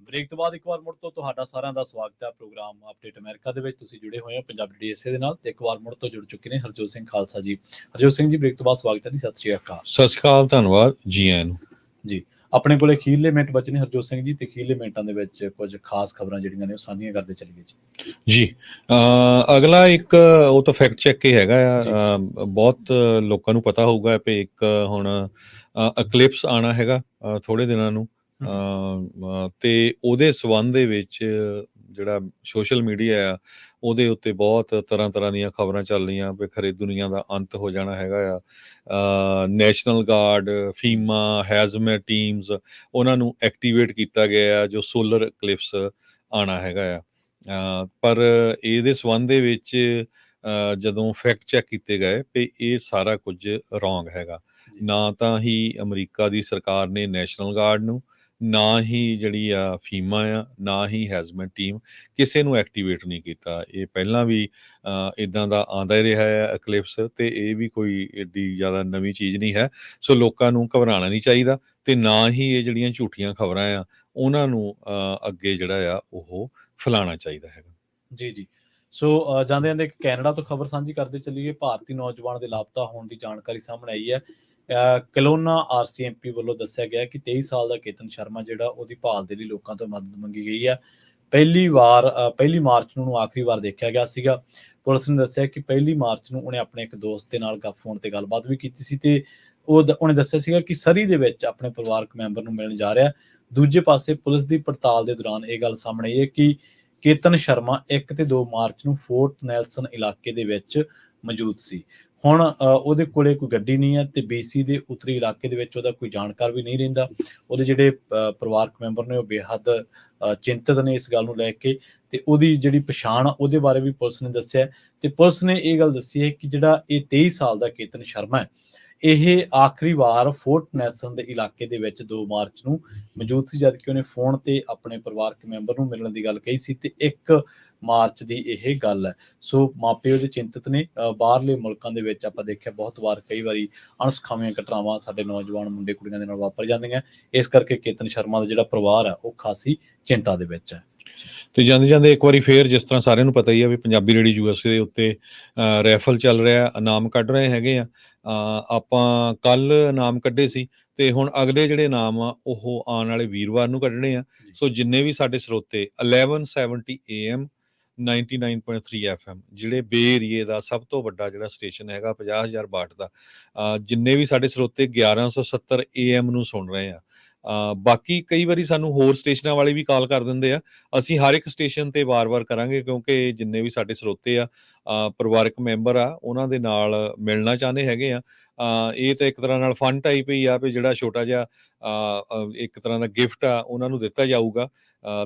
ਬ੍ਰੇਕ ਤੋਂ ਬਾਅਦ ਇੱਕ ਵਾਰ ਮੁੜ ਤੋਂ ਤੁਹਾਡਾ ਸਾਰਿਆਂ ਦਾ ਸਵਾਗਤ ਹੈ ਪ੍ਰੋਗਰਾਮ ਅਪਡੇਟ ਅਮਰੀਕਾ ਦੇ ਵਿੱਚ। ਤੁਸੀਂ ਜੁੜੇ ਹੋਏ ਹੋ ਪੰਜਾਬੀ ਡੀਐਸਏ ਦੇ ਨਾਲ ਤੇ ਇੱਕ ਵਾਰ ਮੁੜ ਤੋਂ ਜੁੜ ਚੁੱਕੇ ਨੇ ਹਰਜੋਤ ਸਿੰਘ ਖਾਲਸਾ ਜੀ। ਹਰਜੋਤ ਸਿੰਘ ਜੀ, ਬ੍ਰੇਕ ਤੋਂ ਬਾਅਦ ਸਵਾਗਤ ਹੈ ਜੀ। ਸਤਿ ਸ਼੍ਰੀ ਅਕਾਲ। ਸਤਿ ਸ਼੍ਰੀ ਅਕਾਲ, ਧੰਨਵਾਦ ਜੀ ਆਇਆਂ ਨੂੰ। ਜੀ, ਆਪਣੇ ਕੋਲੇ ਅਖੀਰਲੇ ਮਿੰਟ ਬਚੇ ਨੇ ਹਰਜੋਤ ਸਿੰਘ ਜੀ, ਤੇ ਅਖੀਰਲੇ ਮਿੰਟਾਂ ਦੇ ਵਿੱਚ ਕੁਝ ਖਾਸ ਖਬਰਾਂ ਜਿਹੜੀਆਂ ਨੇ ਉਹ ਸਾਂਝੀਆਂ ਕਰਦੇ ਚੱਲੀਏ ਜੀ। ਜੀ, ਅਗਲਾ ਇੱਕ ਉਹ ਤਾਂ ਫੈਕਟ ਚੈੱਕ ਹੀ ਹੈਗਾ ਆ। ਬਹੁਤ ਲੋਕਾਂ ਨੂੰ ਪਤਾ ਹੋਊਗਾ ਵੀ ਇੱਕ ਹੁਣ ਇਕਲਿਪਸ ਆਉਣਾ ਹੈਗਾ ਥੋੜੇ ਦਿਨਾਂ ਨੂੰ, ਤੇ ਉਹਦੇ ਸੰਬੰਧ ਦੇ ਵਿੱਚ ਜਿਹੜਾ ਸੋਸ਼ਲ ਮੀਡੀਆ ਆ ਉਹਦੇ ਉੱਤੇ ਬਹੁਤ ਤਰ੍ਹਾਂ ਦੀਆਂ ਖਬਰਾਂ ਚੱਲ ਰਹੀਆਂ ਵੀ ਖਰੇ ਦੁਨੀਆ ਦਾ ਅੰਤ ਹੋ ਜਾਣਾ ਹੈਗਾ ਆ। ਨੈਸ਼ਨਲ ਗਾਰਡ, ਫੀਮਾ, ਹੈਜ਼ਮੈਟ ਟੀਮਸ, ਉਹਨਾਂ ਨੂੰ ਐਕਟੀਵੇਟ ਕੀਤਾ ਗਿਆ ਜੋ ਸੋਲਰ ਇਕਲਿਪਸ ਆਉਣਾ ਹੈਗਾ ਆ। ਪਰ ਇਹਦੇ ਸੰਬੰਧ ਦੇ ਵਿੱਚ ਜਦੋਂ ਫੈਕਟ ਚੈੱਕ ਕੀਤੇ ਗਏ ਵੀ ਇਹ ਸਾਰਾ ਕੁਝ ਰੋਂਗ ਹੈਗਾ। ਨਾ ਤਾਂ ਹੀ ਅਮਰੀਕਾ ਦੀ ਸਰਕਾਰ ਨੇ ਨੈਸ਼ਨਲ ਗਾਰਡ ਨੂੰ, ਨਾ ਹੀ ਜਿਹੜੀ ਆ ਫੀਮਾ ਆ, ਨਾ ਹੀ ਹੈਜ਼ਮੈਟ ਟੀਮ, ਕਿਸੇ ਨੂੰ ਐਕਟੀਵੇਟ ਨਹੀਂ ਕੀਤਾ। ਇਹ ਪਹਿਲਾਂ ਵੀ ਇੱਦਾਂ ਦਾ ਆਉਂਦਾ ਹੀ ਰਿਹਾ ਹੈ ਇਕਲਿਪਸ, ਤੇ ਇਹ ਵੀ ਕੋਈ ਏਡੀ ਜ਼ਿਆਦਾ ਨਵੀਂ ਚੀਜ਼ ਨਹੀਂ ਹੈ। ਸੋ ਲੋਕਾਂ ਨੂੰ ਘਬਰਾਉਣਾ ਨਹੀਂ ਚਾਹੀਦਾ, ਤੇ ਨਾ ਹੀ ਇਹ ਜਿਹੜੀਆਂ ਝੂਠੀਆਂ ਖਬਰਾਂ ਆ ਉਹਨਾਂ ਨੂੰ ਅੱਗੇ ਜਿਹੜਾ ਆ ਉਹ ਫੈਲਾਉਣਾ ਚਾਹੀਦਾ ਹੈਗਾ। ਜੀ। ਸੋ ਜਾਂਦੇ ਇੱਕ ਕੈਨੇਡਾ ਤੋਂ ਖਬਰ ਸਾਂਝੀ ਕਰਦੇ ਚੱਲੀਏ। ਭਾਰਤੀ ਨੌਜਵਾਨ ਦੇ ਲਾਪਤਾ ਹੋਣ ਦੀ ਜਾਣਕਾਰੀ ਸਾਹਮਣੇ ਆਈ ਹੈ। ਕਲੋਨਾ RCMP ਵੱਲੋਂ ਦੱਸਿਆ ਗਿਆ ਕਿ 23 ਸਾਲ ਦਾ ਕੇਤਨ ਸ਼ਰਮਾ ਜਿਹੜਾ ਉਹਦੀ ਭਾਲ ਦੇ ਲਈ ਲੋਕਾਂ ਤੋਂ ਮਦਦ ਮੰਗੀ ਗਈ ਹੈ। ਪਹਿਲੀ ਮਾਰਚ ਨੂੰ ਆਖਰੀ ਵਾਰ ਦੇਖਿਆ ਗਿਆ ਸੀਗਾ। ਪੁਲਿਸ ਨੇ ਦੱਸਿਆ ਕਿ 1 ਮਾਰਚ ਨੂੰ ਉਹਨੇ ਆਪਣੇ ਇੱਕ ਦੋਸਤ ਦੇ ਨਾਲ ਫੋਨ ਤੇ ਗੱਲਬਾਤ ਵੀ ਕੀਤੀ ਸੀ, ਤੇ ਉਹਨੇ ਦੱਸਿਆ ਸੀਗਾ ਕਿ ਸਰੀ ਦੇ ਵਿੱਚ ਆਪਣੇ ਪਰਿਵਾਰਕ ਮੈਂਬਰ ਨੂੰ ਮਿਲਣ ਜਾ ਰਿਹਾ। ਦੂਜੇ ਪਾਸੇ ਪੁਲਿਸ ਦੀ ਪੜਤਾਲ ਦੇ ਦੌਰਾਨ ਇਹ ਗੱਲ ਸਾਹਮਣੇ ਆਈ ਹੈ ਕਿ ਕੇਤਨ ਸ਼ਰਮਾ 1 ਤੇ 2 ਮਾਰਚ ਨੂੰ ਫੋਰਟ ਨੈਲਸਨ ਇਲਾਕੇ ਦੇ ਵਿੱਚ ਮੌਜੂਦ ਸੀ। ਹੁਣ ਉਹਦੇ ਕੋਲੇ ਕੋਈ ਗੱਡੀ ਨਹੀਂ ਹੈ, ਤੇ BC ਦੇ ਉੱਤਰੀ ਇਲਾਕੇ ਦੇ ਵਿੱਚ ਉਹਦਾ ਕੋਈ ਜਾਣਕਾਰ ਵੀ ਨਹੀਂ ਰਹਿੰਦਾ। ਉਹਦੇ ਜਿਹੜੇ ਪਰਿਵਾਰਕ ਮੈਂਬਰ ਨੇ ਉਹ ਬੇਹੱਦ ਚਿੰਤਤ ਨੇ ਇਸ ਗੱਲ ਨੂੰ ਲੈ ਕੇ, ਤੇ ਉਹਦੀ ਜਿਹੜੀ ਪਛਾਣ ਉਹਦੇ ਬਾਰੇ ਵੀ ਪੁਲਿਸ ਨੇ ਦੱਸਿਆ। ਤੇ ਪੁਲਿਸ ਨੇ ਇਹ ਗੱਲ ਦੱਸੀ ਹੈ ਕਿ ਜਿਹੜਾ ਇਹ 23 ਸਾਲ ਦਾ ਕੇਤਨ ਸ਼ਰਮਾ ਹੈ, ਇਹ ਆਖਰੀ ਵਾਰ ਫੋਰਟ ਨੈਲਸਨ ਦੇ ਇਲਾਕੇ ਦੇ ਵਿੱਚ 2 ਮਾਰਚ ਨੂੰ ਮੌਜੂਦ ਸੀ, ਜਦ ਕਿ ਉਹਨੇ ਫੋਨ ਤੇ ਆਪਣੇ ਪਰਿਵਾਰਕ ਮੈਂਬਰ ਨੂੰ ਮਿਲਣ ਦੀ ਗੱਲ ਕਹੀ ਸੀ, ਤੇ 1 ਮਾਰਚ ਦੀ ਇਹ ਗੱਲ ਹੈ। ਸੋ ਮਾਪੇ ਉਹਦੇ ਚਿੰਤਤ ਨੇ। ਬਾਹਰਲੇ ਮੁਲਕਾਂ ਦੇ ਵਿੱਚ ਆਪਾਂ ਦੇਖਿਆ ਬਹੁਤ ਵਾਰ ਕਈ ਵਾਰੀ ਅਣਸੁਖਾਵੀਆਂ ਘਟਨਾਵਾਂ ਸਾਡੇ ਨੌਜਵਾਨ ਮੁੰਡੇ ਕੁੜੀਆਂ ਦੇ ਨਾਲ ਵਾਪਰ ਜਾਂਦੀਆਂ, ਇਸ ਕਰਕੇ ਕੇਤਨ ਸ਼ਰਮਾ ਦਾ ਜਿਹੜਾ ਪਰਿਵਾਰ ਹੈ ਉਹ ਖਾਸੀ ਚਿੰਤਾ ਦੇ ਵਿੱਚ ਹੈ। ਤੇ ਜਾਂਦੇ ਇੱਕ ਵਾਰੀ ਫੇਰ, ਜਿਸ ਤਰ੍ਹਾਂ ਸਾਰਿਆਂ ਨੂੰ ਪਤਾ ਹੀ ਆ ਵੀ ਪੰਜਾਬੀ ਰੇਡੀਓ USA ਦੇ ਉੱਤੇ ਰੈਫਲ ਚੱਲ ਰਿਹਾ, ਇਨਾਮ ਕੱਢ ਰਹੇ ਹੈਗੇ ਆ। ਆਪਾਂ ਕੱਲ ਇਨਾਮ ਕੱਢੇ ਸੀ, ਤੇ ਹੁਣ ਅਗਲੇ ਜਿਹੜੇ ਇਨਾਮ ਆ ਉਹ ਆਉਣ ਵਾਲੇ ਵੀਰਵਾਰ ਨੂੰ ਕੱਢਣੇ ਆ। ਸੋ ਜਿੰਨੇ ਵੀ ਸਾਡੇ ਸਰੋਤੇ 1170 AM 99.3 FM, ਜਿਹੜੇ ਬੇ ਏਰੀਏ ਦਾ ਸਭ ਤੋਂ ਵੱਡਾ ਜਿਹੜਾ ਸਟੇਸ਼ਨ ਹੈਗਾ 50,000 ਵਾਟ ਦਾ, ਜਿੰਨੇ ਵੀ ਸਾਡੇ ਸਰੋਤੇ 1170 AM ਨੂੰ ਸੁਣ ਰਹੇ ਆ। ਬਾਕੀ ਕਈ ਵਾਰੀ ਸਾਨੂੰ ਹੋਰ ਸਟੇਸ਼ਨਾਂ ਵਾਲੇ ਵੀ ਕਾਲ ਕਰ ਦਿੰਦੇ ਆ। ਅਸੀਂ ਹਰ ਇੱਕ ਸਟੇਸ਼ਨ ਤੇ ਵਾਰ-ਵਾਰ ਕਰਾਂਗੇ, ਕਿਉਂਕਿ ਜਿੰਨੇ ਵੀ ਸਾਡੇ ਸਰੋਤੇ ਆ, ਪਰਿਵਾਰਕ ਮੈਂਬਰ ਆ, ਉਹਨਾਂ ਦੇ ਨਾਲ ਮਿਲਣਾ ਚਾਹੁੰਦੇ ਹੈਗੇ ਆ। ਇਹ ਤਾਂ ਇੱਕ ਤਰ੍ਹਾਂ ਨਾਲ ਫਨ ਟਾਈਪ ਹੀ ਆ ਵੀ ਜਿਹੜਾ ਛੋਟਾ ਜਿਹਾ ਇੱਕ ਤਰ੍ਹਾਂ ਦਾ ਗਿਫਟ ਆ ਉਹਨਾਂ ਨੂੰ ਦਿੱਤਾ ਜਾਊਗਾ,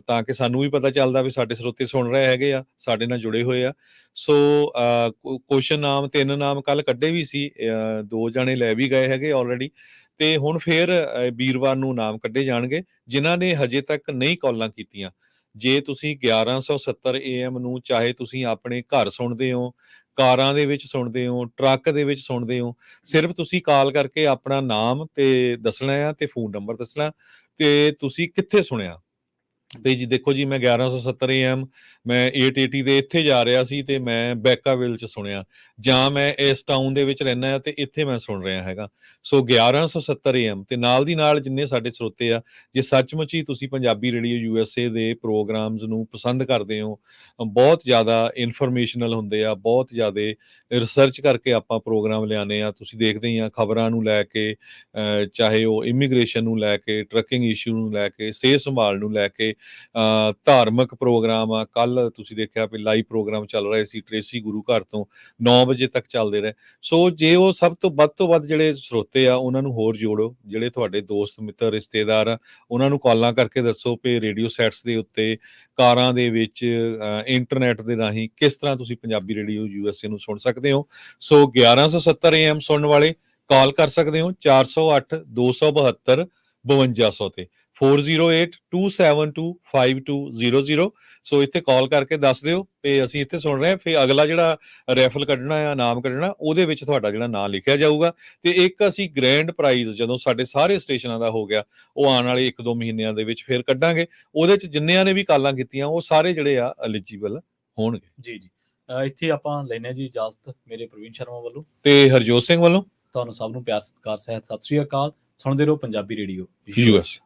ਤਾਂ ਕਿ ਸਾਨੂੰ ਵੀ ਪਤਾ ਚੱਲਦਾ ਵੀ ਸਾਡੇ ਸਰੋਤੇ ਸੁਣ ਰਹੇ ਹੈਗੇ ਆ, ਸਾਡੇ ਨਾਲ ਜੁੜੇ ਹੋਏ ਆ। ਸੋ ਕੁਛ ਨਾਮ 3 ਨਾਮ ਕੱਲ ਕੱਢੇ ਵੀ ਸੀ, 2 ਜਾਣੇ ਲੈ ਵੀ ਗਏ ਹੈਗੇ ਆਲਰੇਡੀ, ਤੇ ਹੁਣ ਫੇਰ ਵੀਰਵਾਰ ਨੂੰ ਨਾਮ ਕੱਢੇ ਜਾਣਗੇ। ਜਿਨ੍ਹਾਂ ਨੇ ਹਜੇ ਤੱਕ ਨਹੀਂ ਕਾਲਾਂ ਕੀਤੀਆਂ, ਜੇ ਤੁਸੀਂ 1170 AM ਨੂੰ ਚਾਹੇ ਤੁਸੀਂ ਆਪਣੇ ਘਰ ਸੁਣਦੇ ਹੋ, ਕਾਰਾਂ ਦੇ ਵਿੱਚ ਸੁਣਦੇ ਹੋ, ਟਰੱਕ ਦੇ ਵਿੱਚ ਸੁਣਦੇ ਹੋ, ਸਿਰਫ ਤੁਸੀਂ ਕਾਲ ਕਰਕੇ ਆਪਣਾ ਨਾਮ ਤੇ ਦੱਸਣਾ ਆ ਤੇ ਫੋਨ ਨੰਬਰ ਦੱਸਣਾ, ਤੇ ਤੁਸੀਂ ਕਿੱਥੇ ਸੁਣਿਆ। ਤੇ ਜੀ ਦੇਖੋ ਜੀ, ਮੈਂ 1170 AM ਮੈਂ 880 ਦੇ ਇੱਥੇ ਜਾ ਰਿਹਾ ਸੀ ਤੇ ਮੈਂ ਬੈਕਾਵਿਲ ਚ ਸੁਣਿਆ, ਜਾਂ ਮੈਂ ਇਸ ਟਾਊਨ ਦੇ ਵਿੱਚ ਰਹਿਣਾ ਆ ਤੇ ਇੱਥੇ ਮੈਂ ਸੁਣ ਰਿਹਾ ਹੈਗਾ। ਸੋ 1170 AM, ਤੇ ਨਾਲ ਦੀ ਨਾਲ ਜਿੰਨੇ ਸਾਡੇ ਸਰੋਤੇ ਆ, ਜੇ ਸੱਚਮੁੱਚ ਹੀ ਤੁਸੀਂ ਪੰਜਾਬੀ ਰੇਡੀਓ USA ਦੇ ਪ੍ਰੋਗਰਾਮਸ ਨੂੰ ਪਸੰਦ ਕਰਦੇ ਹੋ, ਬਹੁਤ ਜ਼ਿਆਦਾ ਇਨਫੋਰਮੇਸ਼ਨਲ ਹੁੰਦੇ ਆ, ਬਹੁਤ ਜ਼ਿਆਦਾ ਰਿਸਰਚ ਕਰਕੇ ਆਪਾਂ ਪ੍ਰੋਗਰਾਮ ਲਿਆਉਂਦੇ ਆ। ਤੁਸੀਂ ਦੇਖਦੇ ਹੀ ਆ ਖਬਰਾਂ ਨੂੰ ਲੈ ਕੇ, ਚਾਹੇ ਉਹ ਇਮੀਗ੍ਰੇਸ਼ਨ ਨੂੰ ਲੈ ਕੇ, ਟਰੱਕਿੰਗ ਇਸ਼ੂ ਨੂੰ ਲੈ ਕੇ, ਸਿਹਤ ਸੰਭਾਲ ਨੂੰ ਲੈ ਕੇ, ਧਾਰਮਿਕ ਪ੍ਰੋਗਰਾਮ ਆ। ਕੱਲ ਤੁਸੀਂ ਦੇਖਿਆ ਵੀ ਲਾਈਵ ਪ੍ਰੋਗਰਾਮ ਚੱਲ ਰਹੇ ਸੀ ਟ੍ਰੇਸੀ ਗੁਰੂ ਘਰ ਤੋਂ, 9 ਵਜੇ ਤੱਕ ਚੱਲਦੇ ਰਹੇ। ਸੋ ਜੇ ਉਹ ਸਭ ਤੋਂ ਵੱਧ ਜਿਹੜੇ ਸਰੋਤੇ ਆ ਉਹਨਾਂ ਨੂੰ ਹੋਰ ਜੋੜੋ, ਜਿਹੜੇ ਤੁਹਾਡੇ ਦੋਸਤ ਮਿੱਤਰ ਰਿਸ਼ਤੇਦਾਰ ਆ ਉਹਨਾਂ ਨੂੰ ਕਾਲਾਂ ਕਰਕੇ ਦੱਸੋ ਕਿ ਰੇਡੀਓ ਸੈਟਸ ਦੇ ਉੱਤੇ, ਕਾਰਾਂ ਦੇ ਵਿੱਚ, ਇੰਟਰਨੈਟ ਦੇ ਰਾਹੀਂ ਕਿਸ ਤਰ੍ਹਾਂ ਤੁਸੀਂ ਪੰਜਾਬੀ ਰੇਡੀਓ USA ਨੂੰ ਸੁਣ ਸਕਦੇ ਹੋ। ਸੋ 1170 AM ਸੁਣਨ ਵਾਲੇ ਕਾਲ ਕਰ ਸਕਦੇ ਹੋ 408 272 5200 ਤੇ, 4082725200। ਸੋ ਇੱਥੇ ਕਾਲ ਕਰਕੇ ਦੱਸ ਦਿਓ ਤੇ ਅਸੀਂ ਇੱਥੇ ਸੁਣ ਰਹੇ ਹਾਂ। ਫਿਰ ਅਗਲਾ ਜਿਹੜਾ ਰੈਫਲ ਕੱਢਣਾ ਆ, ਨਾਮ ਕੱਢਣਾ, ਉਹਦੇ ਵਿੱਚ ਤੁਹਾਡਾ ਜਿਹੜਾ ਨਾਮ ਲਿਖਿਆ ਜਾਊਗਾ। ਤੇ ਇੱਕ ਅਸੀਂ ਗ੍ਰੈਂਡ ਪ੍ਰਾਈਜ਼ ਜਦੋਂ ਸਾਡੇ ਸਾਰੇ ਸਟੇਸ਼ਨਾਂ ਦਾ ਹੋ ਗਿਆ, ਉਹ ਆਉਣ ਵਾਲੇ 1-2 ਮਹੀਨਿਆਂ ਦੇ ਵਿੱਚ ਫਿਰ ਕੱਢਾਂਗੇ। ਉਹਦੇ ਚ ਜਿੰਨਿਆਂ ਨੇ ਵੀ ਕਾਲਾਂ ਕੀਤੀਆਂ ਉਹ ਸਾਰੇ ਜਿਹੜੇ ਆ ਐਲੀਜੀਬਲ ਹੋਣਗੇ। ਜੀ ਜੀ। ਇੱਥੇ ਆਪਾਂ ਲੈਨੇ ਜੀ ਇਜਾਜ਼ਤ ਮੇਰੇ ਪ੍ਰਵੀਨ ਸ਼ਰਮਾ ਵੱਲੋਂ ਤੇ ਹਰਜੋਤ ਸਿੰਘ ਵੱਲੋਂ। ਤੁਹਾਨੂੰ ਸਭ ਨੂੰ ਪਿਆਰ ਸਤਿਕਾਰ ਸਹਿਤ ਸਤਿ ਸ਼੍ਰੀ ਅਕਾਲ। ਸੁਣਦੇ ਰਹੋ ਪੰਜਾਬੀ ਰੇਡੀਓ ਯੂਐਸ।